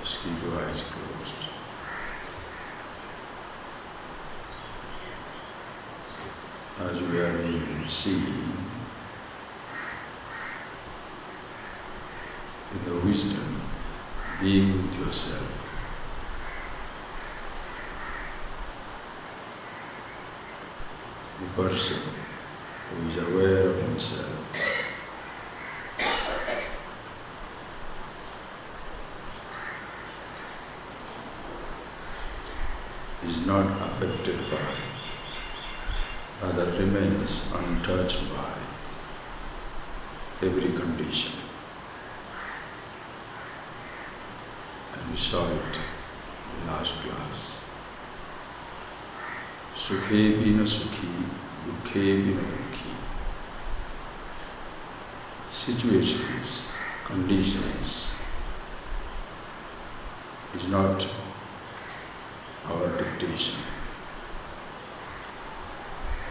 Just keep your eyes closed. As we are being seen in the wisdom, being with yourself, the person who is aware of himself is not affected by, rather remains untouched by every condition. And we saw it in the last class. Sukhe bina sukhi, dukhe bina dukhi. Situations, conditions is not our dictation.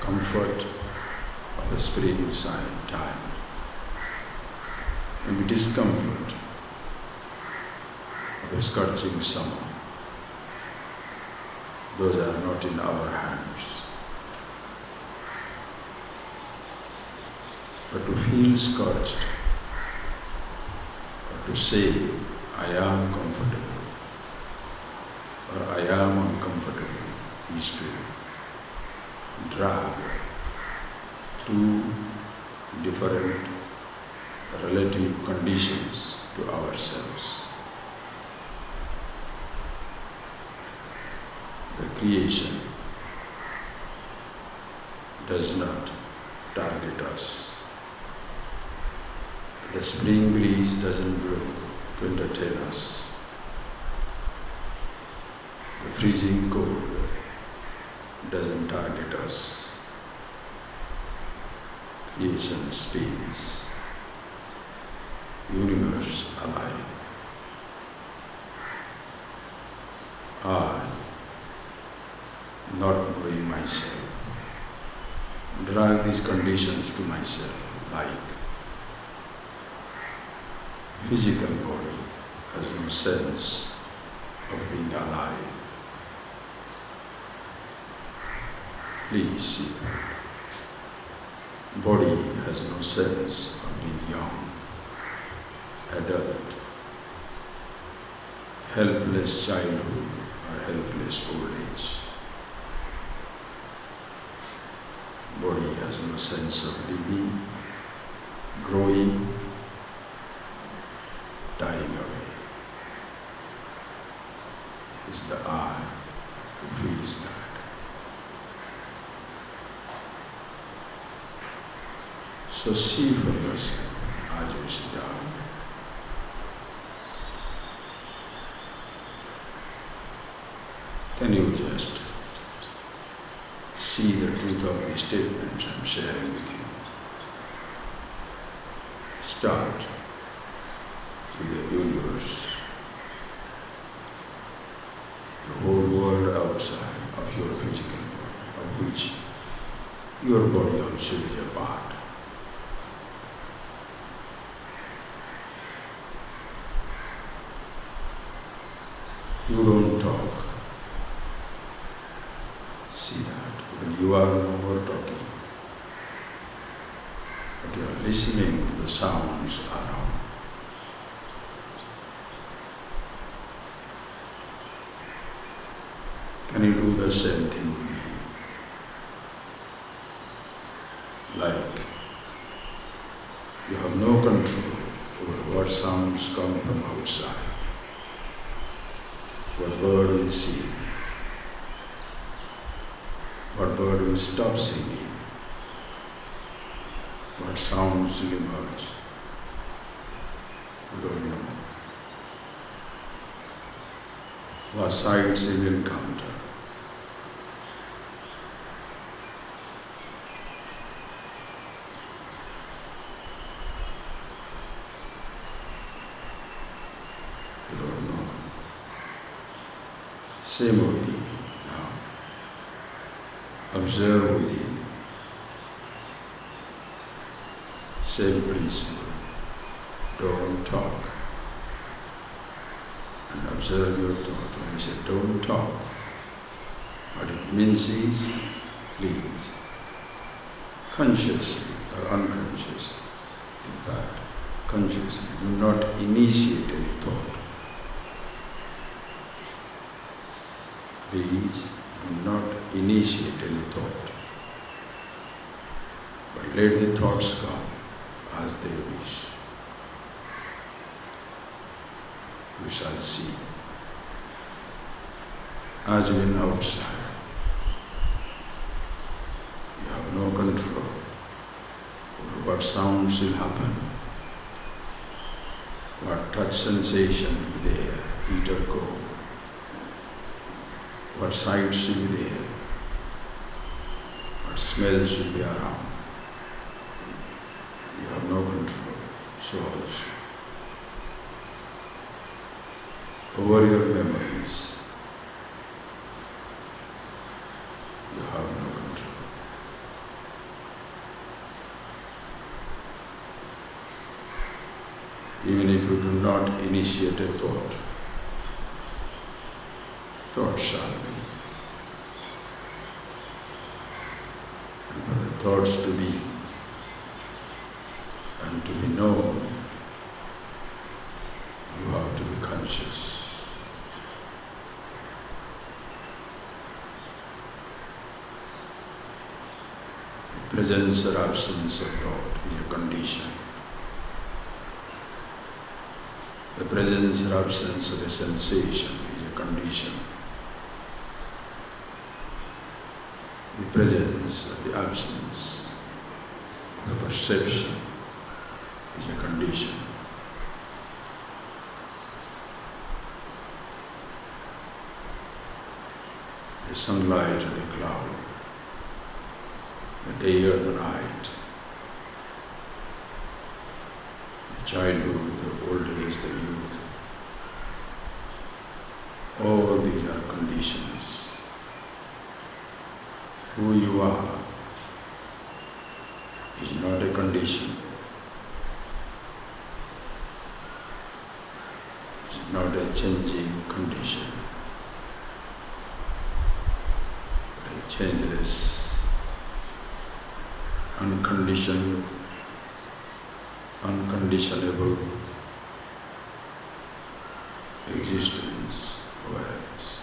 Comfort of a spring time, maybe discomfort of a scorching summer, those are not in our hands. But to feel scorched, or to say, I am comfortable, or I am uncomfortable, is to drag two different relative conditions to ourselves. The creation does not target us. The spring breeze doesn't blow to entertain us. The freezing cold doesn't target us. Creation spins, universe alive. I, not knowing myself, drag these conditions to myself, like physical body has no sense of being alive. Please see that. Body has no sense of being young, adult, helpless childhood or helpless old age. Body has no sense of living, growing, dying away. It's the I who feels that. So see for yourself as you sit down. Can you just see the truth of the statements I'm sharing with you? Start with the universe, the whole world outside of your physical body, of which your body also is a part. You don't talk. See that when you are no more talking, but you are listening to the sounds around. Can you do the same thing with you? Like you have no control over what sounds come from outside. What bird will sing, what bird will stop singing, what sounds will emerge. You don't know. What sights you will encounter. You don't know. Same within now. Observe within. Same principle. Don't talk. and observe your thought. When I say don't talk, what it means is, please, consciously or unconsciously, in fact, consciously, do not initiate any thought. Please do not initiate any thought, but let the thoughts come as they wish. You shall see. As when outside, you have no control over what sounds will happen, what touch sensation will be there, heat or cold, what sights will be there, what smells will be around. You have no control. So also, over your memories, you have no control. Even if you do not initiate a thought, thought shall be. And for the thoughts to be and to be known, you have to be conscious. The presence or absence of thought is a condition. The presence or absence of a sensation is a condition. The presence or the absence of a perception is a condition. The sunlight or the cloud, the day or the night, the childhood, the old age, the youth, all these are conditions. Who you are is not a condition. It's not a changing condition, but a changeless, unconditionable existence, awareness.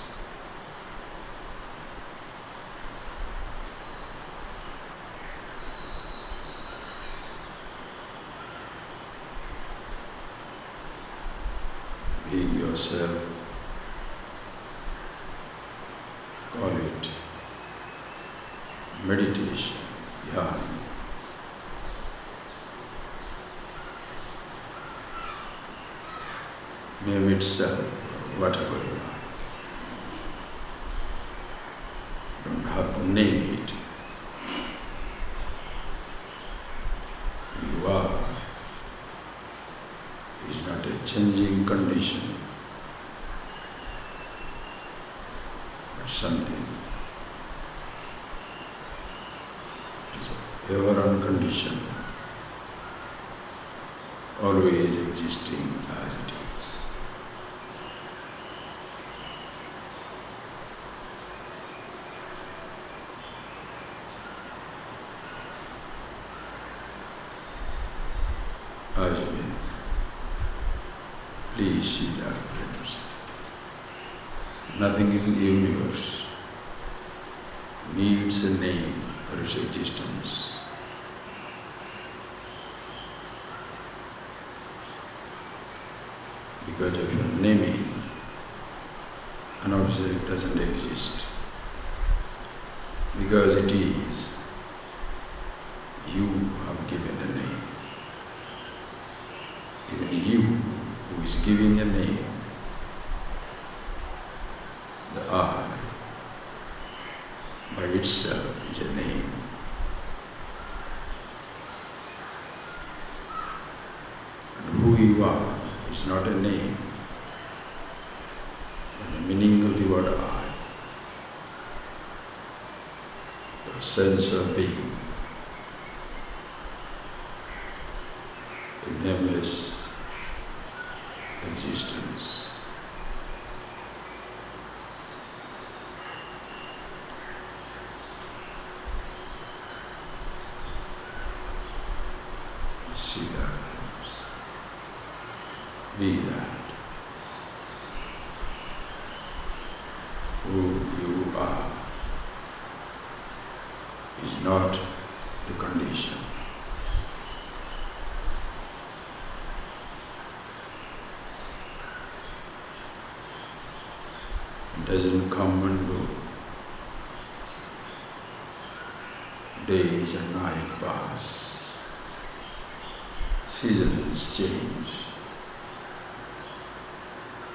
Being yourself, call it meditation, dhyana. Name itself, whatever you are. Don't have to name it. You are is not a changing condition, but something is ever unconditioned, always existing as it is. Ajahn, please see that, friends. Nothing in the universe needs a name for its existence. Because of your naming, an object doesn't exist. Because it is, you have given a name. Even you, who is giving a name, the I, by itself is a name. And who you are is not a name, but the meaning of the word I, the sense of being, a nameless existence, Be that. Who you are is not the condition. It doesn't come and go. Days and night pass. Seasons change.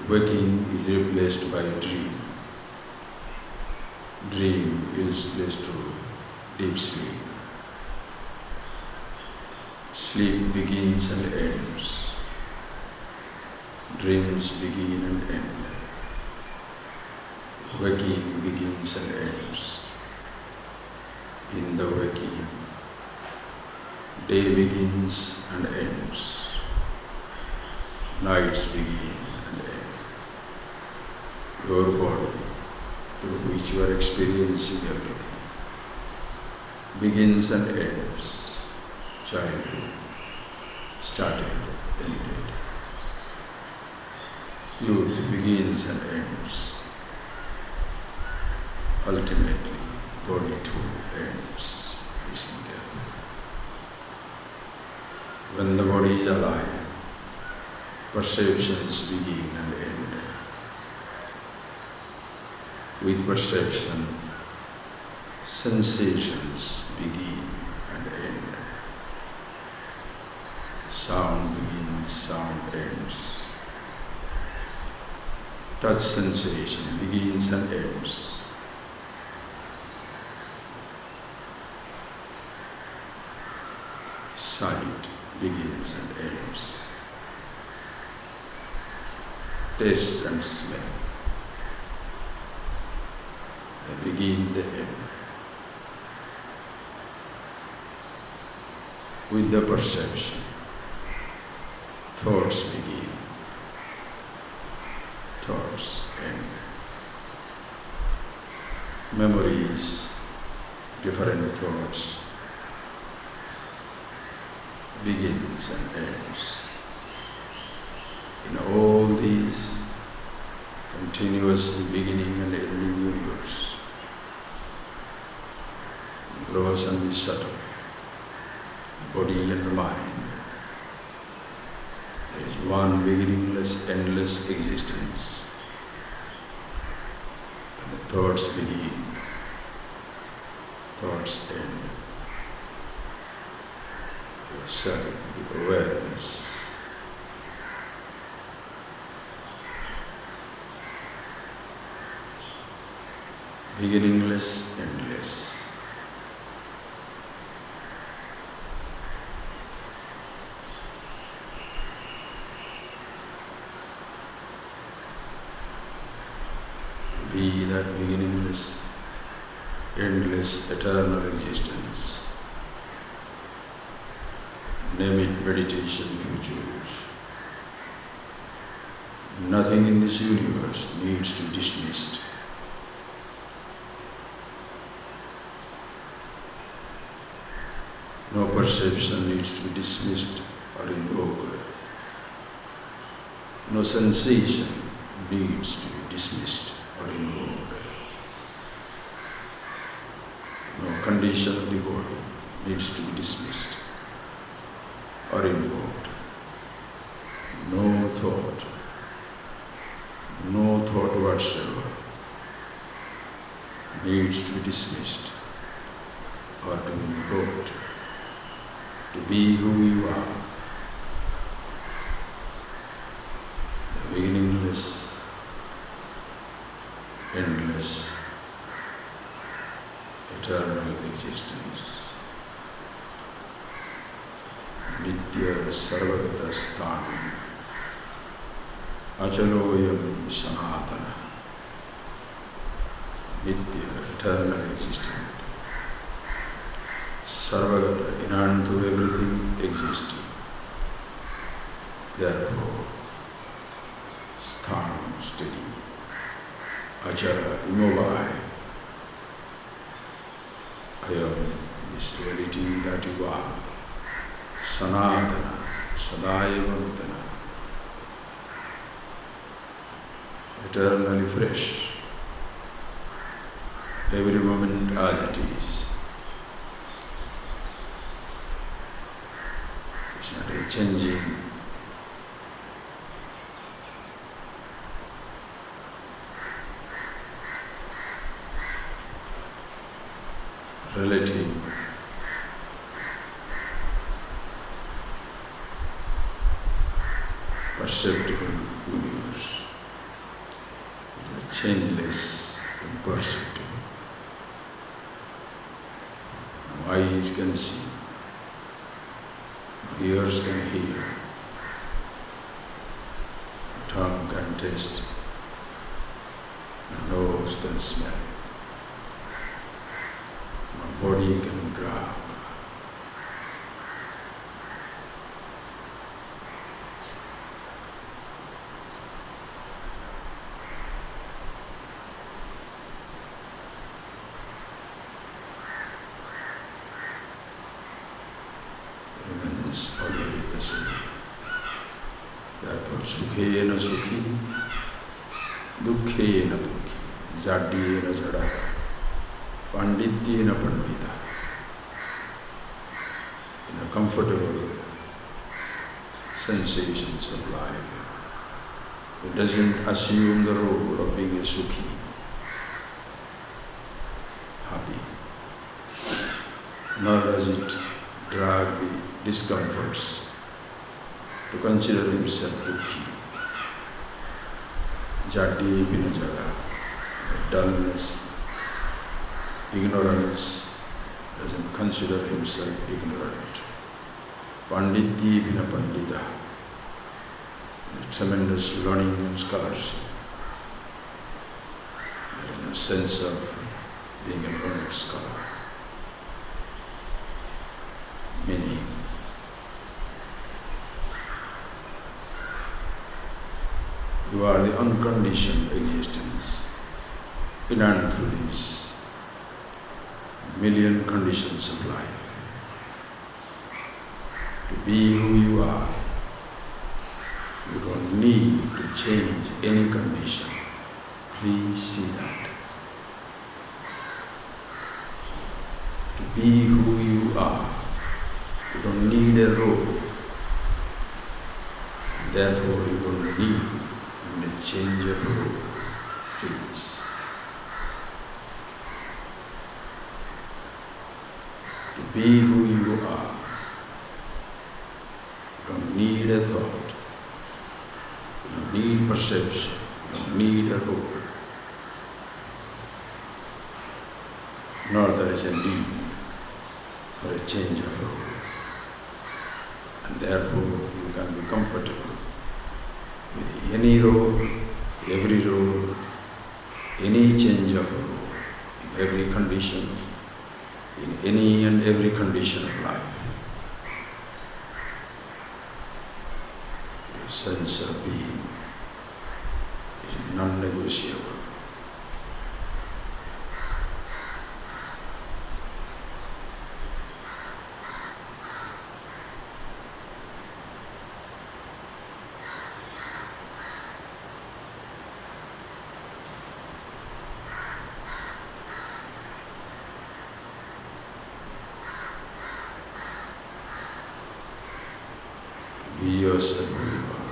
Waking is replaced by a dream. Dream is placed to deep sleep. Sleep begins and ends. Dreams begin and end. Waking begins and ends. In the waking, day begins and ends. Nights begin and end. Your body, through which you are experiencing everything, begins and ends. Childhood, started, ended. Youth begins and ends. Ultimately, body too ends. Listen carefully. When the body is alive, perceptions begin and end. With perception, sensations begin and end. Sound begins, sound ends. Touch sensation begins and ends. Sight begins and ends. Taste and smell, they begin, they end. With the perception, thoughts begin, thoughts end. Memories, different thoughts, begins and ends. In all these continuously beginning and ending universe, the gross and the subtle, the body and the mind, there is one beginningless, endless existence. And the thoughts begin, thoughts end. Yourself with awareness. Beginningless, endless. Be that beginningless, endless, eternal existence. Name it meditation if you choose. Nothing in this universe needs to be dismissed. No perception needs to be dismissed or invoked. No sensation needs to be dismissed or invoked. No condition of the body needs to be dismissed or invoked. No thought whatsoever needs to be dismissed or to be invoked. To be who you are, the beginningless, endless, eternal existence. Nitya Sarvagata Sthani Achaloyam Sanatana. Nitya, eternal existence. Sarvagata, in and through everything existing. Therefore, Sthana, steady. Achara, immobile. I am this reality that you are. Sanatana, Sadaiva Nutana. eternally fresh, every moment as it is. It's not a changing, relative, perceptible universe. It is changeless, imperceptible. No eyes can see, no ears can hear, no tongue can taste, no nose can smell, no body can grab. Remains always the same. Therefore, sukhena sukhi, dukkhena dukhi, jadyena jada, pandityena pandita. In the comfortable sensations of life, it doesn't assume the role of being a sukhi, happy, nor does it drag the discomforts to consider himself dukhi. Jati vinajada, the dullness, ignorance, doesn't consider himself ignorant. Panditi vina pandita, the tremendous learning and scholarship, in a sense of being an earned scholar. Meaning, you are the unconditioned existence in and through these million conditions of life. To be who you are, you don't need to change any condition. Please see that. To be who you are, you don't need a role. Therefore, you don't need to change a role. Please. To be who you are, you don't need a thought. You don't need perception. You don't need a role. Nor there is a need for a change of role. And therefore, you can be comfortable with any role, every role, any change of role, in every condition, in any and every condition of life. Your sense of being is non-negotiable. Be yourself who you are.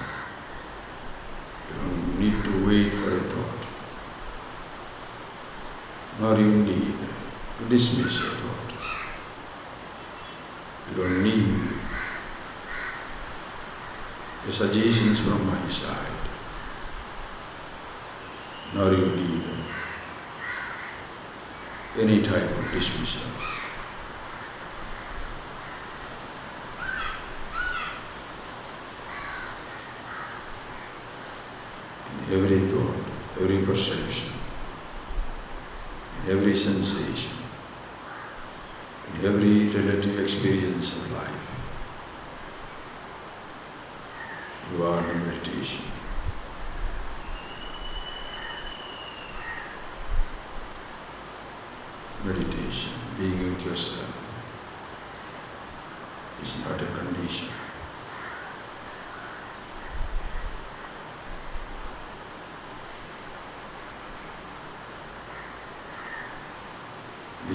You don't need to wait for a thought, nor you need to dismiss a thought. You don't need the suggestions from my side, nor you need any type of dismissal. Every thought, every perception, in every sensation, in every relative experience of life, you are in meditation. Meditation, being with yourself, is not a condition.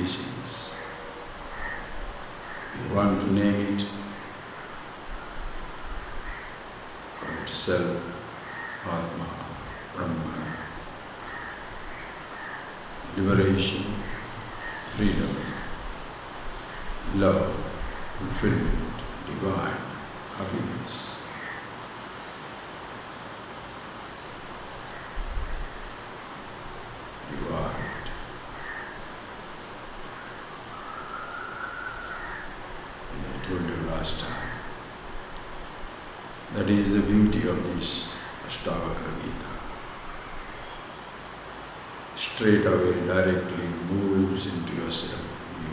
disease. You want to name it, call it self, Atma, Brahma, liberation, freedom, love, fulfillment, divine happiness. You are it. And I told you last time, that is the beauty of this ASHTAVAKRA Gita. Straight away, directly moves into yourself. You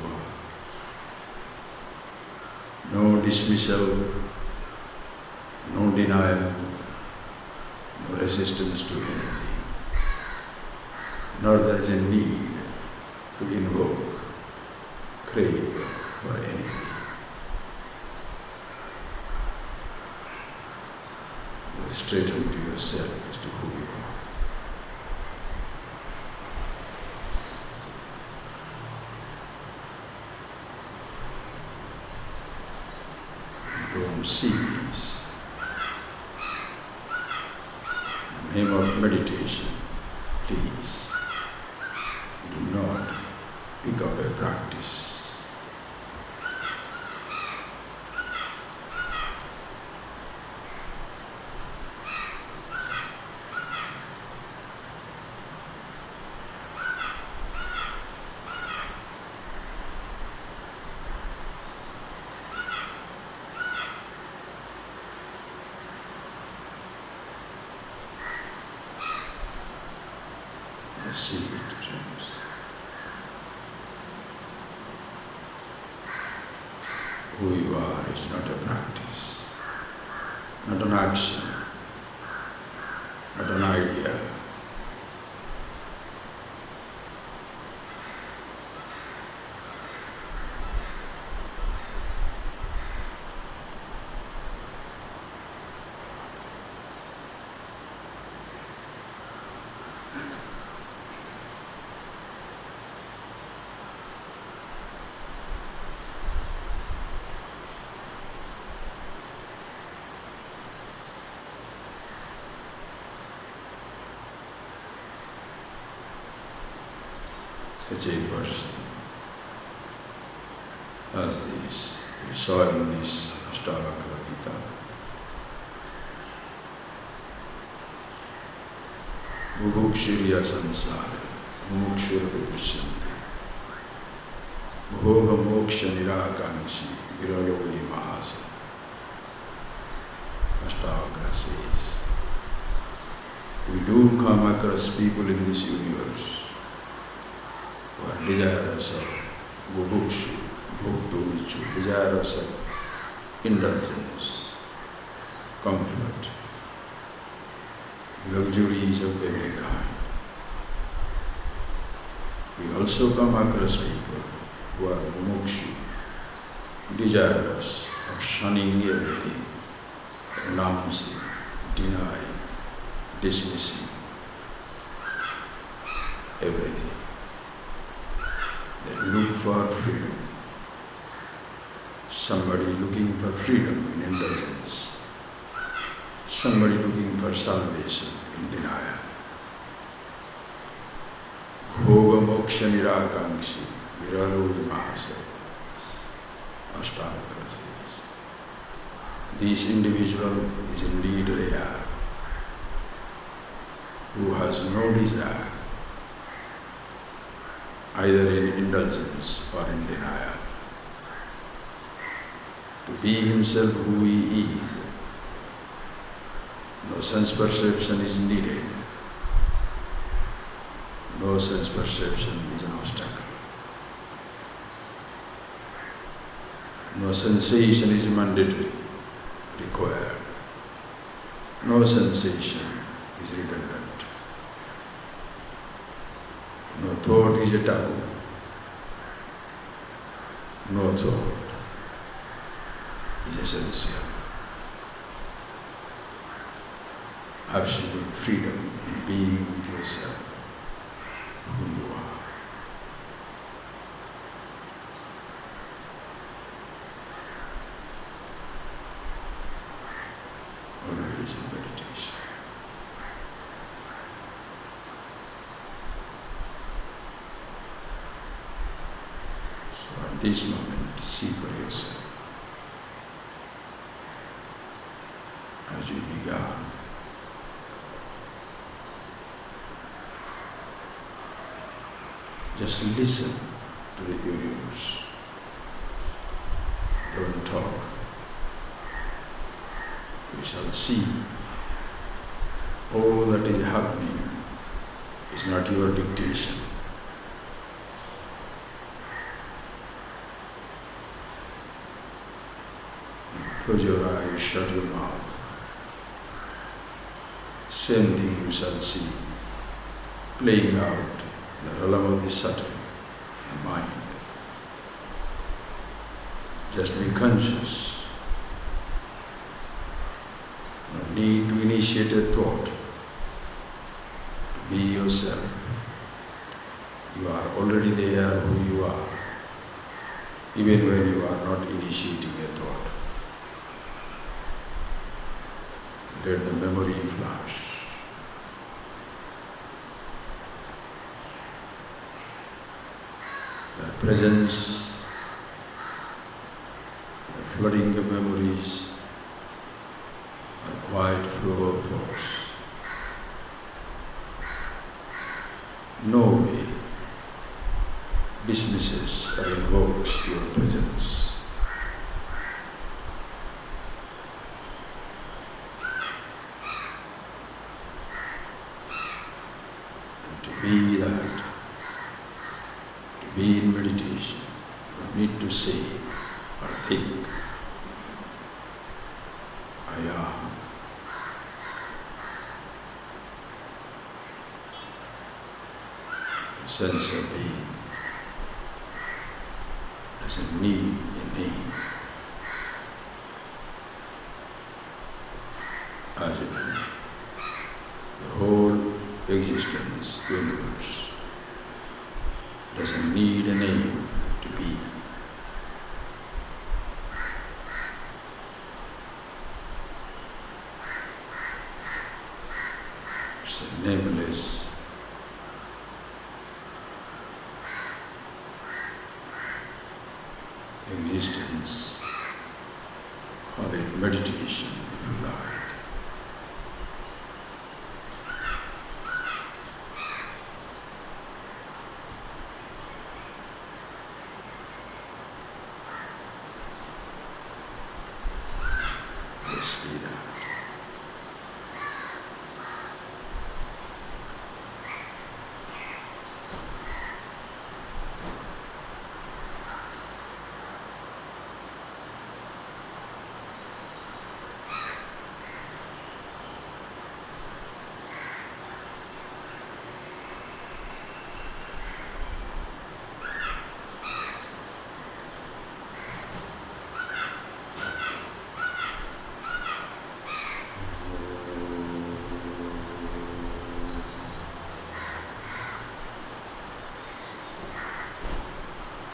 are. No dismissal, no denial, no resistance to anything. Nor there is a need to invoke, crave for anything. Go straight into yourself as to who you are. Don't see this. In the name of meditation, please do not pick up a practice. See it, friends. Who you are is not a practice, not an action, not an idea. Such a person as this, we saw in this ASHTAVAKRA Gita. Bhubukshirya samsara, mukshur vidushanti, bhoga moksha nirakanshi, viraloyi mahasa. ASHTAVAKRA says, we do come across people in this universe who are desirous of bubukshu, bhuktu, desirous of indulgence, comfort, luxuries of every kind. We also come across people who are mumukshu, desirous of shunning everything, renouncing, denying, dismissing everything. They look for freedom. Somebody looking for freedom in indulgence. Somebody looking for salvation in denial. Bhoga moksha nirakanshi, viraloyi mahasa. ASHTAVAKRA says, this individual is indeed rare, who has no desire either in indulgence or in denial. To be himself who he is, no sense perception is needed. No sense perception is an obstacle. No sensation is mandatory, required. No sensation is redundant. No thought is a taboo. No thought is essential. Absolute freedom in being with yourself, who you are. is in meditation. So at this moment, see for yourself. As you began, just listen to the universe. Don't talk. You shall see all that is happening is not your dictation. Close your eyes, shut your mouth. Same thing you shall see playing out the realm of the subtle mind. Just be conscious. No need to initiate a thought. To be yourself. You are already there who you are, even when you are not initiating a thought. Let the memory flash. The presence, the flooding of memories, a quiet flow of thoughts. No way dismisses or invokes your presence. And to be that, to be in meditation, you need to say or think, I am. The sense of being doesn't need a name. As it is, the whole existence, universe, doesn't need a name to be. It's a nameless existence. Call it meditation if you like. Let's be that.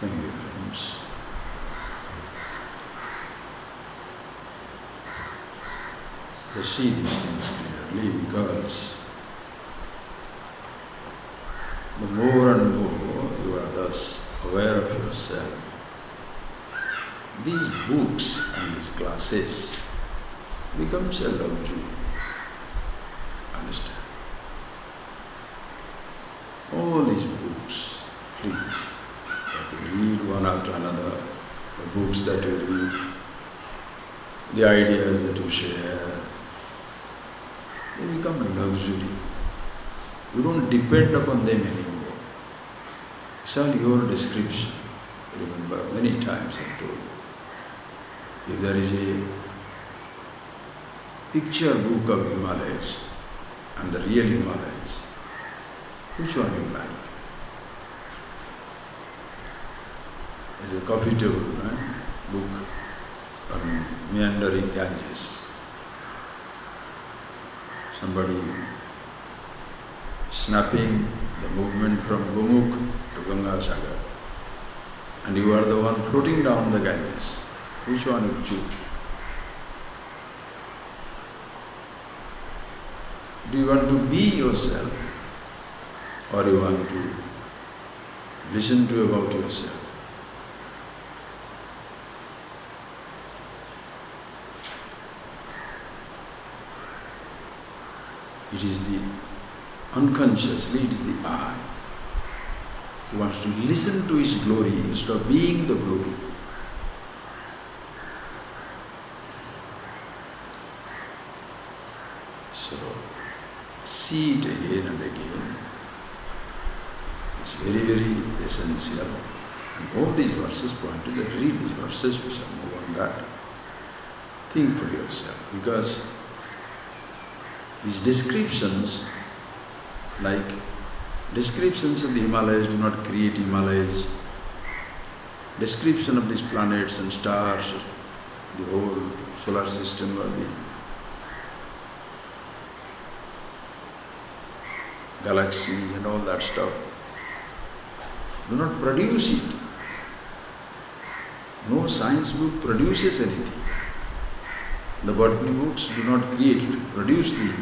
Thank you, friends. To see these things clearly, because the more and more you are thus aware of yourself, these books and these classes becomes a luxury. Understand? All these books, please. Read one after another, the books that you read, the ideas that you share, they become a luxury. You don't depend upon them anymore. It's all your description. Remember, many times I've told you, if there is a picture book of Himalayas and the real Himalayas, which one you like? There's a coffee table book on meandering Ganges. Somebody snapping the movement from Gomukh to Ganga Sagar, and you are the one floating down the Ganges. Which one you choose? Do you want to be yourself, or you want to listen to about yourself? It is the unconsciously, it is the I who wants to listen to his glory instead of being the glory. So, see it again and again. It's very, very essential. And all these verses point to that. Read these verses, we shall move on that. Think for yourself, because these descriptions, like descriptions of the Himalayas do not create Himalayas. Description of these planets and stars, the whole solar system or the galaxies and all that stuff, do not produce it. No science book produces anything. The botany books do not produce the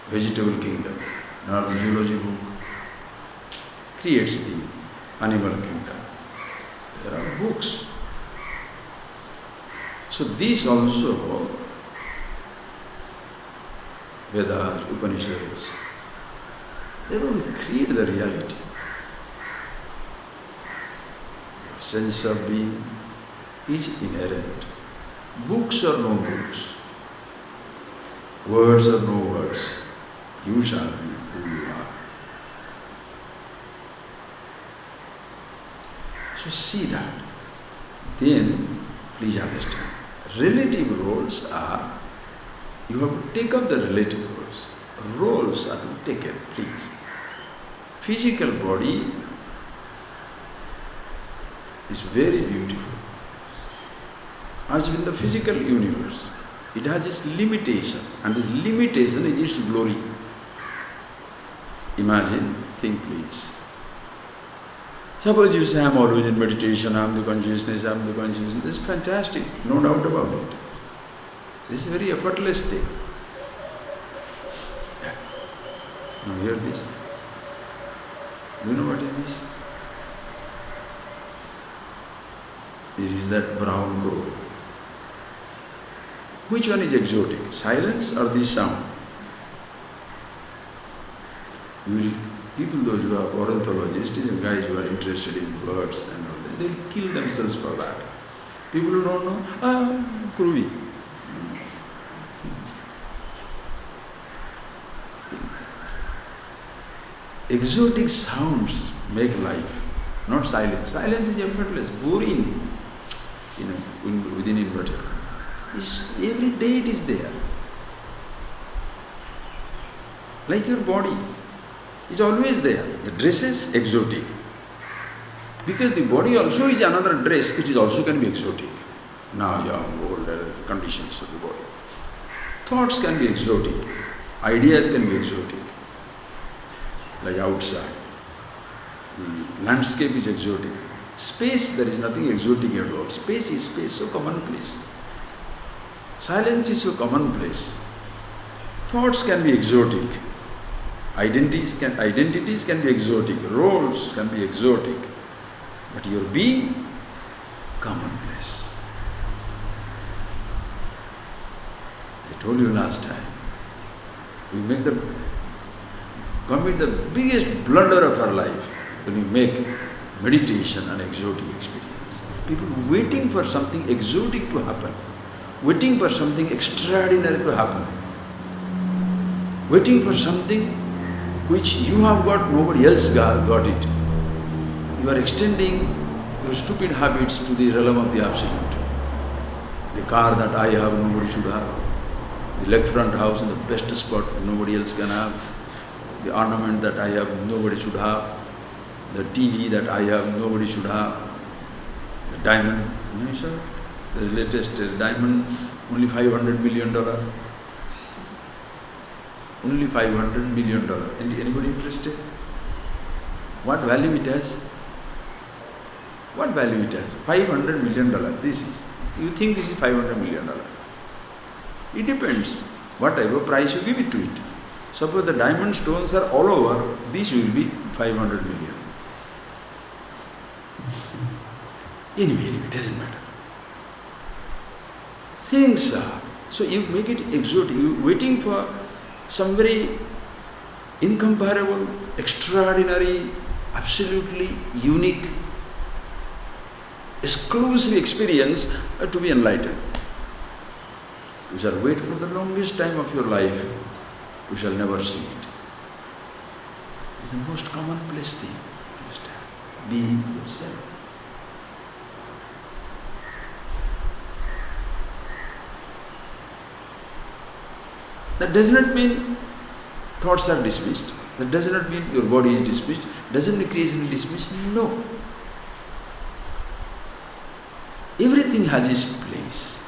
vegetable kingdom, nor the zoology book creates the animal kingdom. There are books. So these also, Vedas, Upanishads, they don't create the reality. Your sense of being is inherent. Books or no books, words or no words, you shall be who you are. So see that. Then, please understand, relative roles are, you have to take up the relative roles. Roles are to be taken, please. Physical body is very beautiful. As in the physical universe, it has its limitation, and this limitation is its glory. Imagine, think please. Suppose you say, I am always in meditation, I am the consciousness, This is fantastic, no doubt about it. This is a very effortless thing. Yeah. Now hear this. Do you know what it is? This is that brown crow. Which one is exotic? Silence or the sound? People, those who are ornithologists, guys who are interested in birds and all that, they will kill themselves for that. People who don't know, crowy. Exotic sounds make life, not silence. Silence is effortless, boring, within inverted commas. Every day it is there. Like your body, it's always there. The dress is exotic. Because the body also is another dress, it is also can be exotic. Now young, old, conditions of the body. Thoughts can be exotic. Ideas can be exotic. Like outside. The landscape is exotic. Space, there is nothing exotic at all. Space is space, so commonplace. Silence is so commonplace. Thoughts can be exotic. Identities can be exotic. Roles can be exotic. But your being, commonplace. I told you last time, we commit the biggest blunder of our life when we make meditation an exotic experience. People waiting for something exotic to happen. Waiting for something extraordinary to happen. Waiting for something which you have got, nobody else got it. You are extending your stupid habits to the realm of the absolute. The car that I have, nobody should have. The lakefront house in the best spot, nobody else can have. The ornament that I have, nobody should have. The TV that I have, nobody should have. The diamond, no sir, the latest diamond, only $500 million. Only $500 million. Anybody interested? What value it has? What value it has? $500 million. This is. You think this is $500 million? It depends. What type of price you give it to it. Suppose the diamond stones are all over, this will be 500 million. Anyway, it doesn't matter. Things are, so you make it exotic, you waiting for some very incomparable, extraordinary, absolutely unique, exclusive experience to be enlightened. You shall wait for the longest time of your life, you shall never see it. It's the most commonplace thing. Understand? Be yourself. That does not mean thoughts are dismissed. That does not mean your body is dismissed. Doesn't mean creation is dismissed. No. Everything has its place.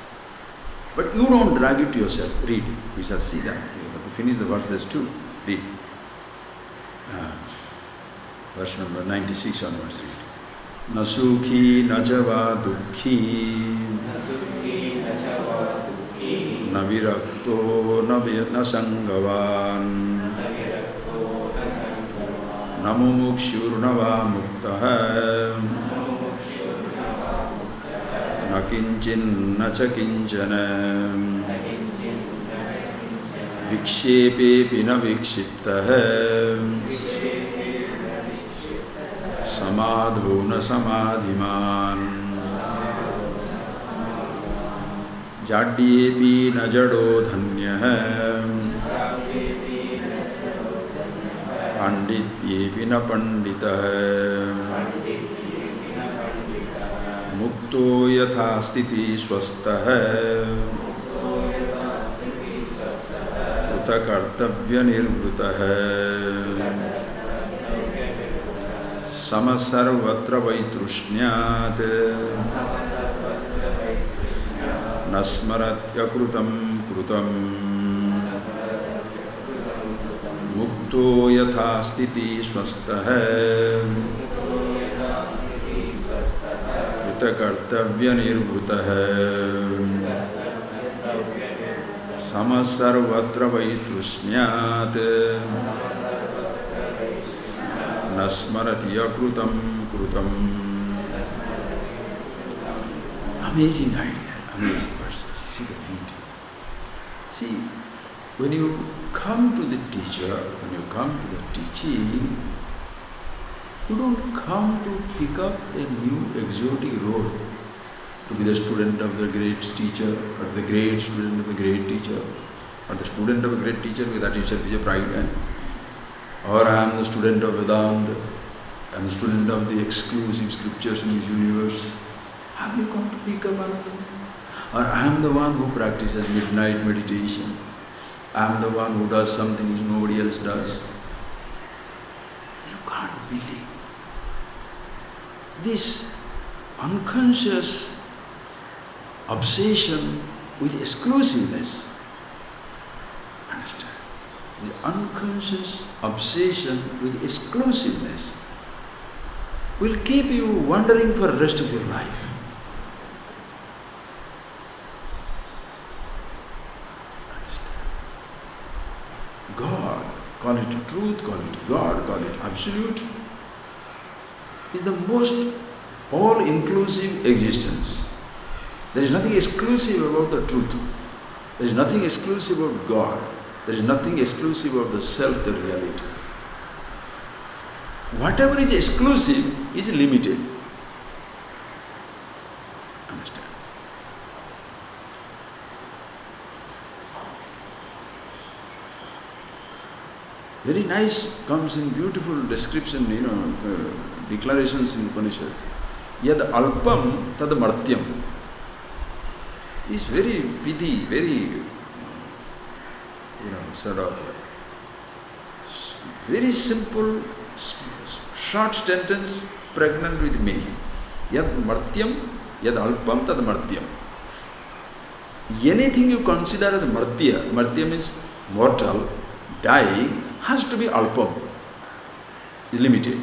But you don't drag it to yourself. Read. We shall see that. You have to finish the verses too. Read. Verse number 96 onwards. Read. Na sukhi na java dukhi na virakto na sangavan na mumukshur na va muktah na kinchin na cha kinchana vikshepe na vikshiptah samadho na samadhiman jadyepi na jado dhanyah pandityepi na panditah mukto yatha sthiti swastah uta kartavya nirvrutah samasarvatra vaitrushnyat nasmaratya krutam krutam mukto yatha sthiti swastah krita kartavya nirvrutah samasarvatra vaitrushnyat nasmaratya krutam krutam. Amazing idea, amazing verses. See the beauty. See, when you come to the teacher, when you come to the teaching, you don't come to pick up a new exotic role, to be the student of the great teacher, or the great student of a great teacher, or the student of a great teacher, with that teacher is a pride. Or I am the student of Vedanta, I am the student of the exclusive scriptures in this universe. Have you come to pick up another? Or I am the one who practices midnight meditation. I am the one who does something which nobody else does. You can't believe. This unconscious obsession with exclusiveness. Understand? The unconscious obsession with exclusiveness will keep you wandering for the rest of your life. God, call it truth, call it God, call it absolute, is the most all-inclusive existence. There is nothing exclusive about the truth. There is nothing exclusive about God. There is nothing exclusive of the self, the reality. Whatever is exclusive is limited. Understand? Very nice, comes in beautiful description, declarations in Upanishads. Yad alpam tad martyam. Is very pithy, very sort of very simple, short sentence, pregnant with meaning. Yad martyam, yad alpam, tad martyam. Anything you consider as martya, martya means mortal, dying, has to be alpam, limited.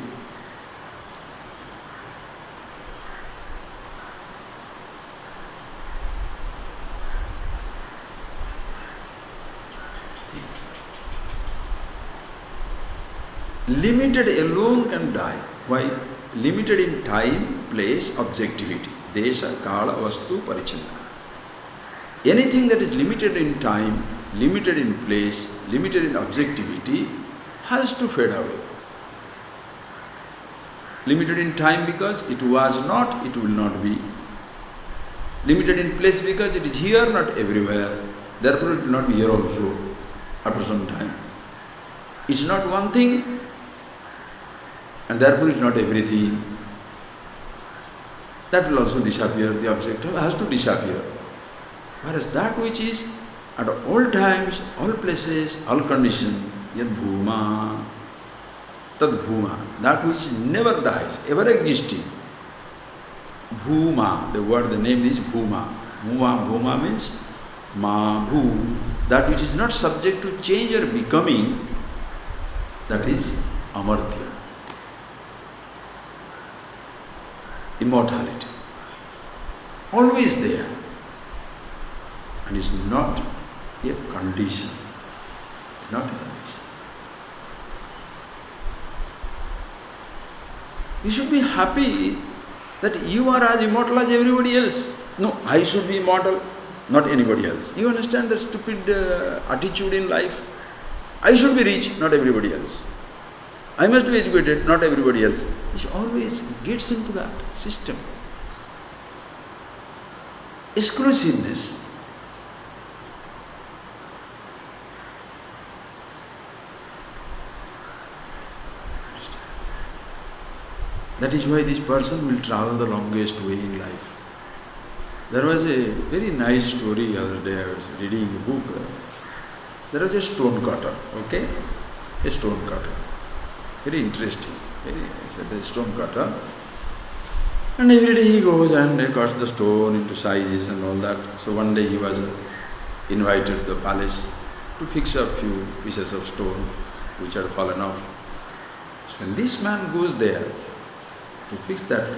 Limited alone can die. Why? Limited in time, place, objectivity. Desha, kala, vastu, parichanna. Anything that is limited in time, limited in place, limited in objectivity has to fade away. Limited in time because it was not, it will not be. Limited in place because it is here, not everywhere. Therefore it will not be here also after some time. It's not one thing and therefore it's not everything. That will also disappear. The object has to disappear. Whereas that which is at all times, all places, all conditions, yad bhuma, tad bhuma, that which never dies, ever existing. Bhuma, the word, the name is bhuma. Bhuma means ma bhu, that which is not subject to change or becoming, that is amartya. Immortality. Always there. And is not a condition. It's not a condition. You should be happy that you are as immortal as everybody else. No, I should be immortal, not anybody else. You understand the stupid attitude in life? I should be rich, not everybody else. I must be educated, not everybody else. It always gets into that system. Exclusiveness. That is why this person will travel the longest way in life. There was a very nice story the other day. I was reading a book. There was a stone cutter, okay? A stone cutter. Very interesting. A stone cutter. And every day he goes and cuts the stone into sizes and all that. So one day he was invited to the palace to fix up few pieces of stone which had fallen off. So when this man goes there to fix that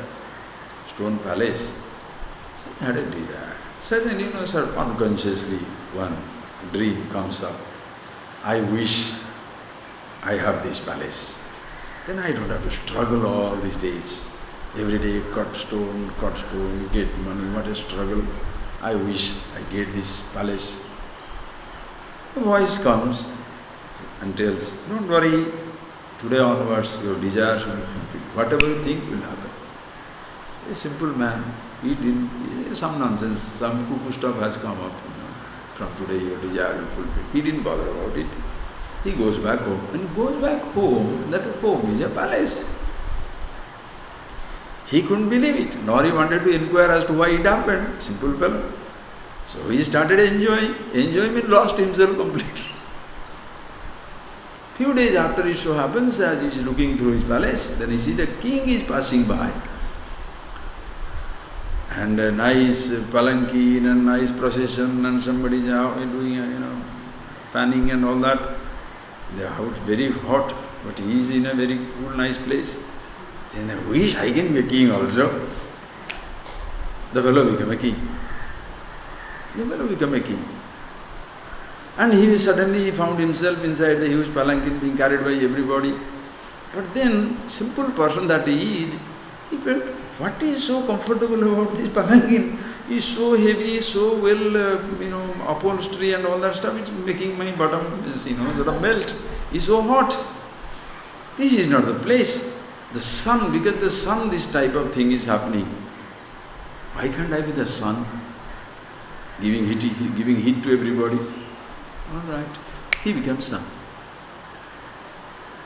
stone palace, he had a desire. Suddenly, sir, unconsciously one dream comes up. I wish I have this palace. Then I don't have to struggle all these days. Every day cut stone, get money, what a struggle. I wish I get this palace. A voice comes and tells, don't worry, today onwards your desires will be fulfilled. Whatever you think will happen. A simple man, he didn't, some nonsense, some cuckoo stuff has come up. From today your desire will fulfill. He didn't bother about it. He goes back home. When he goes back home, that home is a palace. He couldn't believe it, nor he wanted to inquire as to why it happened. Simple fellow. So he started enjoying. Enjoyment lost himself completely. Few days after it so happens, as he is looking through his palace, then he sees the king is passing by. And a nice palanquin and nice procession and somebody is out doing, fanning and all that. The house very hot, but he is in a very cool, nice place. Then I wish I can be a king also. The fellow became a king. And he suddenly found himself inside the huge palanquin being carried by everybody. But then, simple person that he is, he felt, what is so comfortable about this palanquin? It's so heavy, so well, upholstery and all that stuff. It's making my bottom, sort of melt. It's so hot. This is not the place. The sun, because the sun, this type of thing is happening. Why can't I be the sun? Giving heat to everybody. All right. He becomes sun.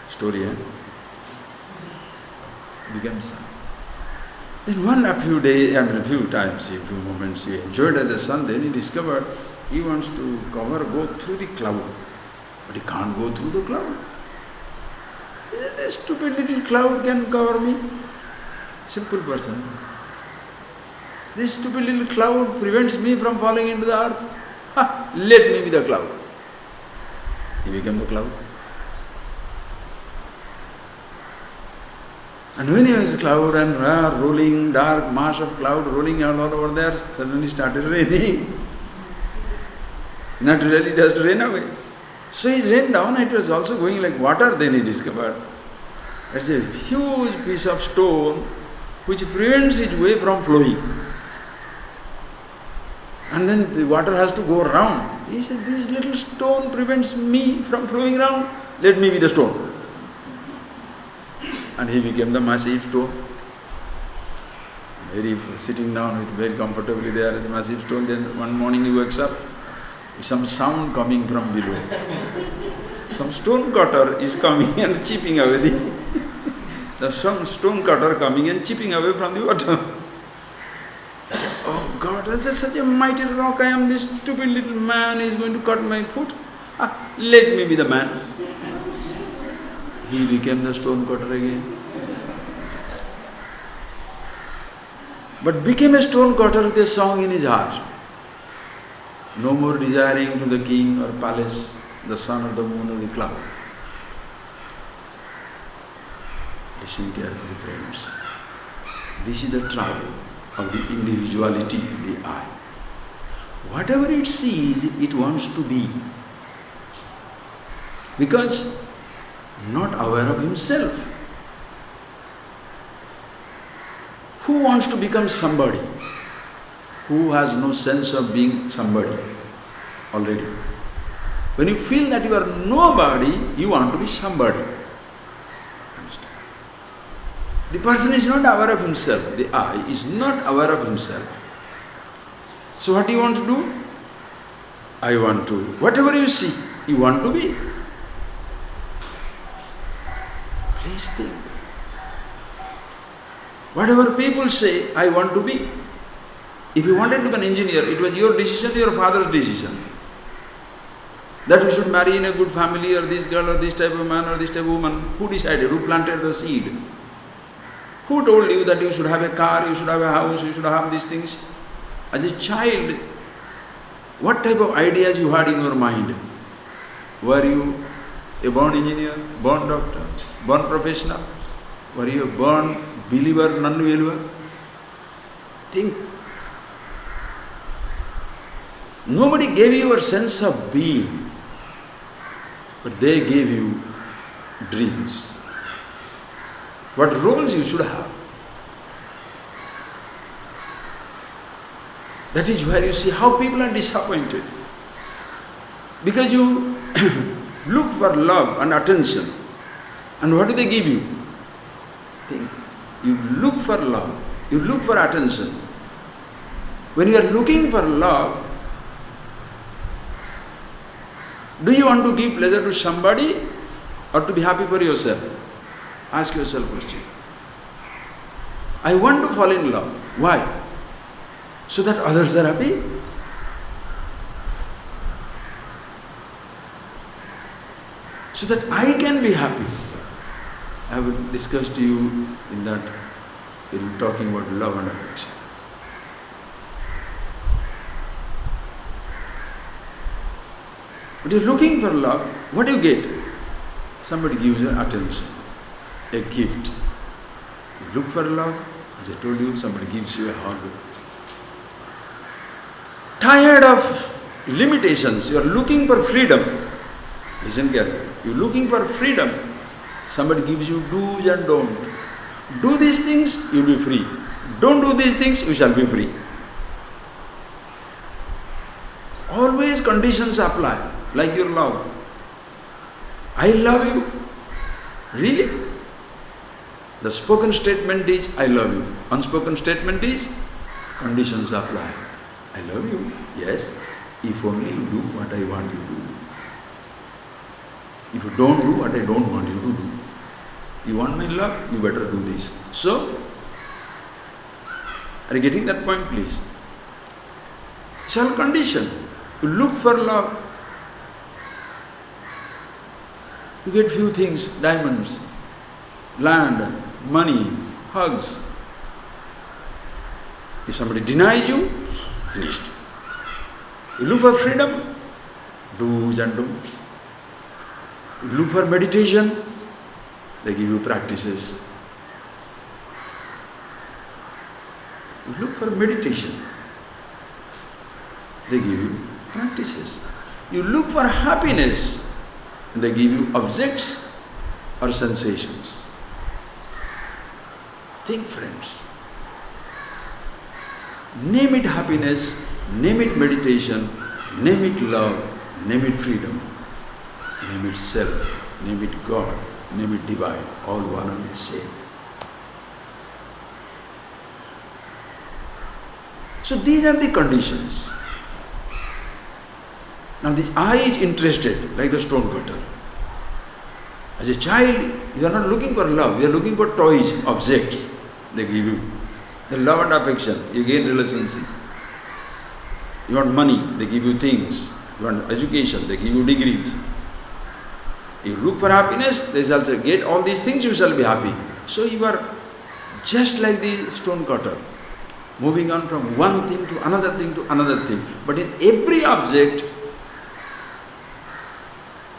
Story, Becomes sun. Then a few days, a few times, a few moments, he enjoyed the sun. Then he discovered he wants to go through the cloud. But he can't go through the cloud. This stupid little cloud can cover me. Simple person. This stupid little cloud prevents me from falling into the earth. Let me be the cloud. He became the cloud. And when he was a cloud and rolling, dark mass of cloud rolling all over there, suddenly started raining. Naturally it has to rain away. So it rained down, it was also going like water, then he discovered. It's a huge piece of stone which prevents its way from flowing. And then the water has to go around. He said, this little stone prevents me from flowing around. Let me be the stone. And he became the massive stone. Sitting down with very comfortably there at the massive stone. Then one morning he wakes up, some sound coming from below. Some stone cutter is coming and chipping away some stone cutter coming and chipping away from the water. He said, oh God, that's such a mighty rock. I am this stupid little man. He is going to cut my foot. Let me be the man. He became the stone cutter again. But became a stone cutter with a song in his heart. No more desiring to the king or palace, the sun or the moon or the cloud. Listen carefully, friends. This is the travel of the individuality, the I. Whatever it sees, it wants to be. Because not aware of himself. Who wants to become somebody? Who has no sense of being somebody already? When you feel that you are nobody, you want to be somebody. Understand? The person is not aware of himself. The I is not aware of himself. So what do you want to do? I want to. Whatever you see, you want to be. Please think. Whatever people say, I want to be. If you wanted to be an engineer, it was your decision, your father's decision. That you should marry in a good family, or this girl, or this type of man, or this type of woman. Who decided? Who planted the seed? Who told you that you should have a car, you should have a house, you should have these things? As a child, what type of ideas you had in your mind? Were you a born engineer, born doctor, born professional? Were you a born believer, non-believer? Think. Nobody gave you a sense of being, but they gave you dreams. What roles you should have. That is where you see how people are disappointed. Because you look for love and attention. And what do they give you? Think. You look for love. You look for attention. When you are looking for love, do you want to give pleasure to somebody or to be happy for yourself? Ask yourself a question. I want to fall in love. Why? So that others are happy? So that I can be happy. I will discuss to you in that, in talking about love and affection. But you're looking for love, what do you get? Somebody gives you attention, a gift. You look for love, as I told you, somebody gives you a hug. Tired of limitations, you are looking for freedom. Listen carefully. You are looking for freedom. Somebody gives you do's and don'ts. Do these things, you will be free. Don't do these things, you shall be free. Always conditions apply, like your love. I love you. Really? The spoken statement is, I love you. Unspoken statement is, conditions apply. I love you. Yes, if only you do what I want you to do. If you don't do what I don't want you to do. You want my love, you better do this. So, are you getting that point, please? It's all condition. You look for love. You get few things, diamonds, land, money, hugs. If somebody denies you, finished. You look for freedom, do's and don'ts. You look for meditation, they give you practices. You look for meditation, they give you practices. You look for happiness, and they give you objects or sensations. Think, friends. Name it happiness, name it meditation, name it love, name it freedom, name it self, name it God, name it divine, all one and the same. So these are the conditions. Now this I is interested like the stone cutter. As a child, you are not looking for love, you are looking for toys, objects they give you. The love and affection, you gain relationship. You want money, they give you things. You want education, they give you degrees. You look for happiness, they shall say, get all these things, you shall be happy. So you are just like the stone cutter, moving on from one thing to another thing to another thing. But in every object,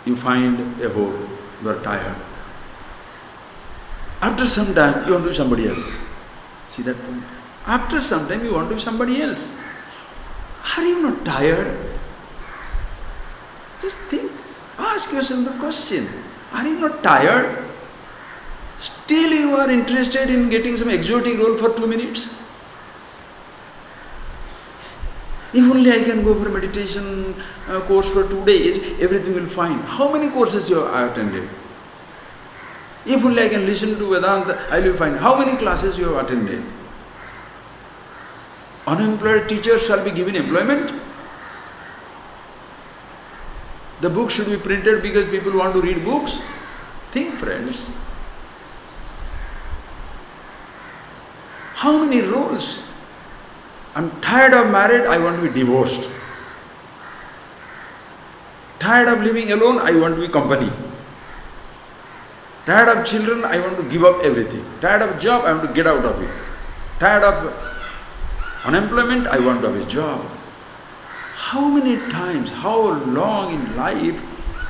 you find a hole, you are tired. After some time, you want to be somebody else. See that point? After some time, you want to be somebody else. Are you not tired? Just think. Ask yourself the question. Are you not tired? Still you are interested in getting some exotic role for 2 minutes? If only I can go for meditation course for 2 days, everything will fine. How many courses you have attended? If only I can listen to Vedanta, I will find. How many classes you have attended? Unemployed teachers shall be given employment. The book should be printed because people want to read books. Think, friends. How many roles? I'm tired of marriage, I want to be divorced. Tired of living alone, I want to be company. Tired of children, I want to give up everything. Tired of job, I want to get out of it. Tired of unemployment, I want to have a job. How many times, how long in life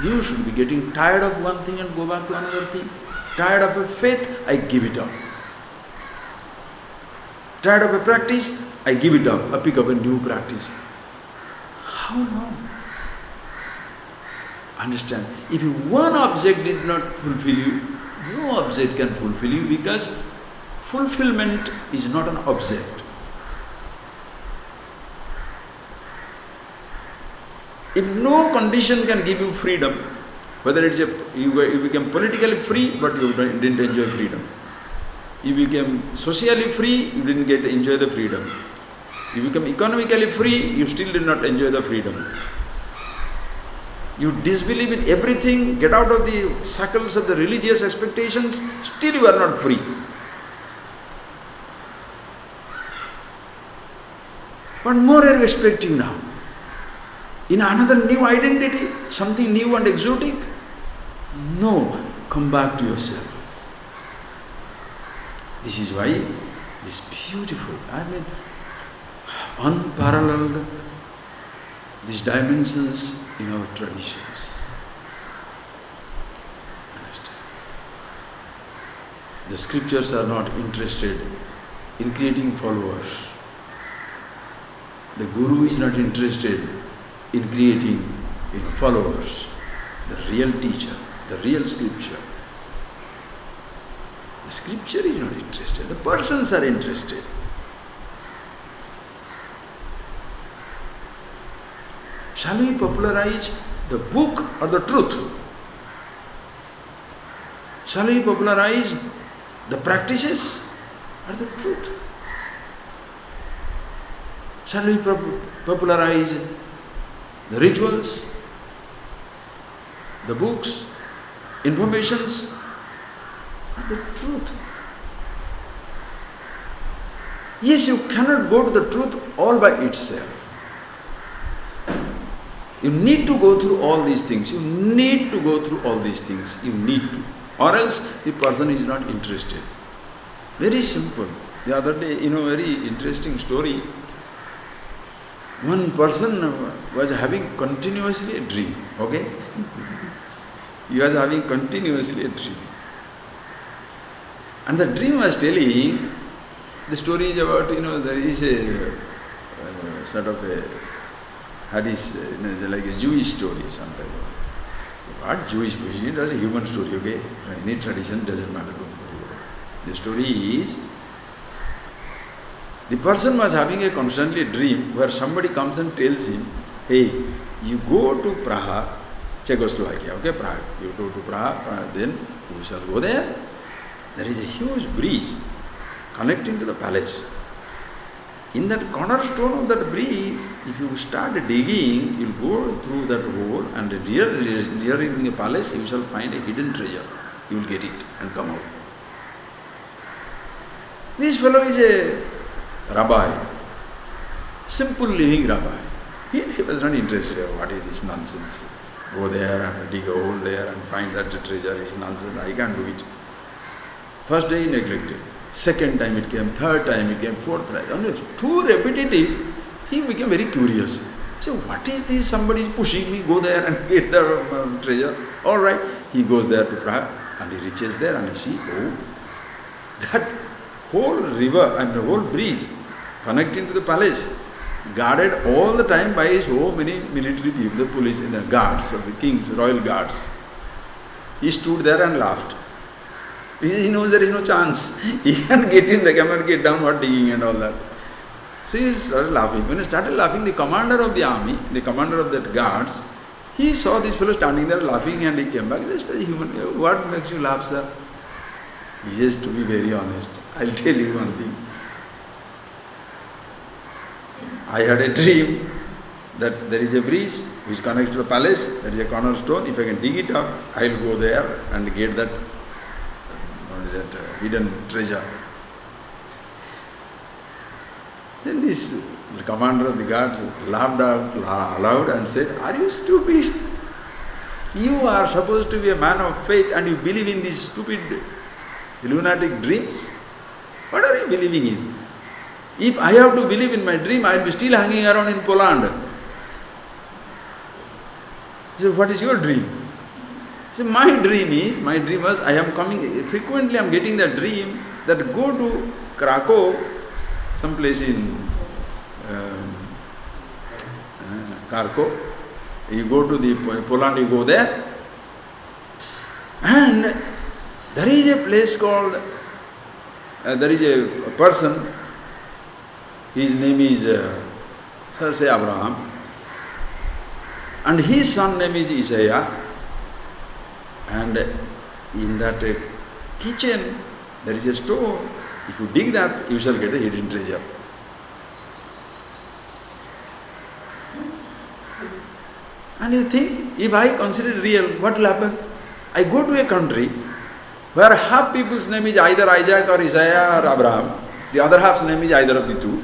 you should be getting tired of one thing and go back to another thing? Tired of a faith, I give it up. Tired of a practice, I give it up. I pick up a new practice. How long? Understand, if one object did not fulfill you, no object can fulfill you, because fulfillment is not an object. If no condition can give you freedom, whether it's you become politically free but you didn't enjoy freedom. You became socially free, you didn't enjoy the freedom. You become economically free, you still did not enjoy the freedom. You disbelieve in everything, get out of the circles of the religious expectations, still you are not free. What more are you expecting now? In another new identity, something new and exotic? No, come back to yourself. This is why this beautiful, unparalleled, these dimensions in our traditions. Understand? The scriptures are not interested in creating followers. The Guru is not interested in creating followers. The real teacher, the real scripture. The scripture is not interested. The persons are interested. Shall we popularize the book or the truth? Shall we popularize the practices or the truth? Shall we popularize the rituals, the books, informations, or the truth? Yes, you cannot go to the truth all by itself. You need to go through all these things. You need to go through all these things. You need to. Or else the person is not interested. Very simple. The other day, very interesting story. One person was having continuously a dream. Okay? He was having continuously a dream. And the dream was telling, the story is about, there is a sort of a hadith, like a Jewish story sometimes. What Jewish position? It was a human story, okay? Any tradition doesn't matter to anybody. The story is, The person was having a constantly dream where somebody comes and tells him, hey, you go to Prague, Czechoslovakia, okay, Prague. You go to Prague, then you shall go there. There is a huge bridge connecting to the palace. In that cornerstone of that bridge, if you start digging, you'll go through that hole, and near the palace, you shall find a hidden treasure. You will get it and come out. This fellow is a rabbi, simple living rabbi. He was not interested in what is this nonsense. Go there and dig a hole there and find that the treasure is nonsense. I can't do it. First day he neglected. Second time it came, third time it came, fourth time. Only too repetitive, he became very curious. So what is this? Somebody is pushing me, go there and get the treasure. All right. He goes there to Prague and he reaches there and he sees, oh, that whole river and the whole bridge connecting to the palace, guarded all the time by so many military people, the police and the guards of the king's royal guards. He stood there and laughed. He knows there is no chance. He can't get in, they cannot get down for digging and all that. So he started laughing. When he started laughing, the commander of the army, the commander of that guards, he saw this fellow standing there laughing and he came back. He said, what makes you laugh, sir? He says, to be very honest, I'll tell you one thing. I had a dream that there is a bridge which connects to the palace, there is a cornerstone. If I can dig it up, I'll go there and get that hidden treasure. Then the commander of the guards laughed out aloud and said, are you stupid? You are supposed to be a man of faith and you believe in these stupid lunatic dreams? What are you believing in? If I have to believe in my dream, I will be still hanging around in Poland. He said, what is your dream? So my dream was, I am coming, frequently I am getting that dream that go to Krakow, some place in Krakow, you go to the Poland, you go there, and there is a place called, there is a person, his name is say Abraham, and his son name is Isaiah. And in that kitchen, there is a stone. If you dig that, you shall get a hidden treasure. And you think, if I consider it real, what will happen? I go to a country where half people's name is either Isaac or Isaiah or Abraham, the other half's name is either of the two.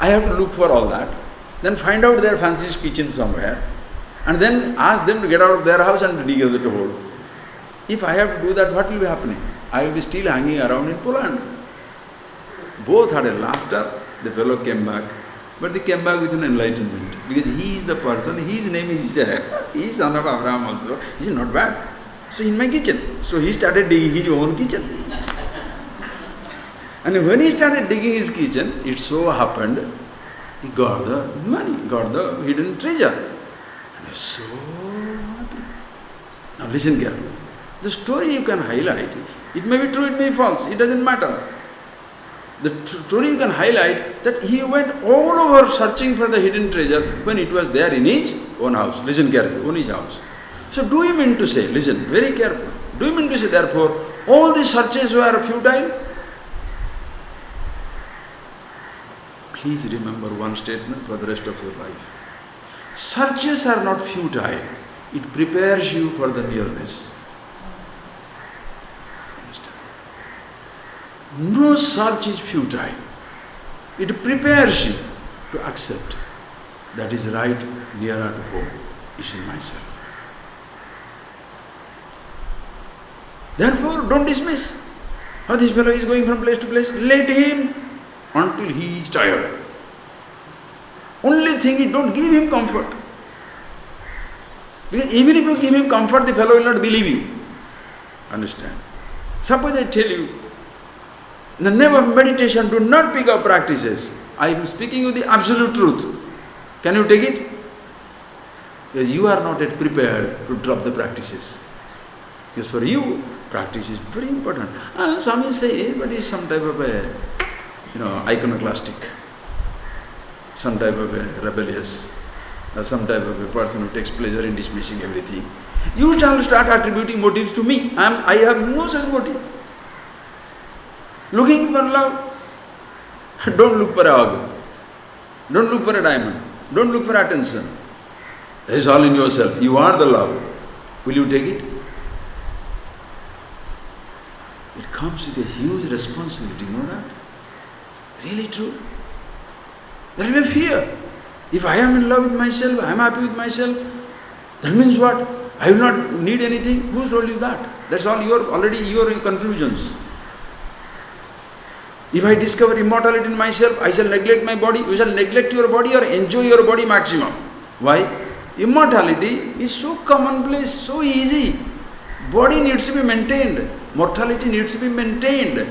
I have to look for all that, then find out their fancy kitchen somewhere, and then ask them to get out of their house and dig a little hole. If I have to do that, what will be happening? I will be still hanging around in Poland. Both had a laughter. The fellow came back. But they came back with an enlightenment. Because he is the person, his name is Isaac. He is son of Abraham also. He is not bad. So in my kitchen. So he started digging his own kitchen. And when he started digging his kitchen, it so happened, he got the money, got the hidden treasure. So happy. Now listen carefully. The story you can highlight, it may be true, it may be false, it doesn't matter. The story you can highlight that he went all over searching for the hidden treasure when it was there in his own house. Listen carefully, own his house. So do you mean to say, listen very carefully, do you mean to say therefore all these searches were futile? Please remember one statement for the rest of your life. Searches are not futile. It prepares you for the nearness. No search is futile. It prepares you to accept that is right nearer to home is in myself. Therefore, don't dismiss. Oh, this fellow is going from place to place. Let him until he is tired. Only thing is, don't give him comfort. Because even if you give him comfort, the fellow will not believe you. Understand? Suppose I tell you, in the name of meditation, do not pick up practices. I am speaking you the absolute truth. Can you take it? Because you are not yet prepared to drop the practices. Because for you, practice is very important. Swami says, but it's some type of a iconoclastic, some type of a rebellious, or some type of a person who takes pleasure in dismissing everything. You shall start attributing motives to me. I have no such motive. Looking for love. Don't look for a hug. Don't look for a diamond. Don't look for attention. It's all in yourself. You are the love. Will you take it? It comes with a huge responsibility, you know that? Really true. There will be fear. If I am in love with myself, I am happy with myself, that means what? I will not need anything. Who told you that? That's all already your conclusions. If I discover immortality in myself, I shall neglect my body. You shall neglect your body or enjoy your body maximum. Why? Immortality is so commonplace, so easy. Body needs to be maintained. Mortality needs to be maintained.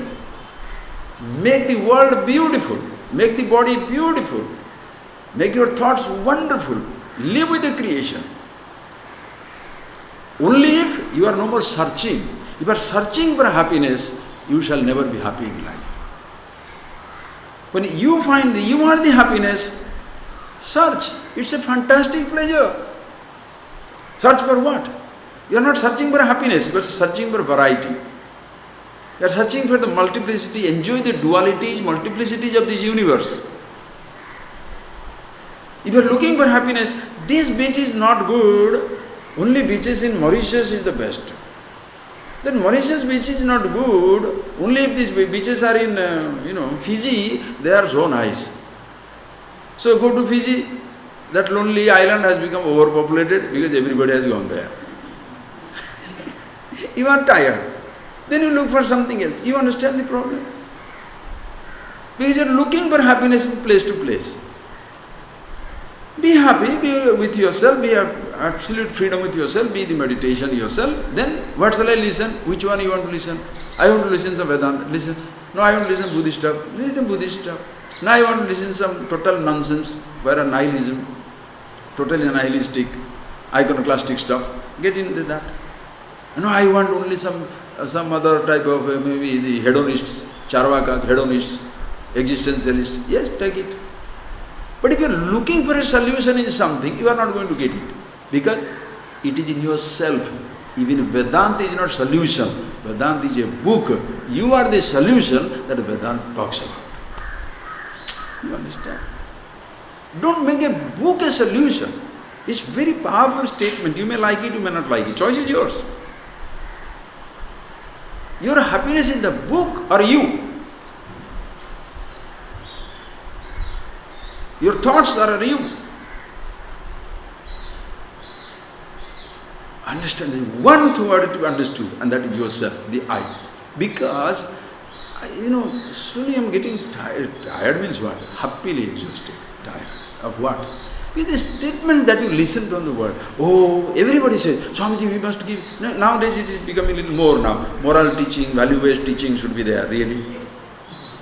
Make the world beautiful. Make the body beautiful. Make your thoughts wonderful. Live with the creation. Only if you are no more searching. If you are searching for happiness, you shall never be happy in life. When you find you are the happiness, search. It's a fantastic pleasure. Search for what? You are not searching for happiness, you are searching for variety. You are searching for the multiplicity. Enjoy the dualities, multiplicities of this universe. If you are looking for happiness, this beach is not good. Only beaches in Mauritius is the best. Then Mauritius beach is not good. Only if these beaches are in Fiji, they are so nice. So go to Fiji. That lonely island has become overpopulated because everybody has gone there. You are tired. Then you look for something else. You understand the problem? Because you are looking for happiness from place to place. Be happy, be with yourself, be absolute freedom with yourself, be the meditation yourself. Then what shall I listen? Which one you want to listen? I want to listen some Vedanta. Listen. No, I want to listen Buddhist stuff. Listen Buddhist stuff. Now I want to listen some total nonsense, where a nihilism, totally nihilistic, iconoclastic stuff. Get into that. No, I want only some other type of maybe the hedonists, charvakas, hedonists, existentialists. Yes, take it. But if you are looking for a solution in something, you are not going to get it. Because it is in yourself. Even Vedanta is not solution. Vedanta is a book. You are the solution that Vedanta talks about. You understand? Don't make a book a solution. It's a very powerful statement. You may like it, you may not like it. Choice is yours. Your happiness is the book or you. Your thoughts are you. Understand the one word to be understood, and that is yourself, the I. Because, slowly I am getting tired. Tired means what? Happily exhausted. Tired. Of what? With the statements that you listen from the world. Oh, everybody says, Swamiji, we must give. Nowadays it is becoming a little more now. Moral teaching, value-based teaching should be there, really.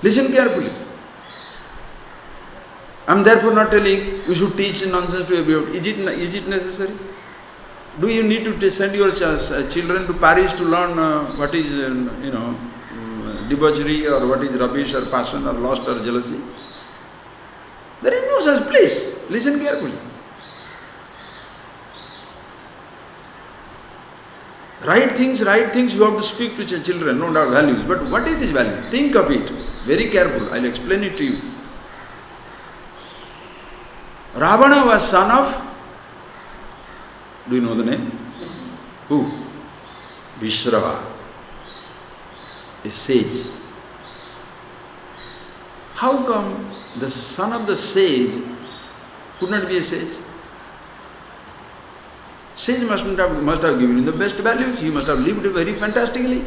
Listen carefully. I am therefore not telling you should teach nonsense to everybody. Is it necessary? Do you need to send your children to Paris to learn what is, debauchery or what is rubbish or passion or lust or jealousy? There is no such place. Listen carefully. Right things you have to speak to children, no doubt values. But what is this value? Think of it. Very careful. I will explain it to you. Ravana was son of, do you know the name? Who? Vishrava, a sage. How come the son of the sage could not be a sage? Sage must have given him the best values. He must have lived very fantastically.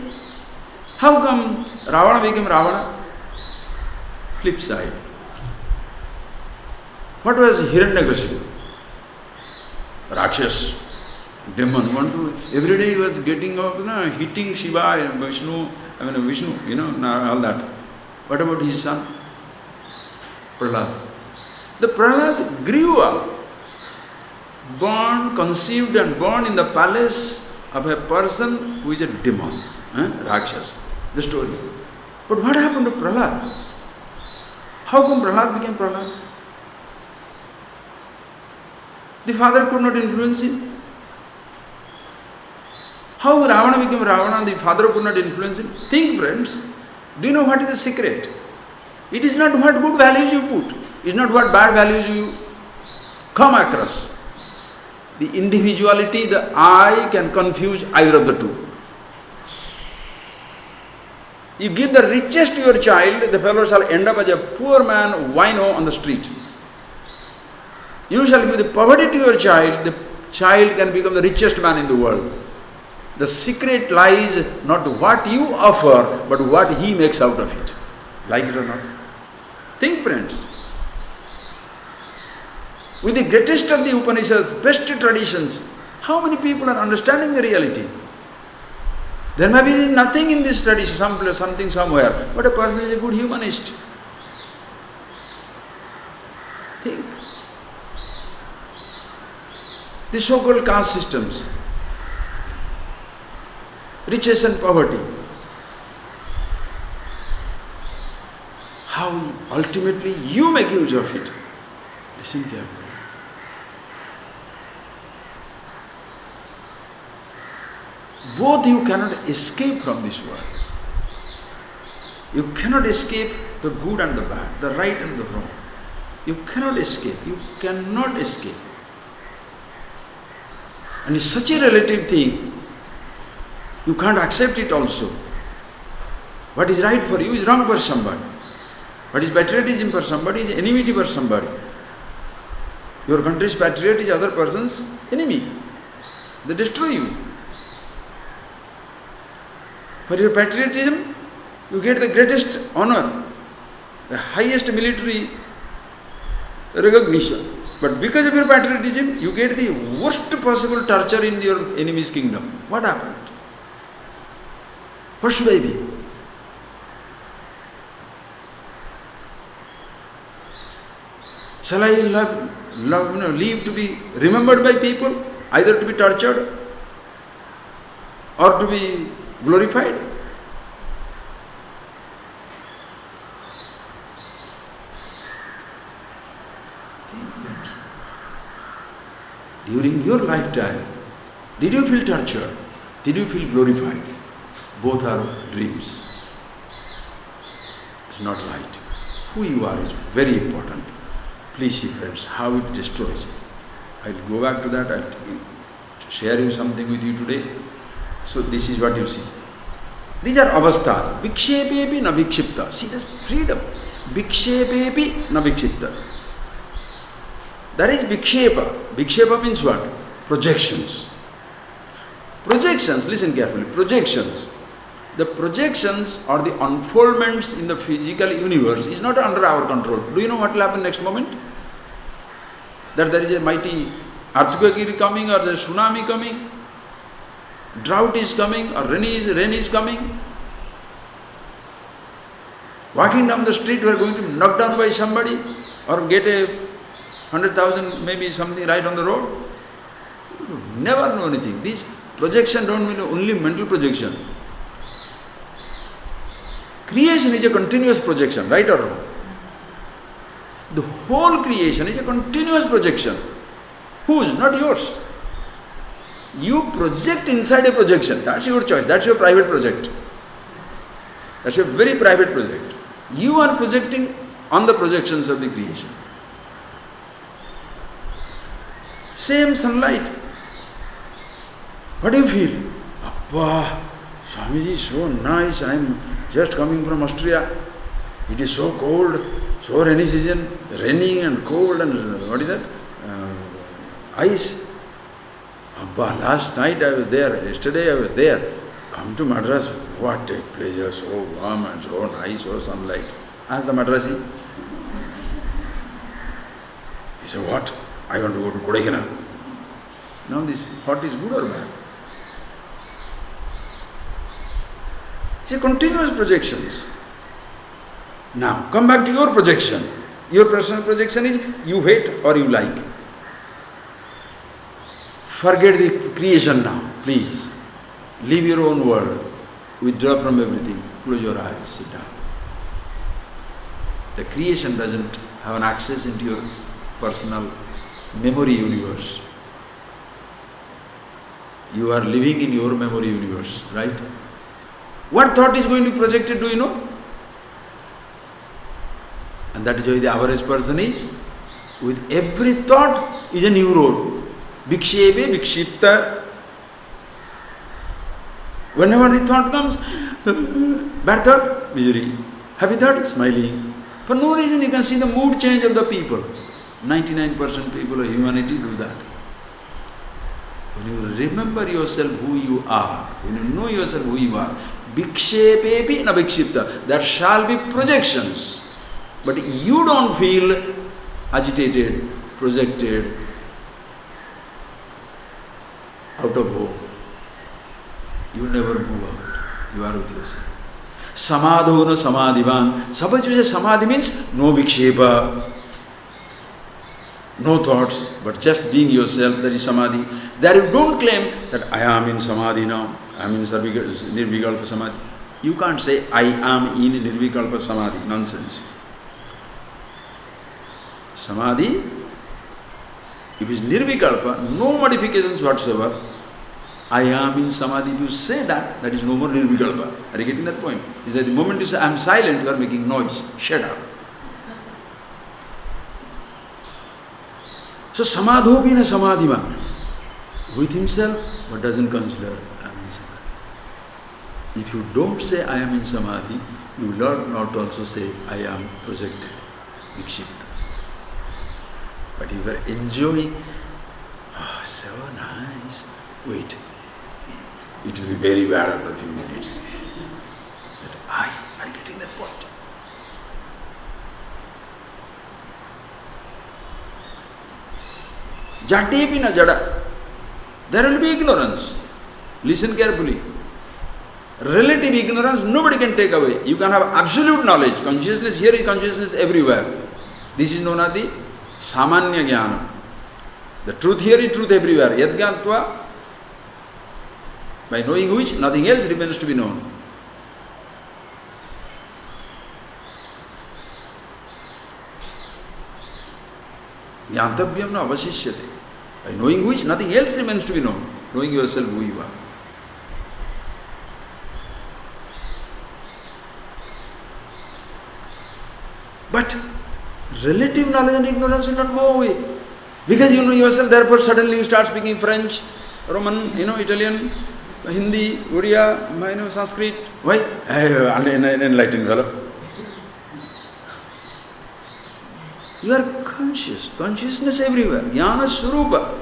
How come Ravana became Ravana? Flip side. What was Hiranyakashipu? Rakshas, demon. Every day he was getting up, hitting Shiva and Vishnu, all that. What about his son? Prahlad. The Prahlad grew up, born, conceived and born in the palace of a person who is a demon, Rakshas. The story. But what happened to Prahlad? How come Prahlad became Prahlad? The father could not influence him. How Ravana became Ravana and the father could not influence him? Think, friends. Do you know what is the secret? It is not what good values you put. It is not what bad values you come across. The individuality, the I can confuse either of the two. You give the richest to your child, the fellow shall end up as a poor man, wino on the street. You shall give the poverty to your child, the child can become the richest man in the world. The secret lies not what you offer, but what he makes out of it. Like it or not? Think, friends. With the greatest of the Upanishads, best traditions, how many people are understanding the reality? There may be nothing in this tradition, something somewhere, but a person is a good humanist. Think. The so-called caste systems, riches and poverty, how ultimately you make use of it. Listen carefully. Both you cannot escape from this world. You cannot escape the good and the bad, the right and the wrong. You cannot escape. You cannot escape. And it's such a relative thing, you can't accept it also. What is right for you is wrong for somebody. What is patriotism for somebody is enmity for somebody. Your country's patriot is other person's enemy. They destroy you. For your patriotism, you get the greatest honor, the highest military recognition. But because of your patriotism, you get the worst possible torture in your enemy's kingdom. What happened? What should I be? Shall I live to be remembered by people, either to be tortured or to be glorified? During your lifetime, did you feel tortured? Did you feel glorified? Both are dreams. It's not right. Who you are is very important. Please see, friends, how it destroys. I'll go back to that. I'll share you something with you today. So this is what you see. These are avasthas. Vikshepepi na vikshipta. See the freedom. Vikshepepi na vikshipta. That is vikshepa. Vikshepa means what? Projections. Projections, listen carefully. Projections. The projections or the unfoldments in the physical universe is not under our control. Do you know what will happen next moment? That there is a mighty earthquake coming, or there is tsunami coming, drought is coming, or rain is coming. Walking down the street, we are going to be knocked down by somebody or get a 100,000 maybe something right on the road. You never know anything. These projection don't mean only mental projection. Creation is a continuous projection, right or wrong? The whole creation is a continuous projection. Whose? Not yours. You project inside a projection. That's your choice. That's your private project. That's your very private project. You are projecting on the projections of the creation. Same sunlight. What do you feel? Appa, Swamiji is so nice. I am just coming from Austria. It is so cold, so rainy season, raining and cold and what is that? Ice. Abba, last night I was there, yesterday I was there. Come to Madras, what a pleasure, so warm and so nice, so sunlight. Ask the Madrasi. He said, what? I want to go to Kodaikanal. Now this what is good or bad? It's a continuous projections. Now come back to your projection. Your personal projection is you hate or you like. Forget the creation now, please. Leave your own world. Withdraw from everything. Close your eyes, sit down. The creation doesn't have an access into your personal memory universe. You are living in your memory universe, right? What thought is going to be projected, do you know? And that is why the average person is, with every thought is a new role. Vikshepe, vikshipta. Whenever the thought comes, bad thought, misery. Happy thought, smiling. For no reason you can see the mood change of the people. 99% people of humanity do that. When you remember yourself who you are, when you know yourself who you are, vikshepepi na vikshipta, there shall be projections. But you don't feel agitated, projected, out of hope. You never move out. You are with yourself. Samadho no samadhivan. Suppose you say samadhi means no vikshepa, no thoughts, but just being yourself, that is samadhi. There you don't claim that I am in samadhi now, I am in nirvikalpa samadhi. You can't say I am in nirvikalpa samadhi. Nonsense. Samadhi, if it is nirvikalpa, no modifications whatsoever. I am in samadhi. If you say that, that is no more nirvikalpa. Are you getting that point? Is that the moment you say I am silent, you are making noise. Shut up. So samadho bina samadhiman. With himself, but doesn't consider I am in samadhi. If you don't say I am in samadhi, you will not also say I am projected, vikshipta. But you are enjoying, oh, so nice. Wait, it will be very bad after a few minutes. But are you getting that point? Jadepi na jada. There will be ignorance. Listen carefully. Relative ignorance nobody can take away. You can have absolute knowledge. Consciousness here is consciousness everywhere. This is known as the samanya jnana. The truth here is truth everywhere. Yad jnatva. By knowing which, nothing else remains to be known. Jnatavyam na avashishyate. By knowing which, nothing else remains to be known. Knowing yourself who you are. But relative knowledge and ignorance will not go away. Because you know yourself, therefore suddenly you start speaking French, Roman, Italian, Hindi, Oriya, Sanskrit. Why? Enlightened fellow. You are conscious, consciousness everywhere, jnana swarupa,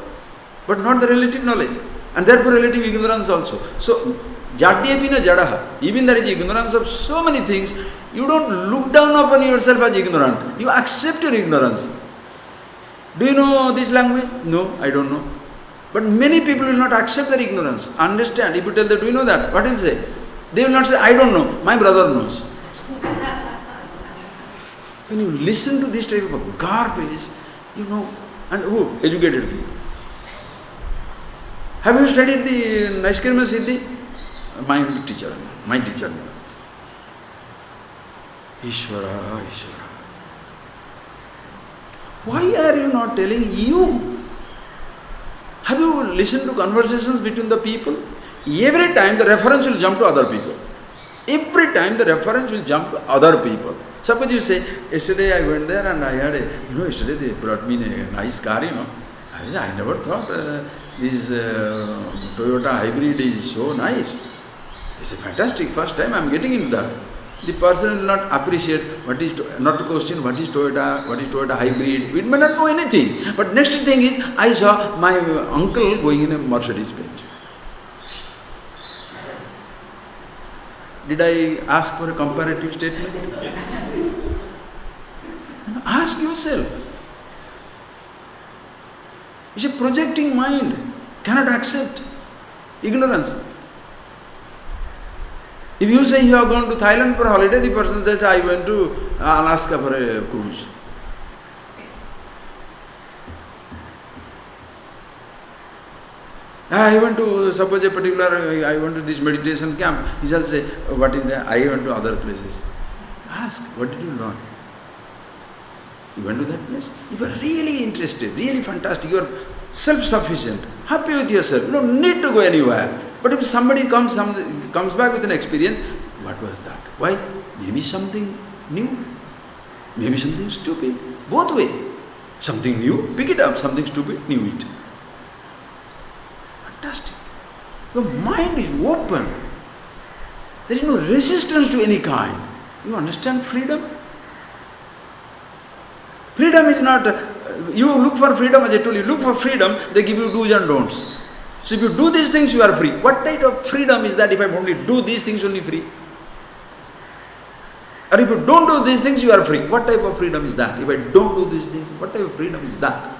but not the relative knowledge, and therefore relative ignorance also. So, jadyapina jadaha, even there is ignorance of so many things, you don't look down upon yourself as ignorant, you accept your ignorance. Do you know this language? No, I don't know. But many people will not accept their ignorance, understand. If you tell them, do you know that? What will they say? They will not say, I don't know, my brother knows. When you listen to this type of garbage, you know, and who? Educated people. Have you studied the Naiskirma Siddhi? My teacher knows this. Ishvara, Ishvara. Why are you not telling you? Have you listened to conversations between the people? Every time the reference will jump to other people. Every time the reference will jump to other people. Suppose you say, yesterday I went there and I had yesterday they brought me a nice car, I never thought this Toyota hybrid is so nice. It's a fantastic, first time I am getting into that. The person will not appreciate not to question what is Toyota hybrid. We may not know anything. But next thing is, I saw my uncle going in a Mercedes Benz. Did I ask for a comparative statement? Ask yourself. It's a projecting mind. Cannot accept ignorance. If you say you have gone to Thailand for a holiday, the person says, I went to Alaska for a cruise. I went to, suppose a particular, I went to this meditation camp. He shall say, what is that? I went to other places. Ask, what did you learn? You went to that place. You were really interested, really fantastic. You are self-sufficient, happy with yourself. No need to go anywhere. But if somebody comes back with an experience, what was that? Why? Maybe something new. Maybe something stupid. Both ways. Something new, pick it up. Something stupid, knew it. Fantastic. Your mind is open. There is no resistance to any kind. You understand freedom? Freedom is not, you look for freedom, as I told you, look for freedom, they give you do's and don'ts. So if you do these things, you are free. What type of freedom is that if I only do these things, only free? Or if you don't do these things, you are free. What type of freedom is that? If I don't do these things, what type of freedom is that?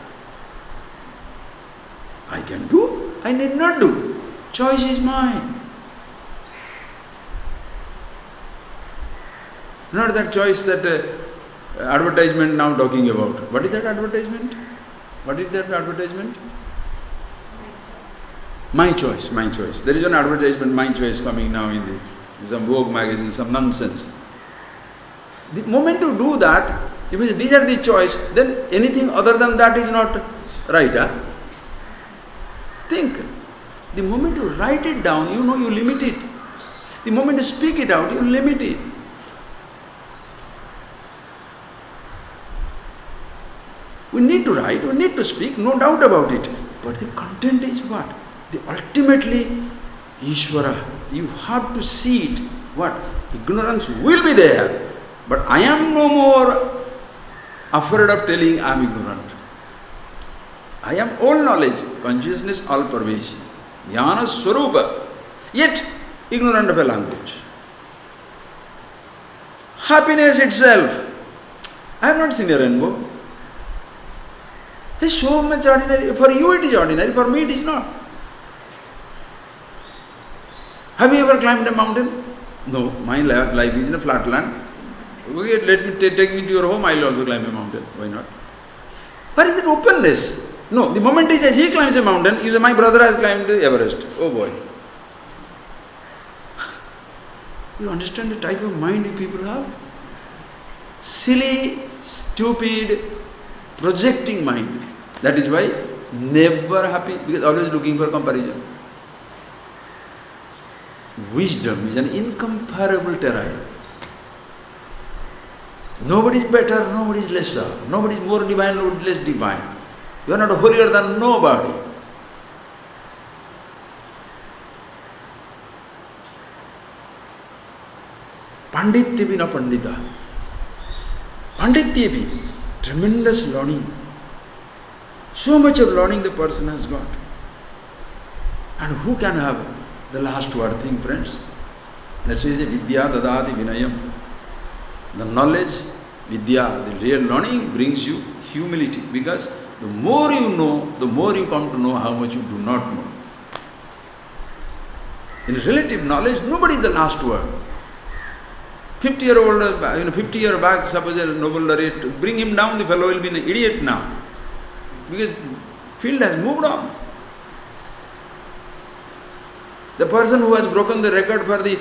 I can do, I need not do. Choice is mine. Not that choice that advertisement now talking about. What is that advertisement? What is that advertisement? My choice, my choice. There is an advertisement, my choice, coming now in some Vogue magazine, some nonsense. The moment you do that, if you say these are the choice, then anything other than that is not right. Huh? Think. The moment you write it down, you know you limit it. The moment you speak it out, you limit it. We need to write, we need to speak, no doubt about it. But the content is what? Ultimately, Ishvara. You have to see it. What? Ignorance will be there. But I am no more afraid of telling I am ignorant. I am all knowledge, consciousness all pervasive. Jnana Swarupa. Yet, ignorant of a language. Happiness itself. I have not seen a rainbow. It's so much ordinary. For you it is ordinary, for me it is not. Have you ever climbed a mountain? No, my life is in a flat land. Okay, let me take me to your home, I will also climb a mountain. Why not? Where is that openness? No, the moment he says he climbs a mountain, you say my brother has climbed Everest. Oh boy. You understand the type of mind you people have? Silly, stupid, projecting mind. That is why never happy, because always looking for comparison. Wisdom is an incomparable terrain. Nobody is better, nobody is lesser. Nobody is more divine, nobody is less divine. You are not holier than nobody. Panditya bina pandita. Panditya bhi. Tremendous learning. So much of learning the person has got. And who can have the last word thing, friends? That's why it is vidya dadati vinayam. The knowledge, vidya, the real learning brings you humility. Because the more you know, the more you come to know how much you do not know. In relative knowledge, nobody is the last word. 50 years back, suppose a Nobel laureate, bring him down, the fellow will be an idiot now. Because field has moved on. The person who has broken the record for the,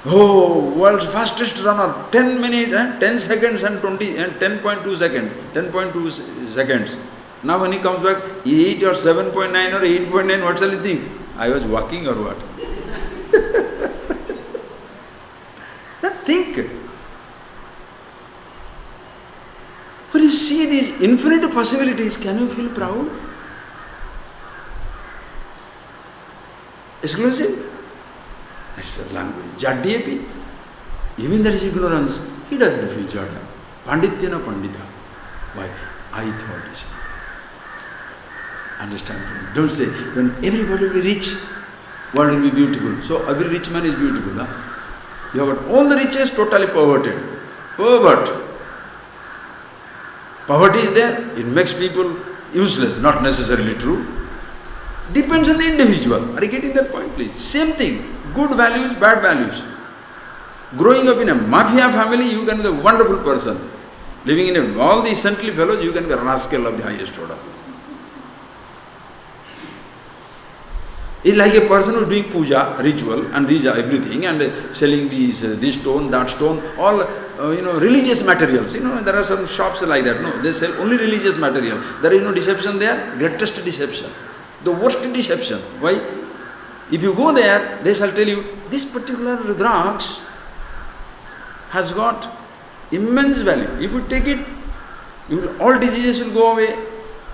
world's fastest runner, 10 minutes, 10 seconds and 10.2 seconds, 10.2 seconds. Now when he comes back, 8 or 7.9 or 8.9, what shall he think? I was walking or what? Think. When you see these infinite possibilities, can you feel proud? Exclusive? That's the language. Jadyepi. Even there is ignorance, he doesn't feel jada. Pandityana pandita. Why? I thought it. Understand? Don't say, when everybody will be rich, world will be beautiful. So every rich man is beautiful. Huh? You have got all the riches totally perverted. Pervert. Poverty is there, it makes people useless, not necessarily true. Depends on the individual. Are you getting that point, please? Same thing. Good values, bad values. Growing up in a mafia family, you can be a wonderful person. Living in all the saintly fellows, you can be a rascal of the highest order. It's like a person who is doing puja, ritual, and these are everything, and selling this stone, that stone, all religious materials. There are some shops like that. No, they sell only religious material. There is no deception there. Greatest deception. The worst deception. Why? If you go there, they shall tell you, this particular Rudraksh has got immense value. If you take it, all diseases will go away.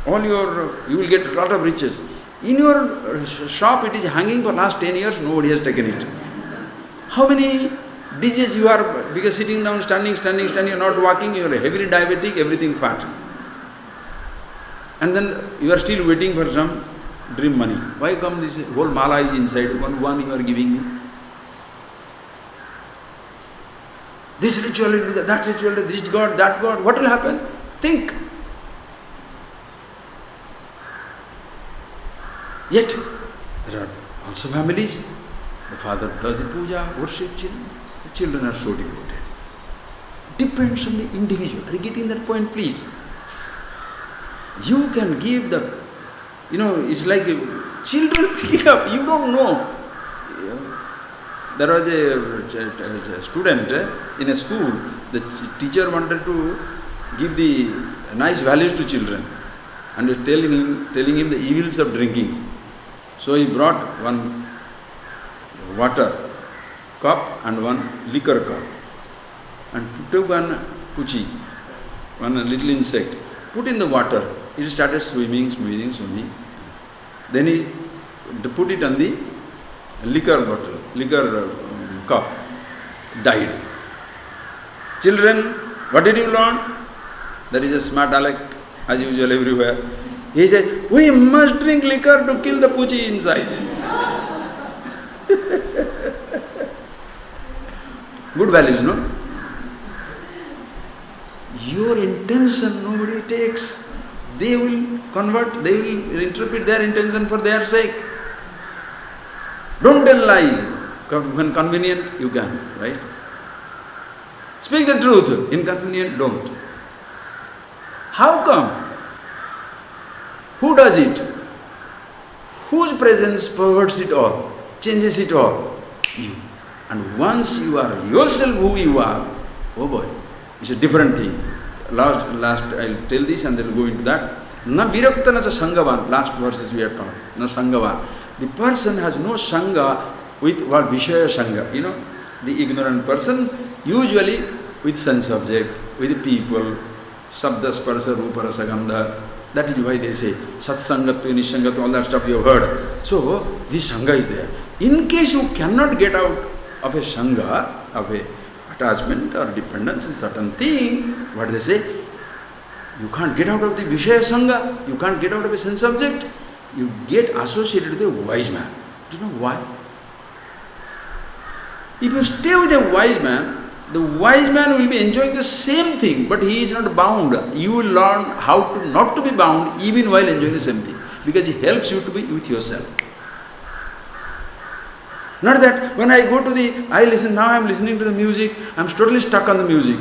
You will get a lot of riches. In your shop, it is hanging for last 10 years, nobody has taken it. How many diseases you are, because sitting down, standing, you are not walking, you are heavily diabetic, everything fat. And then you are still waiting for some dream money. Why come this whole mala is inside, one you are giving me? This ritual, that ritual, this God, that God, what will happen? Think. Yet, there are also families, the father does the puja, worship children, the children are so devoted. Depends on the individual. Are you getting that point, please? You can give the, it's like children pick up, you don't know. There was a student in a school, the teacher wanted to give the nice values to children and telling him the evils of drinking. So he brought one water cup and one liquor cup and took one puchi, one little insect, put in the water. It started swimming. Then he put it on the liquor bottle, liquor cup, died. Children, what did you learn? There is a smart aleck, as usual everywhere. He said, we must drink liquor to kill the puchi inside. Good values, no? Your intention nobody takes. They will convert, they will interpret their intention for their sake. Don't tell lies. When convenient, you can, right? Speak the truth. Inconvenient, don't. How come? Who does it? Whose presence perverts it all, changes it all? You. And once you are yourself who you are, oh boy, it's a different thing. Last I'll tell this and then go into that. Na virakta na cha sangavan. Last verses we have taught. Na sangavan. The person has no sangha with what Vishaya sangha. The ignorant person usually with sense object, with people, sabda, sparsa, rupa, rasa, gandha. That is why they say satsangatva, nishangatva, all that stuff you have heard. So this sangha is there. In case you cannot get out of a sangha, of a attachment or dependence in certain thing, what they say? You can't get out of the Vishaya sangha, you can't get out of a sense object, you get associated with a wise man. Do you know why? If you stay with a wise man, the wise man will be enjoying the same thing, but he is not bound. You will learn how to not to be bound even while enjoying the same thing, because he helps you to be with yourself. Not that when I go to now I am listening to the music, I am totally stuck on the music.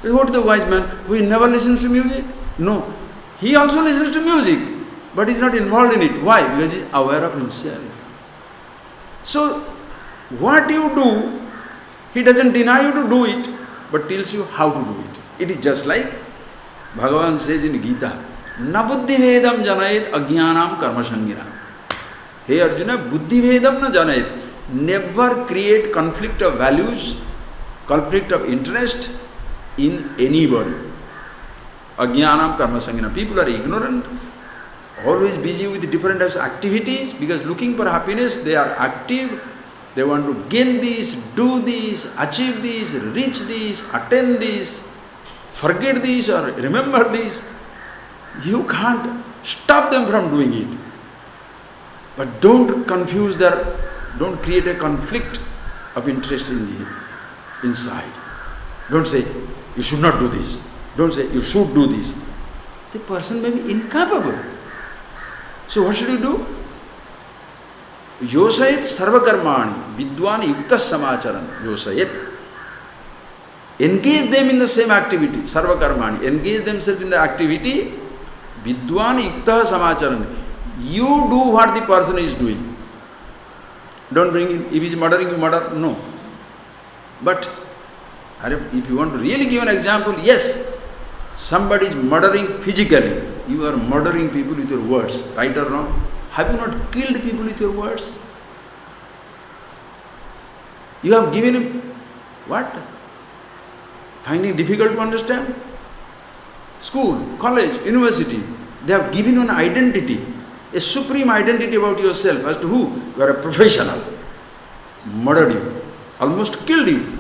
We go to the wise man who never listens to music. No, he also listens to music, but he is not involved in it. Why? Because he is aware of himself. So, what you do, he doesn't deny you to do it, but tells you how to do it. It is just like Bhagavan says in Gita, Na buddhi vedam janayet ajnanam karma sanginam. Hey Arjuna, buddhi vedam na janayet. Never create conflict of values, conflict of interest in anybody. Ajnanam karma sanginam. People are ignorant, always busy with different types of activities, because looking for happiness, they are active. They want to gain this, do this, achieve this, reach this, attain this, forget this or remember this. You can't stop them from doing it. But don't confuse don't create a conflict of interest inside. Don't say, you should not do this. Don't say, you should do this. The person may be incapable. So what should you do? Yosayet sarvakarmani vidwan yukta samacharan. Yosayet. Engage them in the same activity. Sarvakarmani. Engage themselves in the activity. Vidwan yukta samacharan. You do what the person is doing. Don't bring in, if he is murdering, you murder. No. But If you want to really give an example, yes, somebody is murdering physically. You are murdering people with your words, right or wrong? Have you not killed people with your words? You have given him what? Finding difficult to understand? School, college, university, they have given you an identity, a supreme identity about yourself as to who? You are a professional. Murdered you, almost killed you.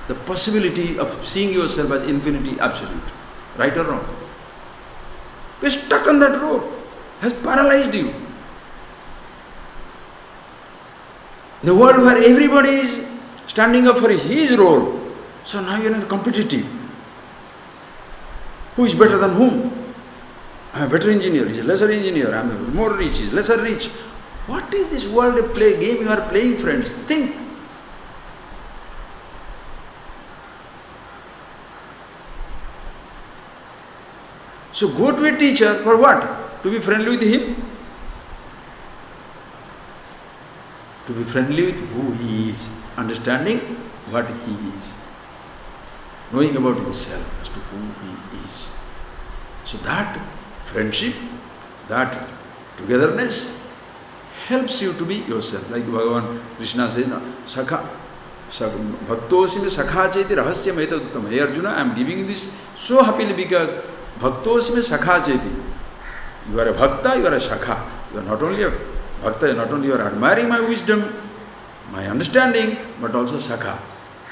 The possibility of seeing yourself as infinity, absolute. Right or wrong? You are stuck on that rope. Has paralyzed you. The world where everybody is standing up for his role. So now you are not competitive. Who is better than whom? I am a better engineer, he is a lesser engineer, I am more rich, he is lesser rich. What is this world a play game you are playing, friends? Think. So go to a teacher for what? To be friendly with him? To be friendly with who he is, understanding what he is, knowing about himself as to who he is. So that friendship, that togetherness helps you to be yourself. Like Bhagavan Krishna says, Sakha, Bhaktosime Sakha Chaiti Rahasyam Etaduttam. Hey Arjuna, I am giving you this so happily because Bhaktosime Sakha Chaiti. You are a Bhakta, you are a Sakha. You are not only a Bhakta, not only you are admiring my wisdom, my understanding, but also Sakha.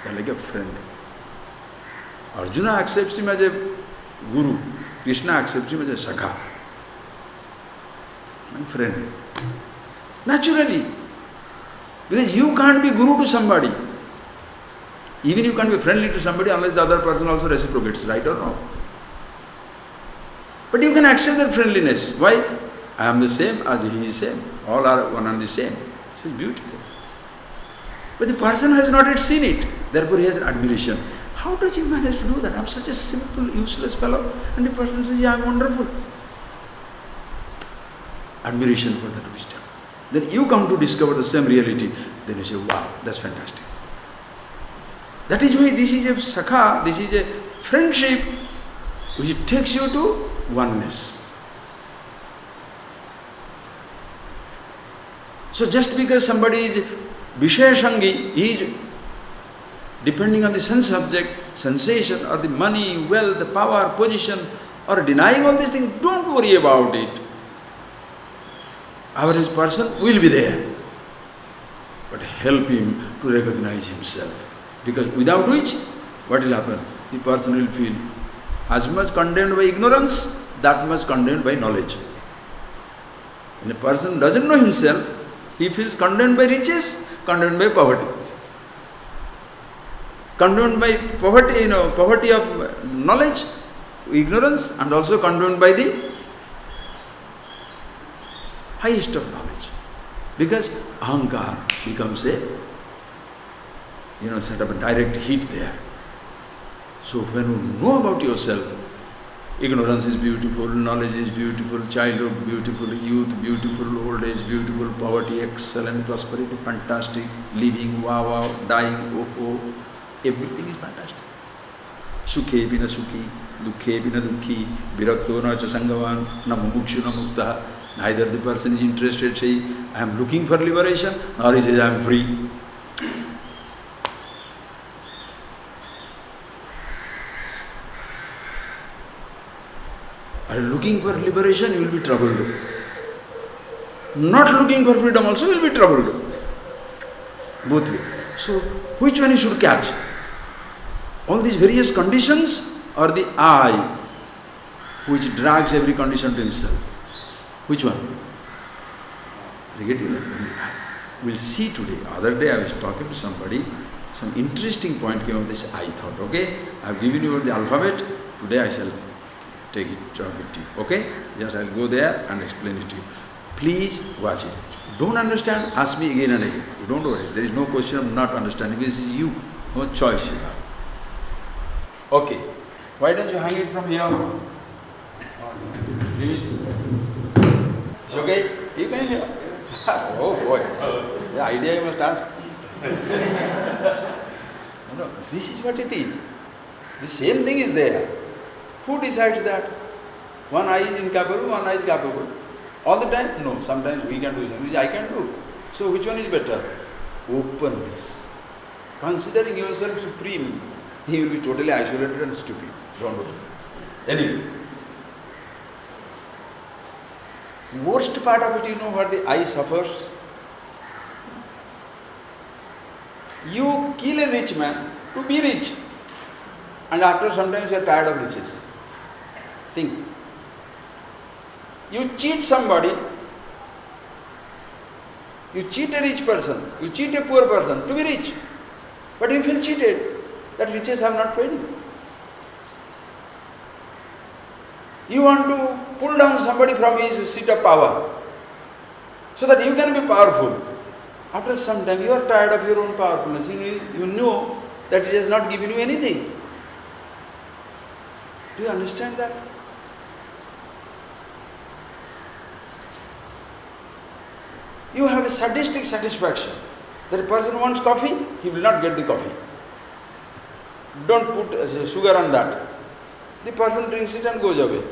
You are like a friend. Arjuna accepts him as a Guru. Krishna accepts him as a Sakha. My friend. Naturally. Because you can't be Guru to somebody. Even you can't be friendly to somebody unless the other person also reciprocates, right or wrong. But you can accept their friendliness. Why? I am the same as he is same. All are one and the same. So it's beautiful. But the person has not yet seen it. Therefore he has admiration. How does he manage to do that? I am such a simple, useless fellow. And the person says, yeah, I am wonderful. Admiration for that wisdom. Then you come to discover the same reality. Then you say, wow, that's fantastic. That is why this is a sakha, this is a friendship which takes you to oneness. So just because somebody is Visheshangi, he is depending on the sense object, sensation or the money, wealth, the power, position, or denying all these things, don't worry about it. Average person will be there. But help him to recognize himself. Because without which, what will happen? The person will feel as much condemned by ignorance, that much condemned by knowledge. When a person doesn't know himself, he feels condemned by riches, condemned by poverty. Condemned by poverty, poverty of knowledge, ignorance, and also condemned by the highest of knowledge. Because ahankar becomes a, set of a direct heat there. So when you know about yourself, ignorance is beautiful, knowledge is beautiful, childhood beautiful, youth beautiful, old age beautiful, poverty excellent, prosperity fantastic, living wow, dying oh, everything is fantastic. Sukhe bina sukhi, dukhe bina dukhi, virakto na cha sangavan, na mumukshu na mukta. Neither the person is interested saying, I am looking for liberation, nor he says, I am free. Are you looking for liberation, you will be troubled. Not looking for freedom also, you will be troubled. Both ways. So, which one you should catch? All these various conditions or the I, which drags every condition to himself? Which one? We'll see today. Other day I was talking to somebody, some interesting point came of this I thought, okay? I have given you the alphabet, today I shall take it to you, okay? Just I'll go there and explain it to you. Please watch it. Don't understand, ask me again and again. You don't worry, there is no question of not understanding, this is you, no choice you have. Okay, why don't you hang it from here? It's okay? You can hear. Oh boy, the idea you must ask. No, this is what it is. The same thing is there. Who decides that? One eye is incapable, one eye is capable. All the time? No. Sometimes we can do something which I can do. So which one is better? Openness. Considering yourself supreme, he will be totally isolated and stupid. Don't worry. Anyway. The worst part of it, you know what the eye suffers? You kill a rich man to be rich. And after sometimes you are tired of riches. Think. You cheat somebody, you cheat a rich person, you cheat a poor person to be rich. But you feel cheated that riches have not paid you. You want to pull down somebody from his seat of power so that you can be powerful. After some time you are tired of your own powerfulness. You know that it has not given you anything. Do you understand that? You have a sadistic satisfaction. That a person wants coffee, he will not get the coffee. Don't put sugar on that. The person drinks it and goes away.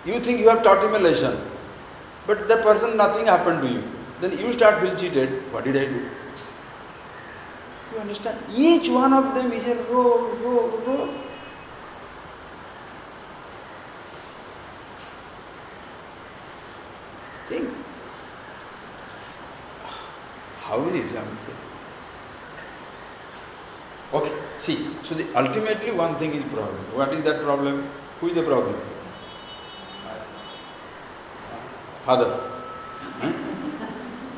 You think you have taught him a lesson, but that person, nothing happened to you. Then you start feeling cheated. What did I do? You understand? Each one of them is a row. Think. How many examples? Okay, see, so ultimately one thing is problem. What is that problem? Who is the problem? Father.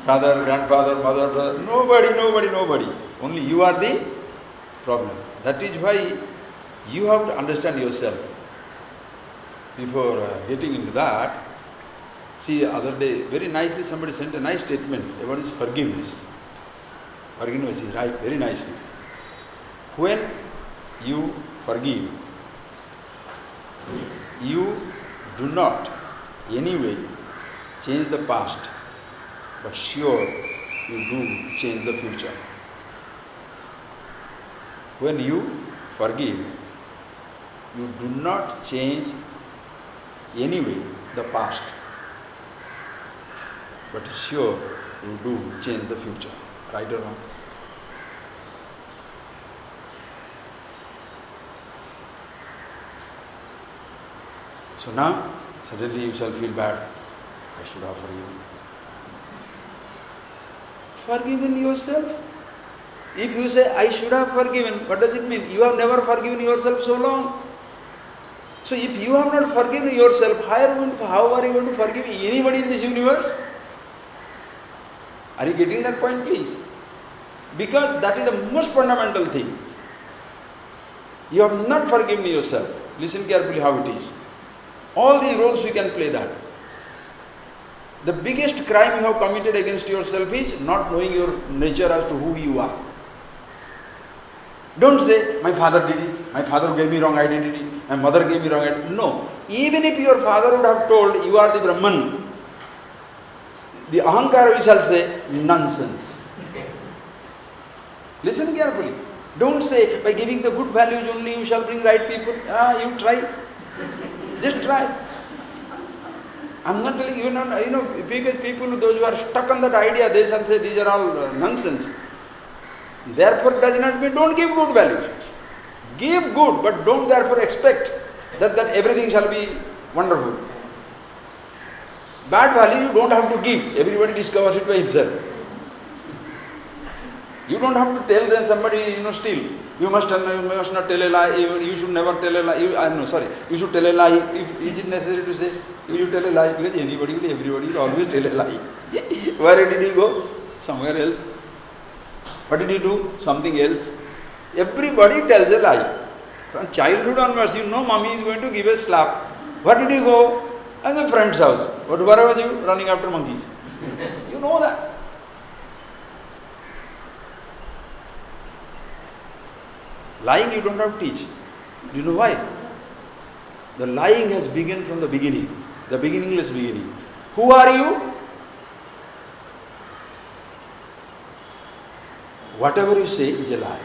Father, grandfather, mother, brother. Nobody. Only you are the problem. That is why you have to understand yourself. Before getting into that, see, the other day, very nicely somebody sent a nice statement about his forgiveness. Forgiveness is right, very nicely. When you forgive, you do not anyway change the past, but sure you do change the future. When you forgive, you do not change anyway the past, but sure you do change the future. Right or wrong? So now, suddenly you shall feel bad. I should have forgiven. Forgiven yourself? If you say, I should have forgiven, what does it mean? You have never forgiven yourself so long. So if you have not forgiven yourself, how are you going to forgive anybody in this universe? Are you getting that point, please? Because that is the most fundamental thing. You have not forgiven yourself. Listen carefully how it is. All the roles we can play that. The biggest crime you have committed against yourself is not knowing your nature as to who you are. Don't say, my father did it, my father gave me wrong identity, my mother gave me wrong identity. No. Even if your father would have told you are the Brahman, the Ahankara we shall say, nonsense. Listen carefully. Don't say, by giving the good values only you shall bring right people. You try. Just try. I'm not telling you, because people, those who are stuck on that idea, they shall say these are all nonsense. Therefore, does not mean don't give good values. Give good, but don't therefore expect that everything shall be wonderful. Bad value you don't have to give. Everybody discovers it by himself. You don't have to tell them somebody, steal. You must not tell a lie. You should never tell a lie. You should tell a lie. Is it necessary to say you should tell a lie? Because everybody will always tell a lie. Where did he go? Somewhere else. What did he do? Something else. Everybody tells a lie. From childhood onwards, mommy is going to give a slap. Where did he go? At the friend's house. Where was you? Running after monkeys. You know that. Lying you don't have to teach. Do you know why? The lying has begun from the beginning. The beginningless beginning. Who are you? Whatever you say is a lie.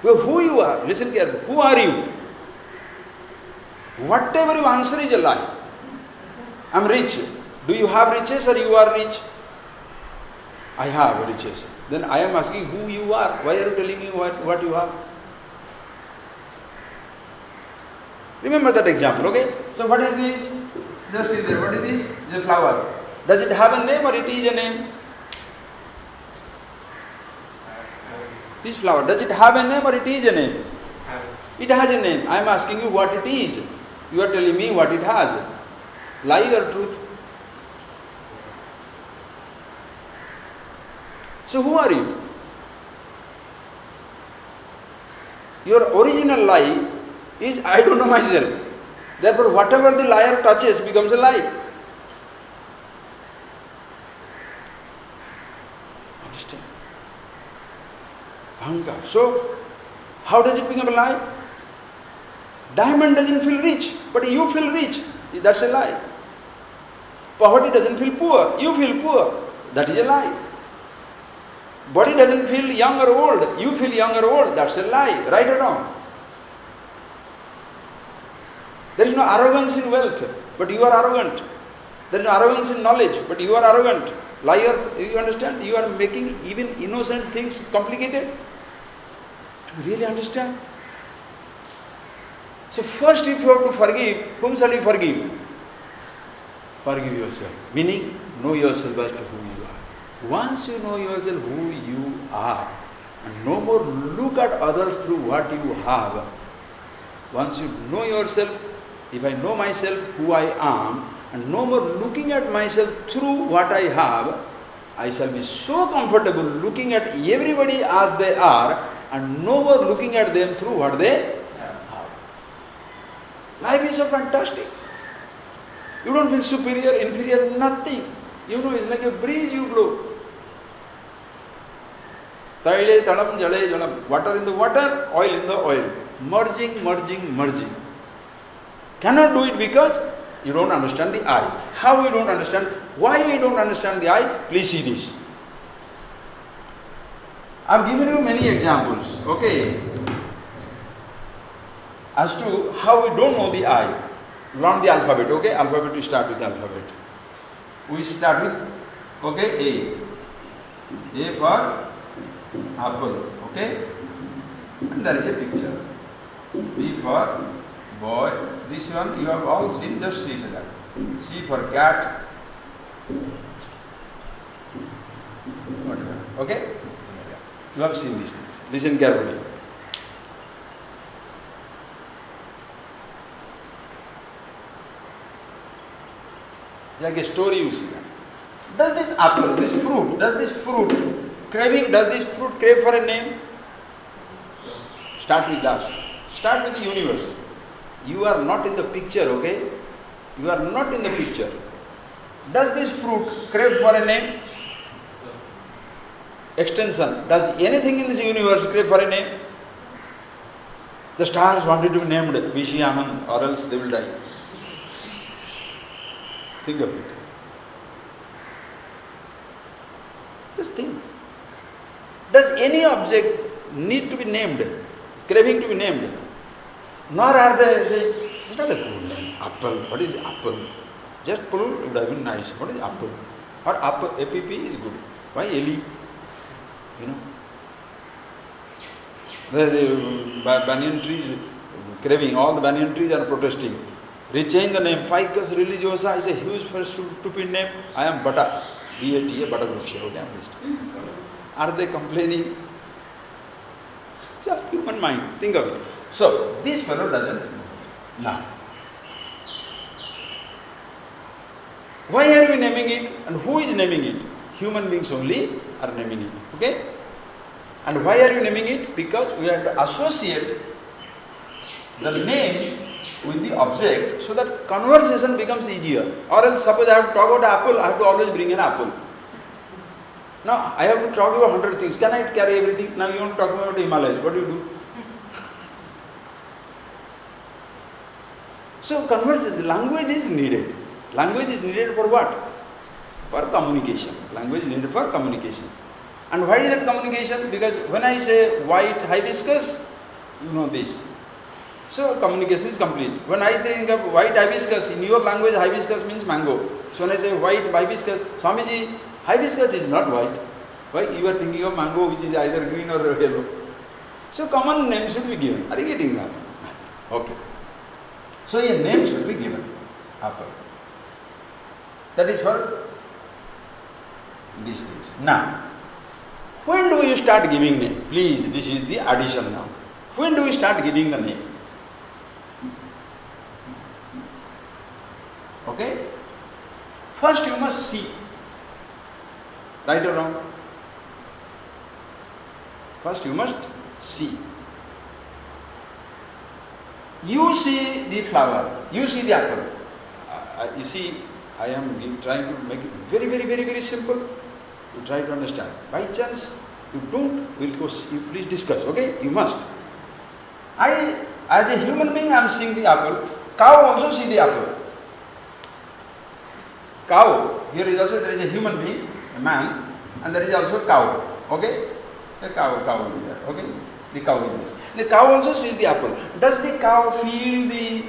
Well, who you are, listen carefully. Who are you? Whatever you answer is a lie. I am rich. Do you have riches or you are rich? I have riches. Then I am asking who you are. Why are you telling me what you have? Remember that example, okay? So what is this? Just in there. What is this? It's a flower. Does it have a name or it is a name? This flower, does it have a name or it is a name? It has a name. I am asking you what it is. You are telling me what it has. Lie or truth? So who are you? Your original lie is I don't know myself. Therefore whatever the liar touches becomes a lie. Understand? Ahankar. So how does it become a lie? Diamond doesn't feel rich, but you feel rich. That's a lie. Poverty doesn't feel poor. You feel poor. That is a lie. Body doesn't feel young or old. You feel young or old. That's a lie. Right or wrong? There is no arrogance in wealth, but you are arrogant. There is no arrogance in knowledge, but you are arrogant. Liar, you understand? You are making even innocent things complicated. Do you really understand? So first if you have to forgive, whom shall you forgive? Forgive yourself. Meaning, know yourself as to who you are. Once you know yourself who you are, and no more look at others through what you have. Once you know yourself, if I know myself who I am, and no more looking at myself through what I have, I shall be so comfortable looking at everybody as they are, and no more looking at them through what they have. Life is so fantastic. You don't feel superior, inferior, nothing. You know, it's like a breeze you blow. Taile, talam, jale, jalam. Water in the water, oil in the oil. Merging, merging, merging. Cannot do it because you don't understand the I. How you don't understand? Why you don't understand the I? Please see this. I have given you many examples, okay, as to how we don't know the I. Learn the alphabet, okay? Alphabet, we start with the alphabet. We start with, okay, A. A for apple, okay? And there is a picture. B for boy. This one you have all seen, just see that. C for cat. Whatever, okay? You have seen these things. Listen carefully. Like a story you see that. Does this apple, this fruit crave for a name? Start with that. Start with the universe. You are not in the picture, okay? You are not in the picture. Does this fruit crave for a name? Extension. Does anything in this universe crave for a name? The stars wanted to be named Vishi Anand, or else they will die. Think of it. Just think. Does any object need to be named, craving to be named? Nor are they saying, it's not a good name. Apple. What is apple? Just pull would have been nice. What is apple? Or apple, APP is good. Why Eli? You know. The banyan trees craving, all the banyan trees are protesting. Rechange the name. Ficus religiosa is a huge stupid name. I am Bata. B-A-T-A, Bata Vruksha. Okay, are they complaining? It's a human mind. Think of it. So, this fellow doesn't know. Now, why are we naming it and who is naming it? Human beings only are naming it. Okay? And why are you naming it? Because we have to associate the name with the object so that conversation becomes easier. Or else suppose I have to talk about apple, I have to always bring an apple. Now I have to talk about 100 things. Can I carry everything? Now you want to talk about the Himalayas. What do you do? So conversation, language is needed. Language is needed for what? For communication. Language is needed for communication. And why is that communication? Because when I say white hibiscus, You know this. So communication is complete. When I think of white hibiscus, in your language hibiscus means mango. So when I say white hibiscus, Swamiji, hibiscus is not white. Why? You are thinking of mango which is either green or yellow. So common name should be given. Are you getting that? Okay. So a name should be given. Apple. That is for these things. Now, when do you start giving name? Please, this is the addition now. When do we start giving the name? Okay? First you must see. Right or wrong? First you must see. You see the flower, you see the apple. You see, I am trying to make it very, very, very, very simple. You try to understand. By chance, you don't, you please discuss, okay? You must. I, as a human being, I am seeing the apple. Cow also see the apple. Cow, here is also, there is a human being, a man, and there is also a cow, okay? The cow is there, okay? The cow is there. The cow also sees the apple. Does the cow feel the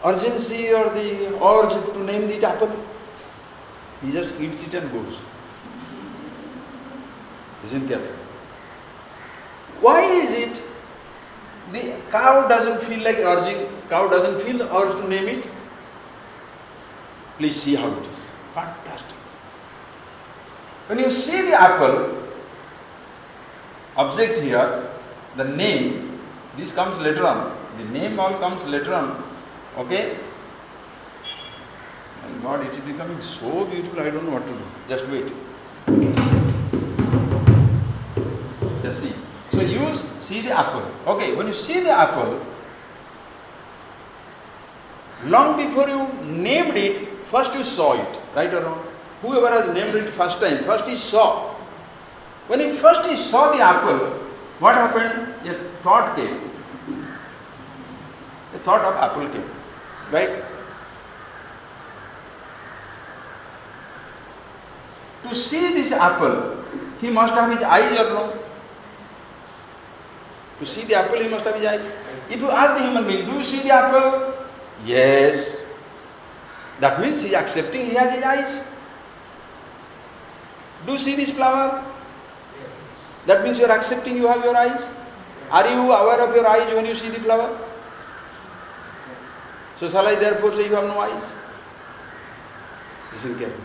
urgency or the urge to name the apple? He just eats it and goes. Isn't it? Why is it the cow doesn't feel like urging, cow doesn't feel the urge to name it? Please see how it is. Fantastic. When you see the apple, object here, the name, this comes later on. The name all comes later on. Okay? My God, it is becoming so beautiful, I don't know what to do. Just wait. Just see. So you see the apple. Okay, when you see the apple, long before you named it, first you saw it. Right or wrong? Whoever has named it first time, first he saw. When he first saw the apple, what happened? A thought came. A thought of apple came. Right? To see this apple, he must have his eyes or no? To see the apple, he must have his eyes. If you ask the human being, do you see the apple? Yes. That means he is accepting he has his eyes. Do you see this flower? Yes. That means you are accepting you have your eyes. Are you aware of your eyes when you see the flower? So shall I therefore say you have no eyes? Listen carefully.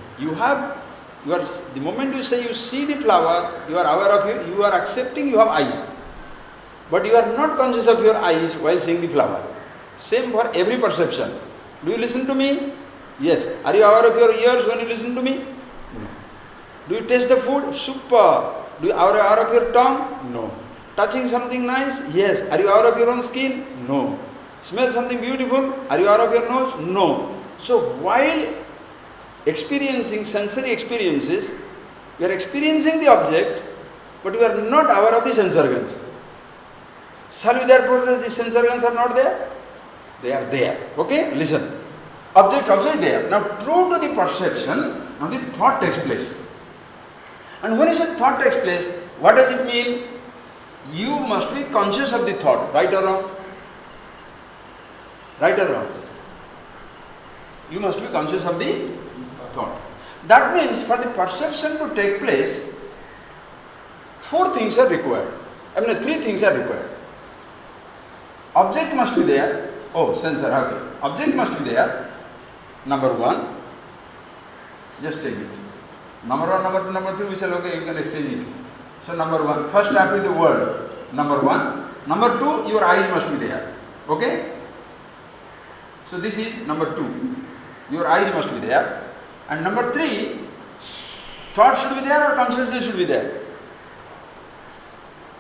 The moment you say you see the flower, you are aware of it, you are accepting you have eyes. But you are not conscious of your eyes while seeing the flower. Same for every perception. Do you listen to me? Yes. Are you aware of your ears when you listen to me? No. Do you taste the food? Super. Are you aware of your tongue? No. Touching something nice? Yes. Are you aware of your own skin? No. Smell something beautiful? Are you aware of your nose? No. So while experiencing sensory experiences, you are experiencing the object, but you are not aware of the sense organs. Shall we therefore say the sense organs are not there? They are there. Okay? Listen. Object also is there. Now true to the perception, now the thought takes place. And when you say thought takes place, what does it mean? You must be conscious of the thought, right or wrong? Right or wrong? You must be conscious of the thought. That means for the perception to take place, four things are required. Three things are required. Object must be there. Oh, sensor, okay. Object must be there. Number one. Just take it. Number one, number two, number three, we said, okay, you can exchange it. So number one, first start with the word. Number one. Number two, your eyes must be there. Okay? So this is number two. Your eyes must be there. And number three, thought should be there or consciousness should be there.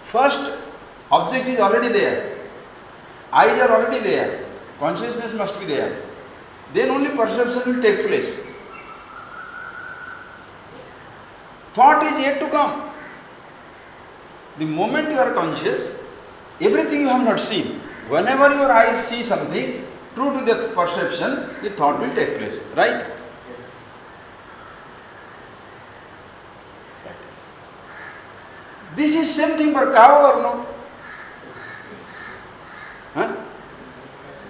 First, object is already there. Eyes are already there. Consciousness must be there. Then only perception will take place. Thought is yet to come. The moment you are conscious, everything you have not seen. Whenever your eyes see something, true to that perception, the thought will take place. Right? Yes. Right. This is same thing for cow or no?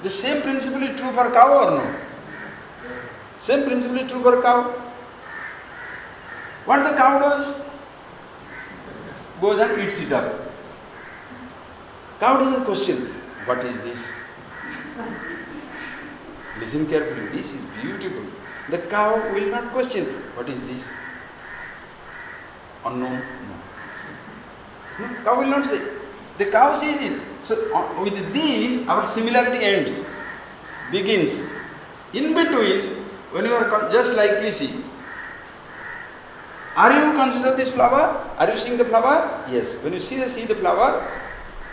The same principle is true for cow or no? Same principle is true for cow. What the cow does? Goes and eats it up. Cow doesn't question, what is this? Listen carefully, this is beautiful. The cow will not question, what is this? Unknown? No, cow will not say. The cow sees it. So with these, our similarity ends, begins. In between, when you are just like see, are you conscious of this flower? Are you seeing the flower? Yes. When you see the flower,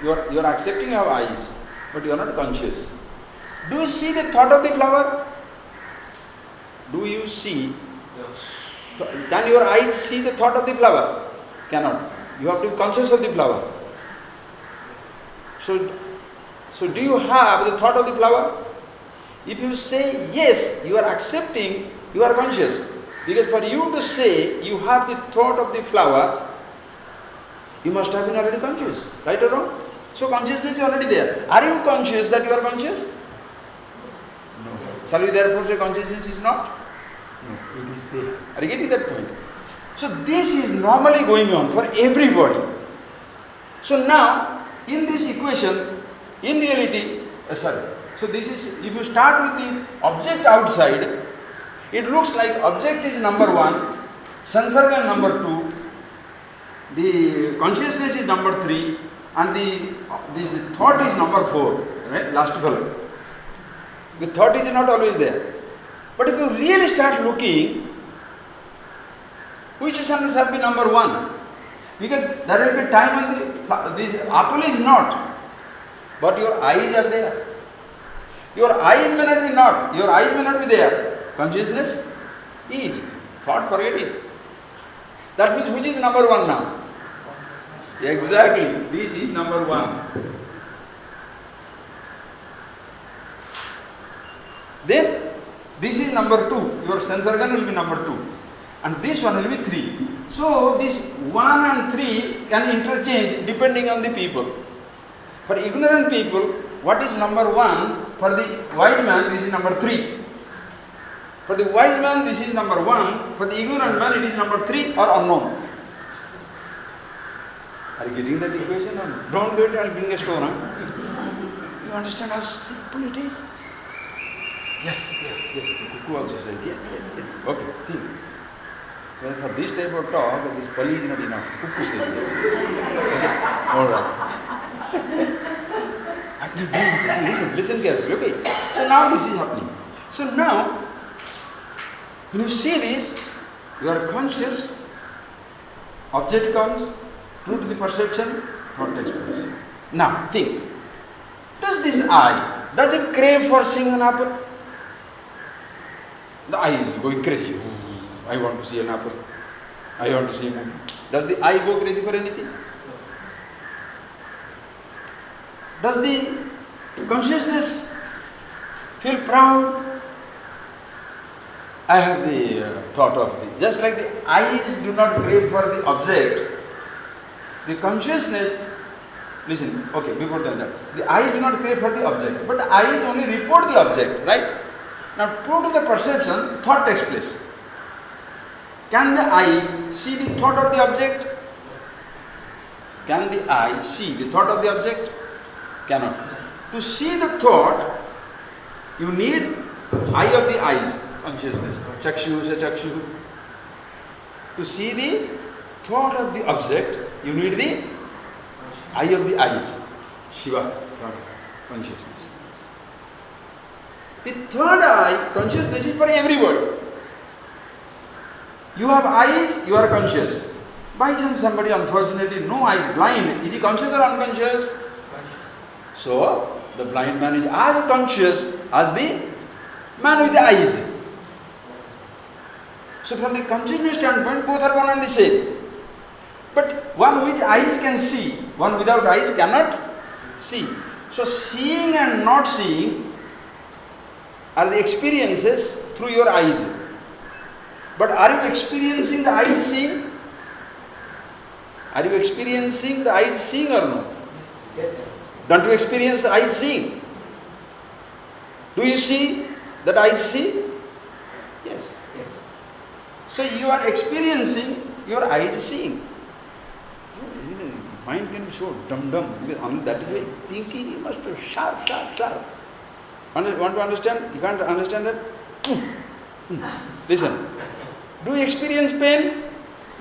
you are accepting you have eyes, but you are not conscious. Do you see the thought of the flower? Do you see? Yes. Can your eyes see the thought of the flower? Cannot. You have to be conscious of the flower. So do you have the thought of the flower? If you say yes, you are accepting, you are conscious. Because for you to say you have the thought of the flower, you must have been already conscious. Right or wrong? So consciousness is already there. Are you conscious that you are conscious? No. Shall we therefore say consciousness is not? No, it is there. Are you getting that point? So this is normally going on for everybody. So now, in this equation, in reality, so this is, if you start with the object outside, it looks like object is number 1, sansarga number 2, the consciousness is number 3, and this thought is number 4, right? Last fellow. The thought is not always there. But if you really start looking, which sense have been number 1? Because there will be time when this apple is not, but your eyes are there. Your eyes may not be not, your eyes may not be there. Consciousness is. Thought, forget it. That means which is number 1 now? Exactly. This is number 1. Then, this is number 2. Your sense organ will be number 2. And this one will be 3. So, this 1 and 3 can interchange depending on the people. For ignorant people, what is number 1? For the wise man, this is number 3. For the wise man, this is number 1. For the ignorant man, it is number 3 or unknown. Are you getting that equation? Don't do it, I'll bring a stone. Huh? You understand how simple it is? Yes. The cuckoo also says yes. Okay, think. Well, for this type of talk, this pali is not enough. Cuckoo says yes. Okay. Alright. Listen carefully. Okay. So now this is happening. So now, when you see this, you are conscious, object comes, true to the perception, thought takes place. Now, think, does this eye, does it crave for seeing an apple? The eye is going crazy. I want to see an apple. I want to see a movie. Does the eye go crazy for anything? Does the consciousness feel proud? I have the thought of the, just like the eyes do not crave for the object, the consciousness, listen, okay, before that, the eyes do not crave for the object, but the eyes only report the object, right? Now, true to the perception, thought takes place. Can the eye see the thought of the object? Can the eye see the thought of the object? Cannot. To see the thought, you need eye of the eyes, consciousness. Chakshu, say chakshu. To see the thought of the object, you need the eye of the eyes. Shiva, third eye, consciousness. The third eye, consciousness, is for everybody. You have eyes, you are conscious. By chance somebody unfortunately no eyes, blind, is he conscious or unconscious? Conscious. So, the blind man is as conscious as the man with the eyes. So from the consciousness standpoint, both are one and the same. But one with eyes can see, one without eyes cannot see. So seeing and not seeing are the experiences through your eyes. But are you experiencing the eyes seeing? Are you experiencing the eyes seeing or no? Yes, sir. Don't you experience the eyes seeing? Do you see that I see? Yes. Yes. So you are experiencing your eyes seeing. Mind can be so dumb, because on that way thinking you must be sharp. Want to understand? You can't understand that? Listen. Do you experience pain?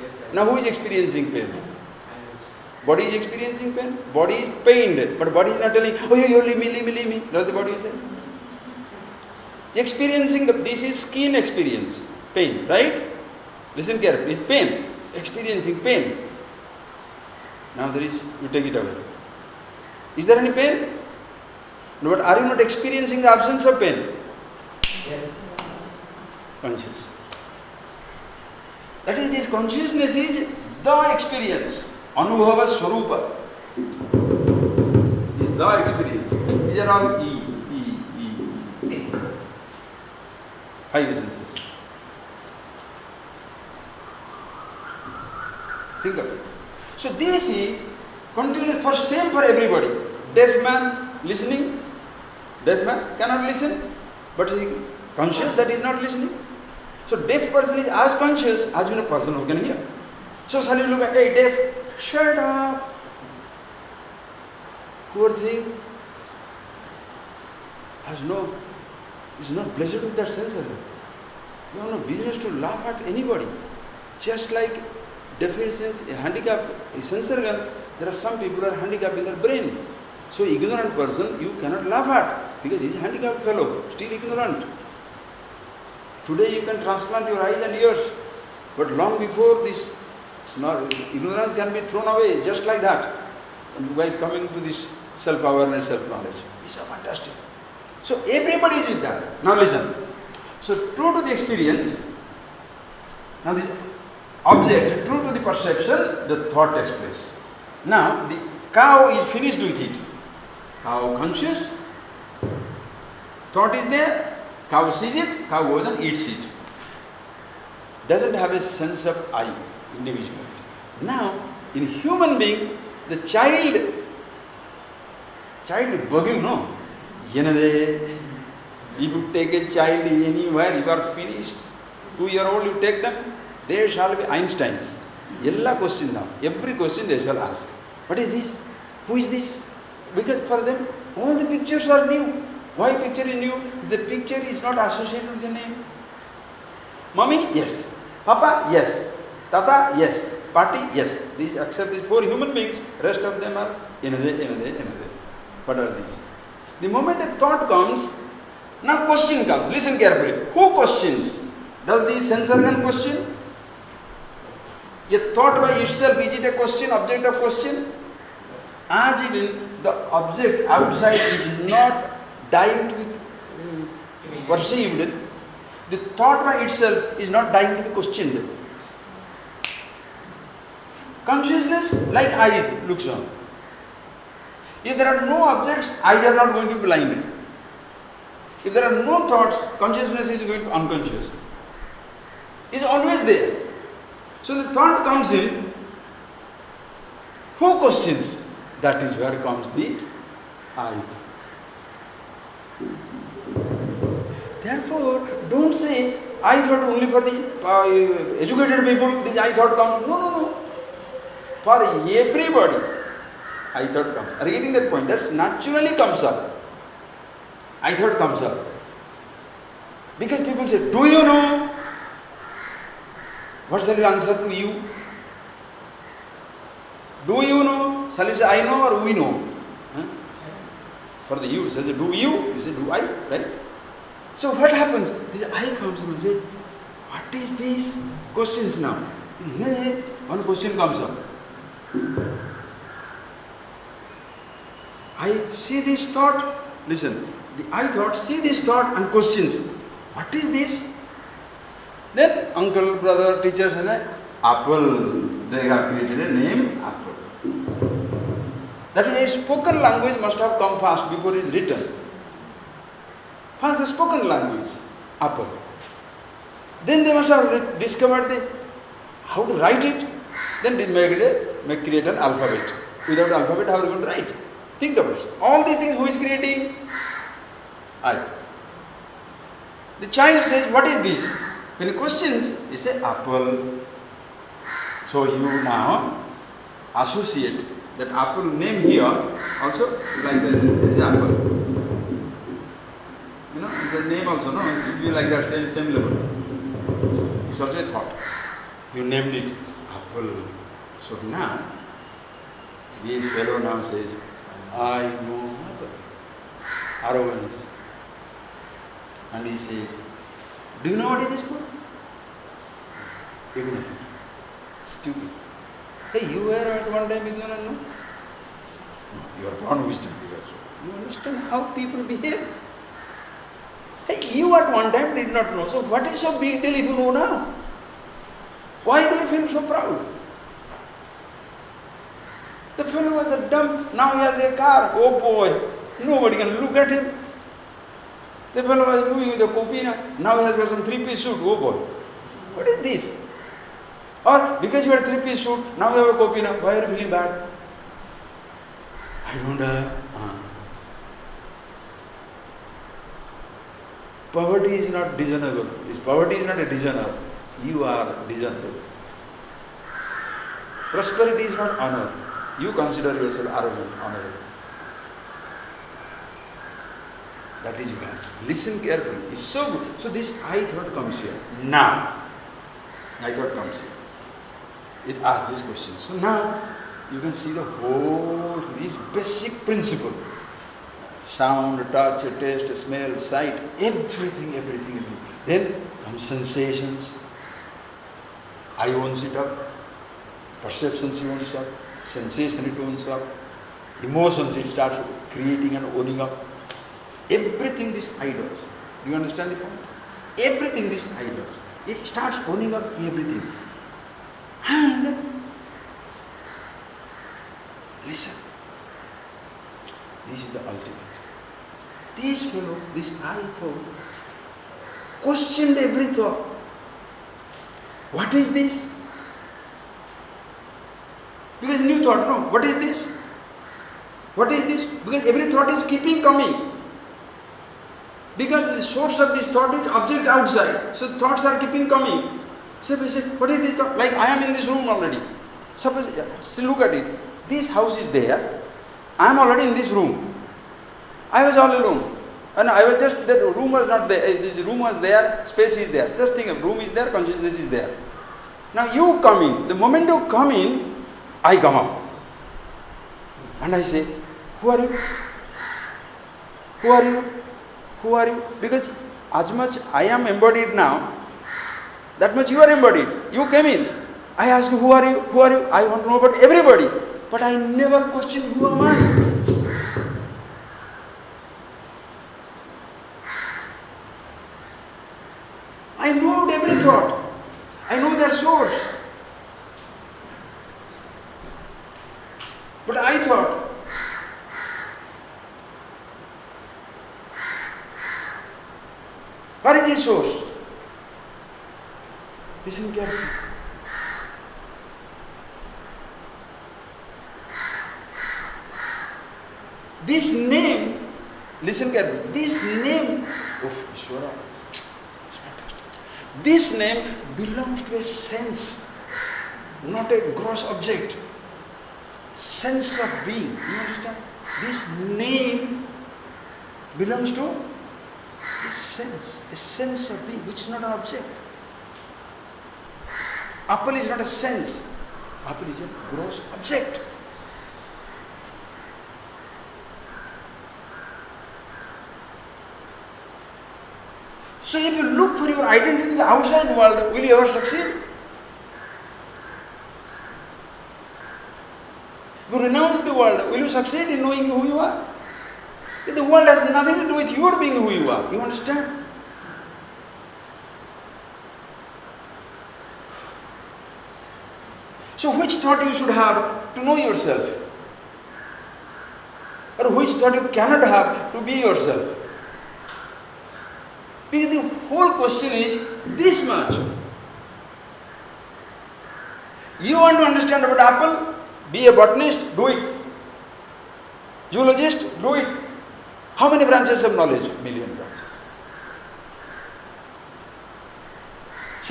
Yes, sir. Now who is experiencing pain? I know. Body is experiencing pain. Body is pained, but body is not telling, oh, you leave me. Does the body say? Experiencing this is skin experience, pain, right? Listen carefully, it's pain, experiencing pain. Now you take it away. Is there any pain? No, but are you not experiencing the absence of pain? Yes. Conscious. That is, this consciousness is the experience. Anubhava Swarupa is the experience. These are all E. Five senses. Think of it. So this is continuous for same for everybody. Deaf man listening. Deaf man cannot listen, but he conscious that he is not listening. So deaf person is as conscious as a person who can hear. So suddenly you look at, hey deaf, shut up. Poor thing is not blessed with that sensor. You have no business to laugh at anybody. Just like deficiency, handicap, sensor gun, there are some people who are handicapped in their brain. So ignorant person you cannot laugh at because he is a handicapped fellow, still ignorant. Today you can transplant your eyes and ears, but long before this, ignorance can be thrown away just like that. And by coming to this self-awareness, self-knowledge, it's so fantastic. So everybody is with that. Now listen. So true to the experience, now this object, true to the perception, the thought takes place. Now the cow is finished with it. Cow conscious, thought is there, cow sees it, cow goes and eats it. Doesn't have a sense of I, individuality. Now, in human being, the child bugging, no? If you take a child anywhere, you are finished. 2-year-old, you take them, they shall be Einsteins. Every question they shall ask. What is this? Who is this? Because for them, all the pictures are new. Why picture is new? The picture is not associated with the name. Mommy, yes. Papa, yes. Tata, yes. Party, yes. These, except these 4 human beings, rest of them are another. What are these? The moment a thought comes, now question comes. Listen carefully. Who questions? Does the sensor gun question? A thought by itself, is it a question, object of question? As even the object outside is not dying to be perceived, the thought by itself is not dying to be questioned. Consciousness, like eyes, looks on. If there are no objects, eyes are not going to be blind. If there are no thoughts, consciousness is going to be unconscious. It's always there. So the thought comes in, who questions? That is where comes the I. Therefore, don't say, I thought only for the educated people, this I thought comes. No. For everybody, I thought comes. Are you getting that point? That naturally comes up. I thought comes up. Because people say, do you know? What shall you answer to you? Do you know? Shall you say, I know or we know? Huh? For the you, says, do you? You say, do I? Right? So what happens? This I comes and say, what is this? Questions now. One question comes up. I see this thought. Listen, the I thought, see this thought and questions. What is this? Then uncle, brother, teacher say, apple. They have created a name, apple. That is, a spoken language must have come first before it is written. First the spoken language, apple. Then they must have discovered how to write it. Then they may create an alphabet. Without alphabet, how are you going to write? Think of it. All these things, who is creating? I. The child says, what is this? When he questions, he says, apple. So you now associate that apple name here also like that is apple. You know, the name also, no? It should be like that, same level. It's also a thought. You named it apple. So now, this fellow now says, I know apple. Arrogance. And he says, do you know what is this food? Ignorant. Stupid. Hey, you were at one time ignorant, no? No, you are born wisdom. You understand how people behave. Hey, you at one time did not know. So what is so big deal if you know now? Why do you feel so proud? The fellow was a dump. Now he has a car. Oh boy. Nobody can look at him. The fellow was doing with a kopina. Now he has got some three-piece suit. Oh boy. What is this? Or because you had a three-piece suit, now you have a kopina. Why are you feeling bad? I don't have. Poverty is not dishonorable. This poverty is not a dishonor. You are dishonorable. Prosperity is not honor. You consider yourself arrogant, honorable. That is you can. Listen carefully. It's so good. So this I thought comes here. Now, I thought comes here. It asks this question. So now, you can see the whole, this basic principle. Sound, touch, taste, smell, sight, everything. Then come sensations. Eye owns it up. Perceptions it owns up. Sensation it owns up. Emotions it starts creating and owning up. Everything this eye does. Do you understand the point? Everything this eye does. It starts owning up everything. And listen. This is the ultimate. This fellow, this eye thought, questioned every thought. What is this? Because new thought, no. What is this? What is this? Because every thought is keeping coming. Because the source of this thought is object outside. So thoughts are keeping coming. Suppose, what is this thought? Like I am in this room already. Suppose, look at it. This house is there. I am already in this room. I was all alone. And I was just, the room was not there. The room was there, space is there. Just think of room is there, consciousness is there. Now you come in. The moment you come in, I come up. And I say, who are you? Who are you? Who are you? Because as much I am embodied now, that much you are embodied. You came in. I ask you, who are you? Who are you? I want to know about everybody. But I never question, who am I? I know every thought. I know their source. But I thought, what is the source? Listen carefully. This name, listen carefully, this name, Ishwara, it's fantastic. This name belongs to a sense, not a gross object. Sense of being. You understand? This name belongs to a sense of being, which is not an object. Apple is not a sense. Apple is a gross object. So if you look for your identity in the outside world, will you ever succeed? You renounce the world, will you succeed in knowing who you are? If the world has nothing to do with your being who you are, you understand? So which thought you should have to know yourself? Or which thought you cannot have to be yourself? Because the whole question is this much. You want to understand about apple? Be a botanist, do it. Zoologist, do it. How many branches of knowledge? 1,000,000 branches.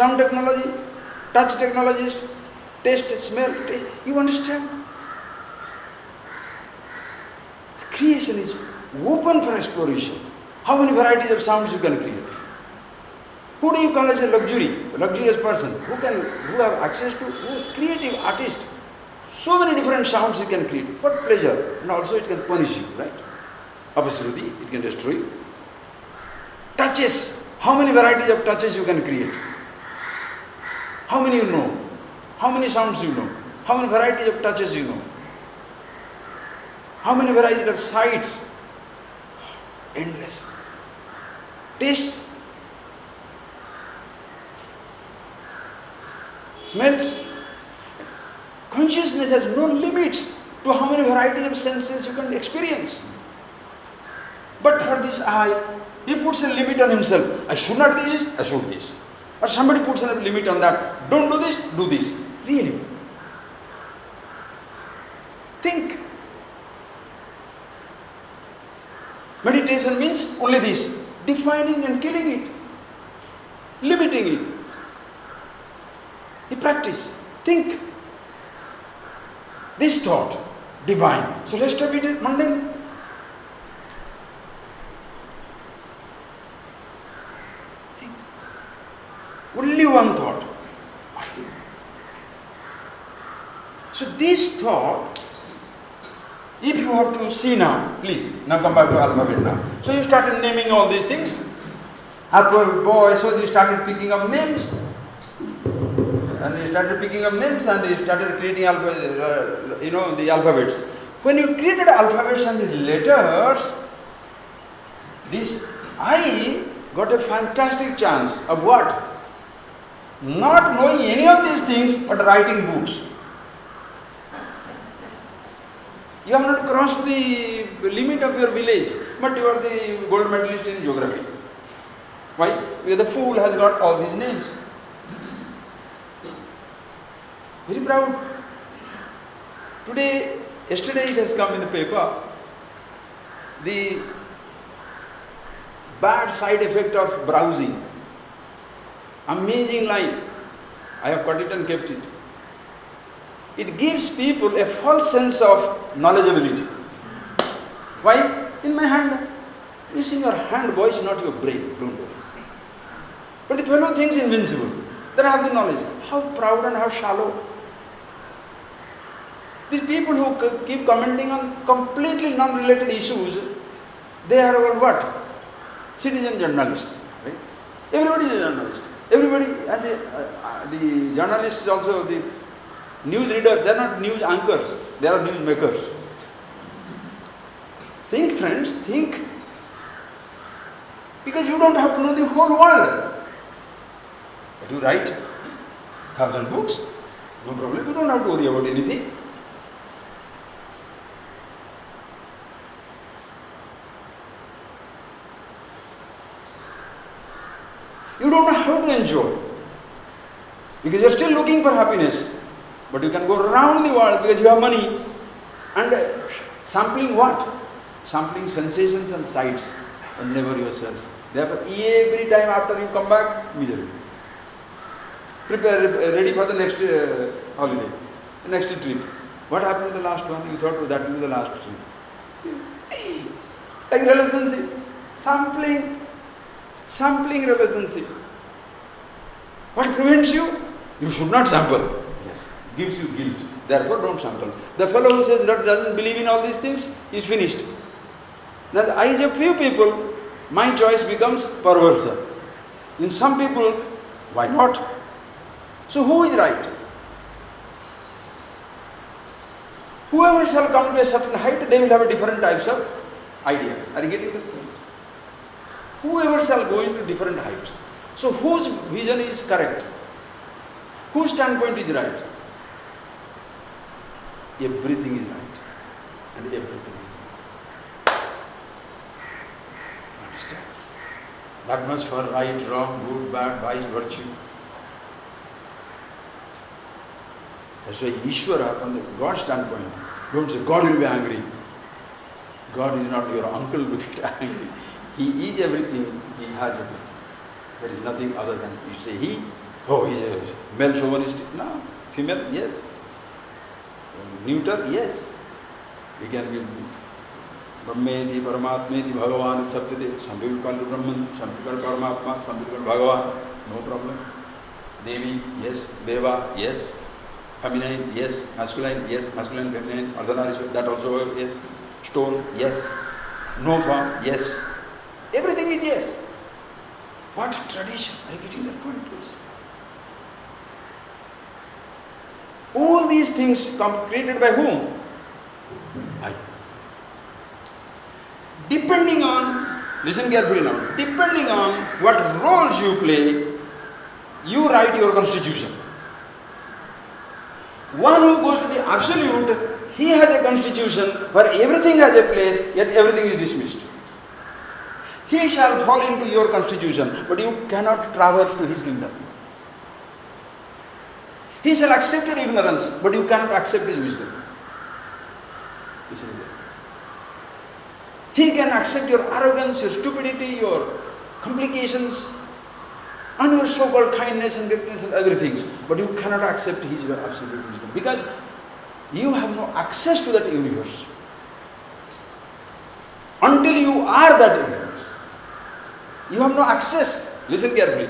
sound technology, touch technologist, taste, smell, taste. You understand? The creation is open for exploration. How many varieties of sounds you can create? Who do you call as a luxurious person? Who have access to, creative artist? So many different sounds you can create for pleasure, and also it can punish you, right? Abhasruti, it can destroy you. Touches, how many varieties of touches you can create? How many you know? How many sounds you know? How many varieties of touches you know? How many varieties of sights? Endless. Taste, smells. Consciousness has no limits to how many varieties of senses you can experience. But for this eye, he puts a limit on himself. I should not do this, I should this. Or somebody puts a limit on that. Don't do this, do this. Really? Think. Meditation means only this. Defining and killing it. Limiting it. You practice. Think. This thought, divine. So rest of it is mundane. Think. Only one thought. So this thought, if you have to see now, please, now come back to alphabet now. So you started naming all these things. Apple, boy, so you started picking up names. And you started picking up names and you started creating the alphabets. When you created alphabets and the letters, this I got a fantastic chance of what? Not knowing any of these things but writing books. You have not crossed the limit of your village, but you are the gold medalist in geography. Why? Because the fool has got all these names. Very proud. Yesterday it has come in the paper, the bad side effect of browsing. Amazing line. I have cut it and kept it. It gives people a false sense of knowledgeability. Why? In my hand. It's in your hand, boy, it's not your brain, don't worry. But the fellow thinks invincible. That I have the knowledge. How proud and how shallow. These people who keep commenting on completely non-related issues, they are all what? Citizen journalists. Right? Everybody is a journalist. Everybody, the journalists also, the news readers, they are not news anchors, they are news makers. Think, friends, think. Because you don't have to know the whole world. But you write 1,000 books, no problem, you don't have to worry about anything. You don't know how to enjoy. Because you are still looking for happiness. But you can go around the world because you have money. And sampling what? Sampling sensations and sights. And never yourself. Therefore, every time after you come back, misery. Prepare, ready for the next holiday, the next trip. What happened to the last one? You thought that will be the last trip. Like relationship. Sampling relationship. What prevents you? You should not sample. Yes. Gives you guilt. Therefore, don't sample. The fellow who says that doesn't believe in all these things is finished. Now, the eyes of few people, my choice becomes perverse. In some people, why not? So, who is right? Whoever shall come to a certain height, they will have different types of ideas. Are you getting the point? Whoever shall go into different heights. So, whose vision is correct? Whose standpoint is right? Everything is right. And everything is right. Understand? That much for right, wrong, good, bad, vice, virtue. That's why Ishvara, from the God standpoint, don't say God will be angry. God is not your uncle to get angry. He is everything, He has everything. There is nothing other than, you say He, Oh, he's a male chauvinistic. No. Female, yes. Neuter, yes. We can be Brahmeti, Paramatmeti, Bhagavan, Satyate. Some people call it Brahman, some people call Paramatma, some people call Bhagavan. No problem. Devi, yes. Deva, yes. Feminine, yes. Masculine, yes. Masculine, feminine. Ardhanarishwara, that also, yes. Stone, yes. No form, yes. Everything is yes. What tradition? Are you getting that point, please? All these things come created by whom? I. Depending on, listen carefully now, depending on what roles you play, you write your constitution. One who goes to the absolute, he has a constitution where everything has a place, yet everything is dismissed. He shall fall into your constitution, but you cannot traverse to his kingdom. He shall accept your ignorance, but you cannot accept his wisdom. Listen to that. He can accept your arrogance, your stupidity, your complications, and your so-called kindness and greatness and everything, but you cannot accept his absolute wisdom because you have no access to that universe. Until you are that universe, you have no access. Listen carefully.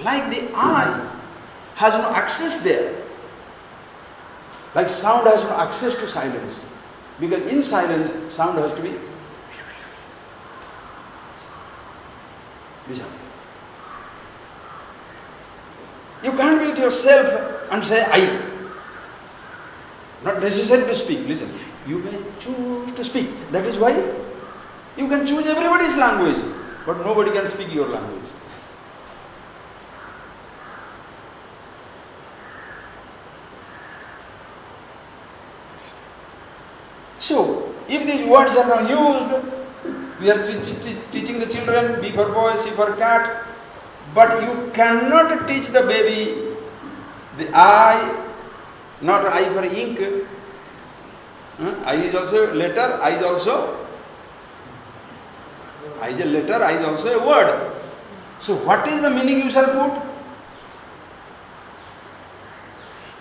Like the eye has no access there. Like sound has no access to silence. Because in silence, sound has to be. You can't be with yourself and say, I. Not necessary to speak. Listen, you may choose to speak. That is why you can choose everybody's language, but nobody can speak your language. So, if these words are not used, we are teaching the children, B for boy, C for cat, but you cannot teach the baby the I, not I for ink. I is also a letter, I is also, I is a letter, I is also a word. So what is the meaning you shall put?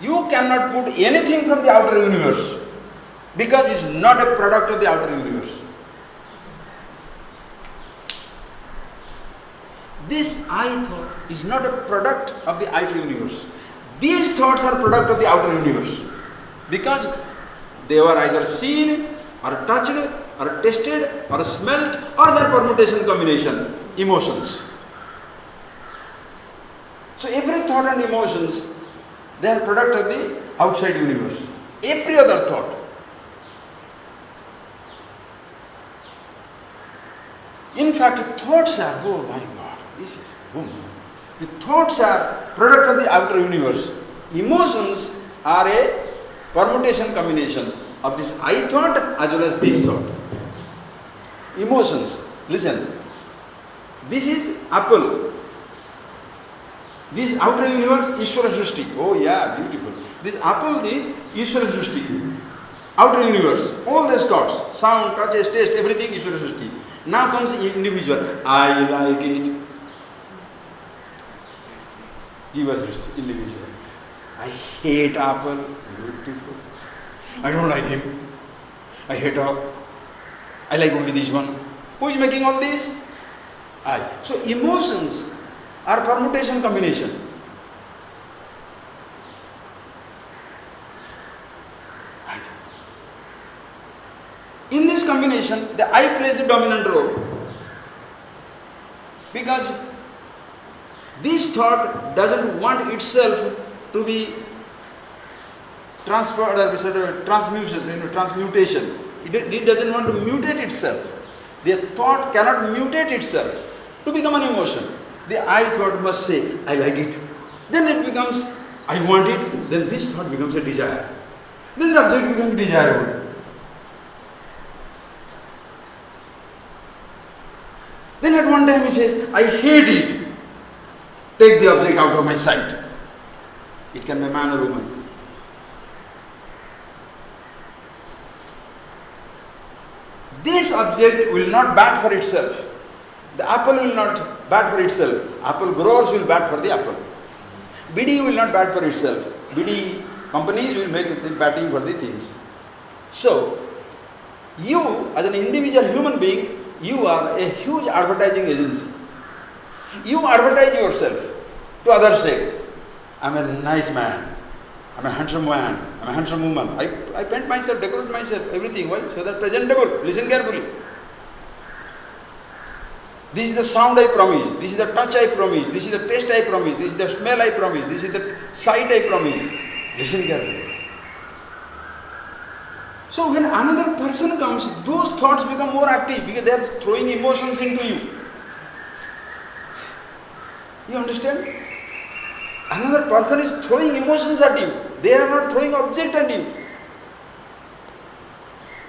You cannot put anything from the outer universe because it is not a product of the outer universe. This I thought is not a product of the outer universe. These thoughts are product of the outer universe because they were either seen or touched or tasted or smelt or their permutation combination, emotions. So every thought and emotions, they are product of the outside universe. Every other thought. In fact, thoughts are, oh my God, this is boom. The thoughts are product of the outer universe. Emotions are a permutation combination of this I thought as well as this thought. Emotions. Listen. This is apple. This outer universe, Ishvara Srishti. Oh yeah, beautiful. This apple is Ishvara Srishti. Outer universe. All these thoughts, sound, touches, taste, everything Ishvara Srishti. Now comes individual. I like it. Jiva Srishti, individual. I hate apple. Beautiful. I don't like him. I hate her. I like only this one. Who is making all this? I. So emotions are permutation combination. In this combination, the I plays the dominant role. Because this thought doesn't want itself to be transferred or transmutation. It doesn't want to mutate itself. The thought cannot mutate itself to become an emotion. The I thought must say, I like it. Then it becomes, I want it. Then this thought becomes a desire. Then the object becomes desirable. Then at one time he says, I hate it. Take the object out of my sight. It can be a man or woman. This object will not bat for itself. The apple will not bat for itself. Apple growers will bat for the apple. BD will not bat for itself. BD companies will make the batting for the things. So, you as an individual human being, you are a huge advertising agency. You advertise yourself to others' sake. I'm a nice man. I'm a handsome man. I'm a handsome woman. I paint myself, decorate myself, everything. Why? So that presentable. Listen carefully. This is the sound I promise. This is the touch I promise. This is the taste I promise. This is the smell I promise. This is the sight I promise. Listen carefully. So when another person comes, those thoughts become more active because they are throwing emotions into you. You understand? Another person is throwing emotions at you. They are not throwing object at you.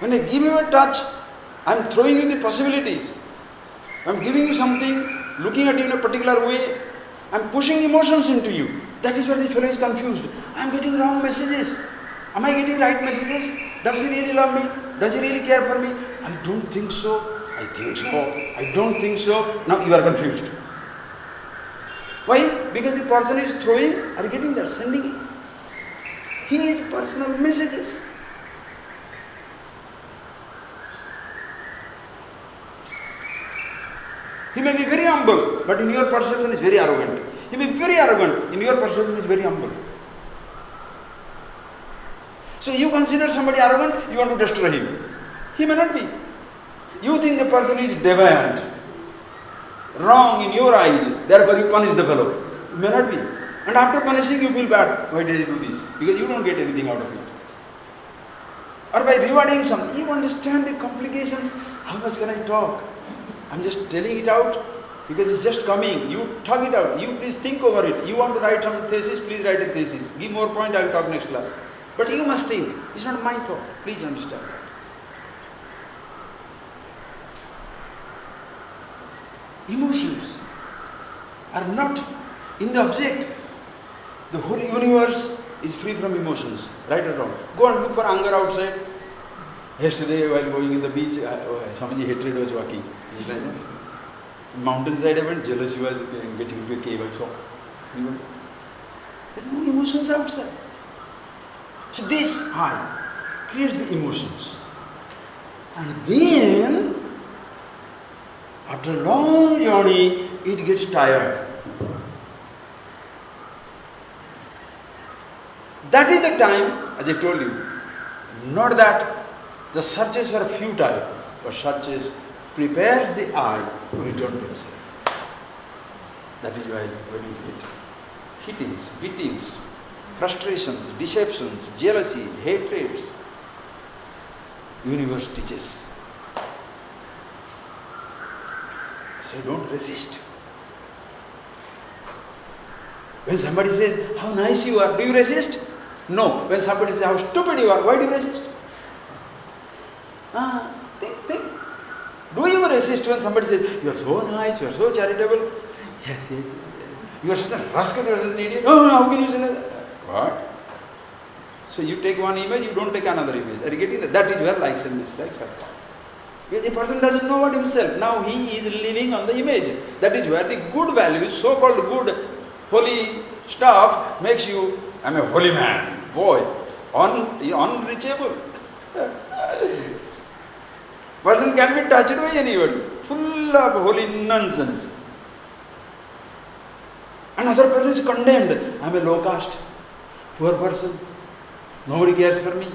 When I give you a touch, I am throwing you the possibilities. I am giving you something, looking at you in a particular way. I am pushing emotions into you. That is where the fellow is confused. I am getting wrong messages. Am I getting right messages? Does he really love me? Does he really care for me? I don't think so. I think so. I don't think so. Now you are confused. Why? Because the person is throwing or getting that, sending his personal messages. He may be very humble, but in your perception is very arrogant. He may be very arrogant, in your perception is very humble. So you consider somebody arrogant, you want to destroy him. He may not be. You think the person is deviant, wrong in your eyes, therefore you punish the fellow. It may not be. And after punishing you feel bad. Why did I do this? Because you don't get anything out of it. Or by rewarding something, you understand the complications. How much can I talk? I'm just telling it out because it's just coming. You talk it out. You please think over it. You want to write some thesis, please write a thesis. Give more point, I will talk next class. But you must think. It's not my thought. Please understand that. Emotions are not in the object. The whole universe is free from emotions, right or wrong. Go and look for anger outside. Yesterday while going in the beach, Swamiji hatred was walking. He's like, no. Mountainside I went, jealous he was getting into a cave I saw. There are no emotions outside. So this I creates the emotions. And then, after a long journey, it gets tired. That is the time, as I told you, not that the searches were futile, but searches prepares the eye to return to himself. That is why when you get hittings, beatings, frustrations, deceptions, jealousies, hatreds, universe teaches. So don't resist. When somebody says, how nice you are, do you resist? No. When somebody says, how stupid you are, why do you resist? Think. Do you resist when somebody says, you are so nice, you are so charitable? Yes. You are such a rascal, you are such an idiot. No, how can you say that? What? So you take one image, you don't take another image. Are you getting that? That is where likes and dislikes are. Because the person doesn't know about himself. Now he is living on the image. That is where the good values, so-called good, holy stuff makes you, I'm a holy man. Boy, unreachable. Person can be touched by anybody. Full of holy nonsense. Another person is condemned. I'm a low caste, poor person. Nobody cares for me.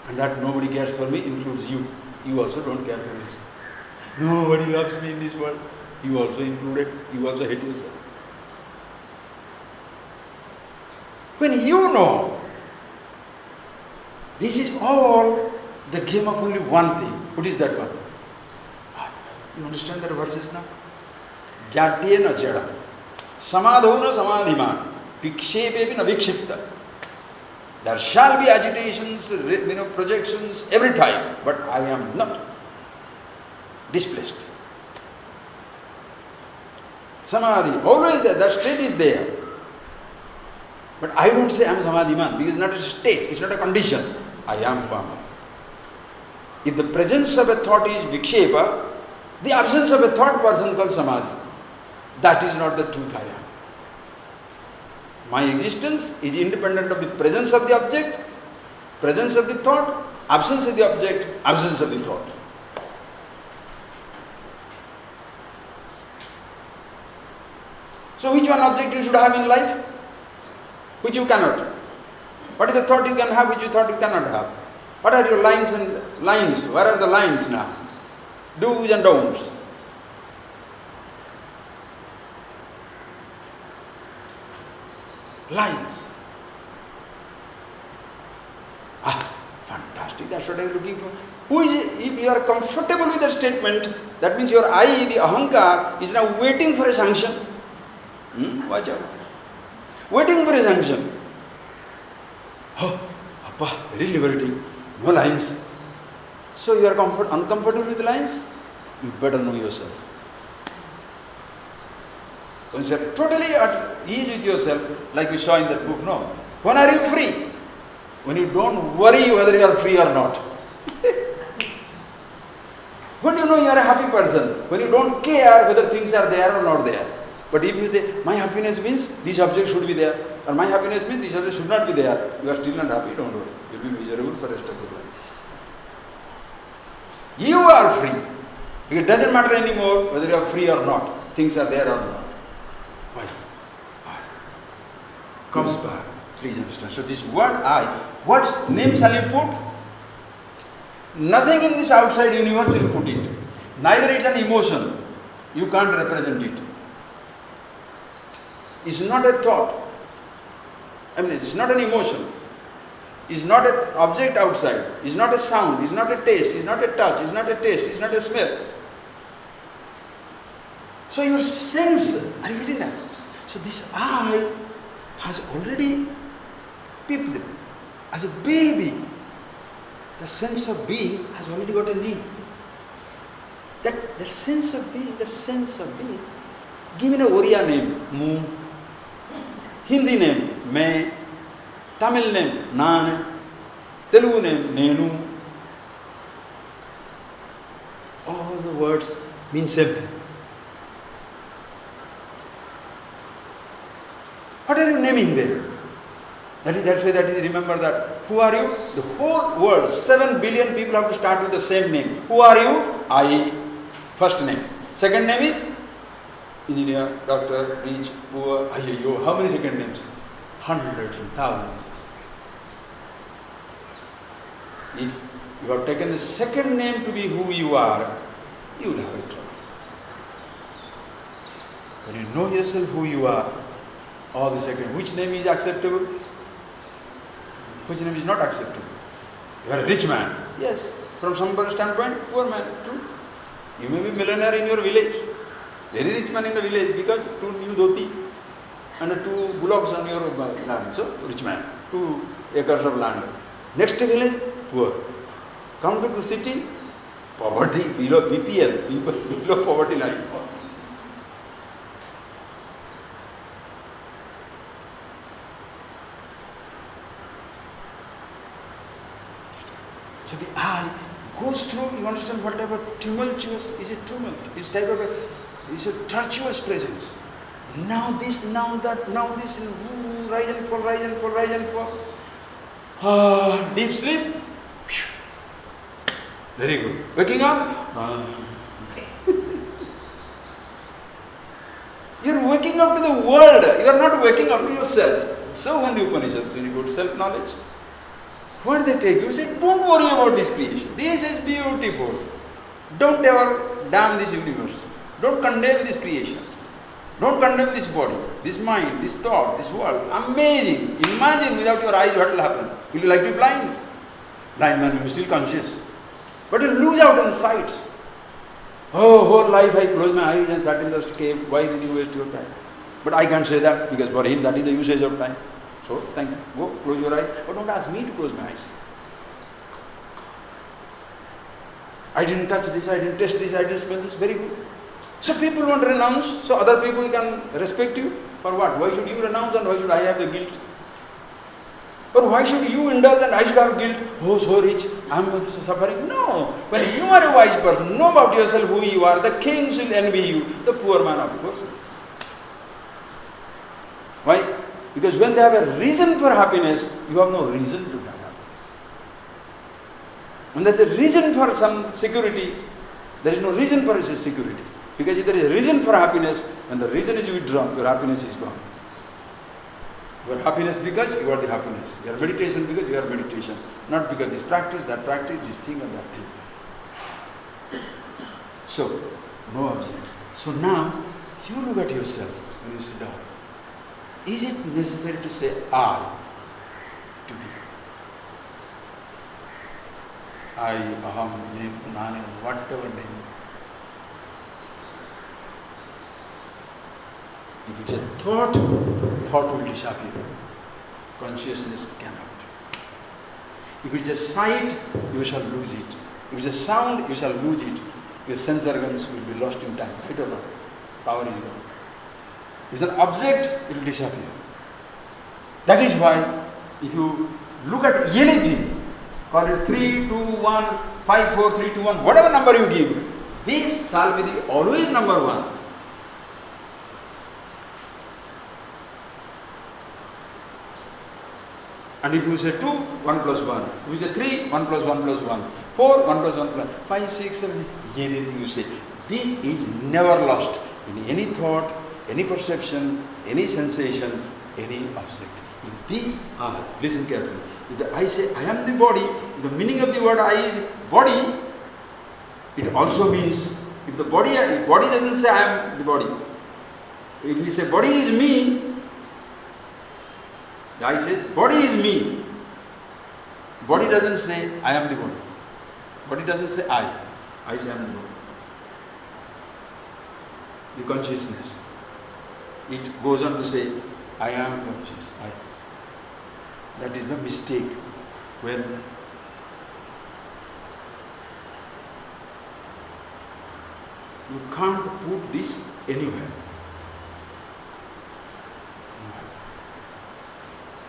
And that nobody cares for me includes you. You also don't care for yourself. Nobody loves me in this world. You also included. You also hate yourself. When you know, this is all the game of only one thing. What is that one? You understand that verses now? Jatyena jada. Samadhona samadhiman. Vikshepepi na vikshipta. There shall be agitations, projections every time, but I am not displaced. Samadhi, always there, that state is there. But I don't say I am samadhiman, because it's not a state, it's not a condition. I am Vama. If the presence of a thought is vikshepa, the absence of a thought person called samadhi. That is not the truth I am. My existence is independent of the presence of the object, presence of the thought, absence of the object, absence of the thought. So which one object you should have in life? Which you cannot? What is the thought you can have which you thought you cannot have? What are your lines and lines? Where are the lines now? Do's and don'ts. Lines. Fantastic, that's what I am looking for. Who is it? If you are comfortable with that statement, that means your I, the ahankar, is now waiting for a sanction. Watch out. Waiting for a sanction. Oh, Appa, very liberating. No lines. So you are uncomfortable with lines? You better know yourself. When you are totally at ease with yourself, like we saw in that book, no. When are you free? When you don't worry whether you are free or not. When you know you are a happy person, when you don't care whether things are there or not there. But if you say, my happiness means this object should be there, or my happiness means this object should not be there, you are still not happy, don't worry. You will be miserable for the rest of your life. You are free. Because it doesn't matter anymore whether you are free or not. Things are there or not. Why? Comes back. Please understand. So this word I, what name shall you put? Nothing in this outside universe will put it. Neither it's an emotion. You can't represent it. It's not a thought. I mean, it's not an emotion. It's not an object outside. It's not a sound. It's not a taste. It's not a touch. It's not a taste. It's not a smell. So your sense, are you getting that? So this I has already peeped. As a baby, the sense of being has already got a name. That sense of being, given a Oriya name, Mu, Hindi name, Me, Tamil name, Nane, Telugu name, Nenu. All the words mean something. What are you naming there? That's why remember that. Who are you? The whole world, 7 billion people have to start with the same name. Who are you? I. First name. Second name is engineer, doctor, rich, poor, ayyo. How many second names? Hundreds and thousands. If you have taken the second name to be who you are, you will have a trouble. When you know yourself who you are, all the second, which name is acceptable? Which name is not acceptable? You are a rich man. Yes. From some standpoint, poor man. True. You may be millionaire in your village. Very rich man in the village because 2 new dhoti and 2 bullocks on your land. So, rich man. 2 acres of land. Next village, poor. Come to the city, poverty, below BPL, below poverty line. So the I goes through, you understand, whatever tumultuous is a tumult, it's type of it's a tortuous presence. Now this, now that, now this, rise and fall, rise and fall, rise and fall. Deep sleep. Very good. Waking up. You're waking up to the world. You are not waking up to yourself. So when the Upanishads, when you go to self-knowledge, what they take you? Say, don't worry about this creation. This is beautiful. Don't ever damn this universe. Don't condemn this creation. Don't condemn this body, this mind, this thought, this world. Amazing. Imagine without your eyes what will happen. Will you like to be blind? Blind man will be still conscious. But you lose out on sights. Oh, whole life I closed my eyes and sat in the cave. Why did you waste your time? But I can't say that because for him that is the usage of time. So, thank you. Go, close your eyes. But don't ask me to close my eyes. I didn't touch this, I didn't taste this, I didn't smell this. Very good. So people won't renounce, so other people can respect you. For what? Why should you renounce and why should I have the guilt? Or why should you indulge and I should have guilt? Oh, so rich, I am suffering. No. When you are a wise person, know about yourself who you are. The kings will envy you. The poor man, of course. Why? Because when they have a reason for happiness, you have no reason to have happiness. When there is a reason for some security, there is no reason for security. Because if there is a reason for happiness, when the reason is withdrawn, your happiness is gone. Your happiness because you are the happiness. Your meditation because you are meditation. Not because this practice, this thing and that thing. So, no objection. So now, you look at yourself when you sit down. Is it necessary to say I to be? I, aham, name, nani, whatever name. If it is a thought will disappear. Consciousness cannot. If it is a sight, you shall lose it. If it is a sound, you shall lose it. Your sense organs will be lost in time. I don't know. Power is gone. If it's an object, it will disappear. That is why, if you look at anything, call it 3, 2, 1, 5, 4, 3, 2, 1, whatever number you give, this shall be the always number 1. And if you say 2, 1 plus 1. If you say 3, 1 plus 1 plus 1. 4, 1 plus 1 plus 5, 6, 7, anything you say. This is never lost in any thought, any perception, any sensation, any object. If this I, listen carefully. If I say I am the body, the meaning of the word I is body, it also means if body doesn't say I am the body. If we say body is me, the I says body is me. Body doesn't say I am the body. Body doesn't say I say I am the body. The consciousness. It goes on to say, I am conscious. That is the mistake when you can't put this anywhere.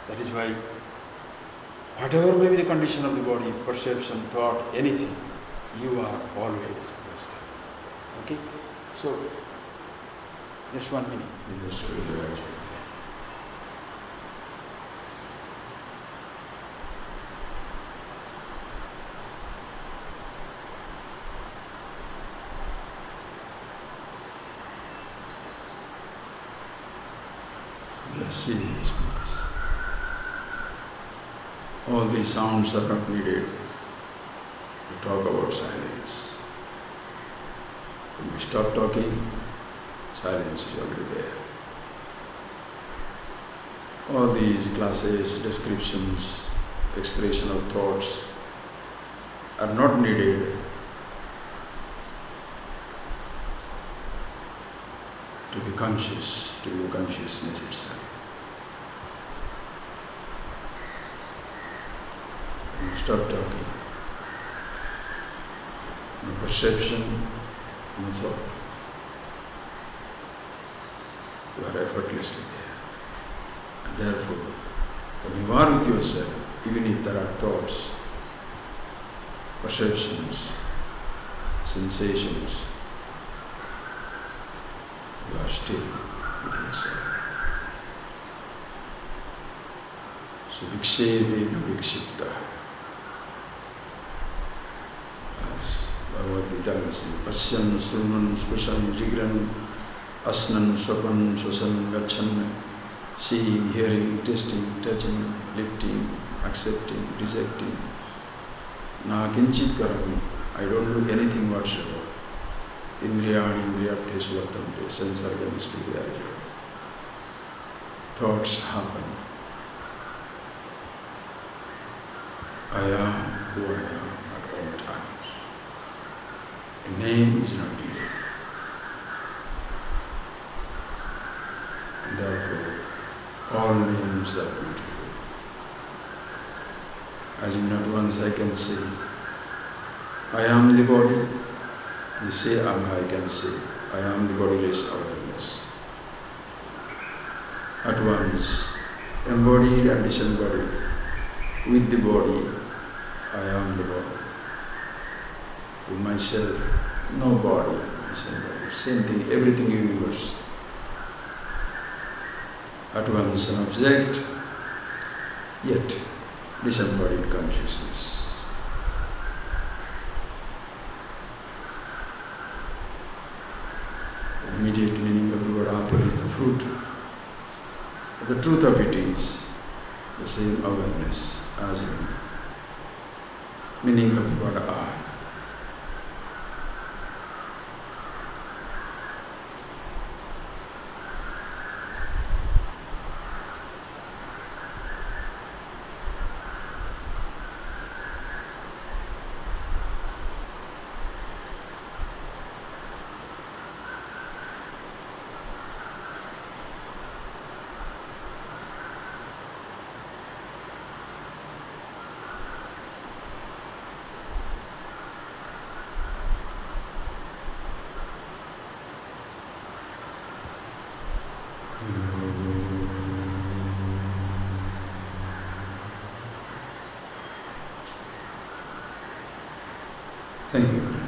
That is why, whatever may be the condition of the body, perception, thought, anything, you are always yourself. Okay? So, just 1 minute. Yes, see these please. All these sounds are not needed to talk about silence. When we stop talking, silence is already there. All these classes, descriptions, expression of thoughts are not needed to be conscious, to be consciousness itself. When you stop talking, no perception, no thought. You are effortlessly there. And therefore, when you are with yourself, even if there are thoughts, perceptions, sensations, you are still with yourself. So, vikshevena vikshipta. As Bhagavad Gita says, pasyan, srunan, spushan, jigran, asnan, swapan, swasan, gachan, seeing, hearing, tasting, touching, lifting, accepting, rejecting. Na kinchit karami. I don't do anything whatsoever. Indriyani indriyabdhesu vartante, sense organs to their joy. Thoughts happen. I am who I am at all times. A name is not needed. And therefore, all names are beautiful. As in not once I can say, I am the body. You say I can say, I am the bodiless awareness. At once, embodied and disembodied, with the body, I am the body. With myself, no body, disembodied. Same thing, everything universe. at once an object, yet disembodied consciousness. The immediate meaning of the word apple is the fruit. But the truth of it is the same awareness as the meaning of the word I. Thank you.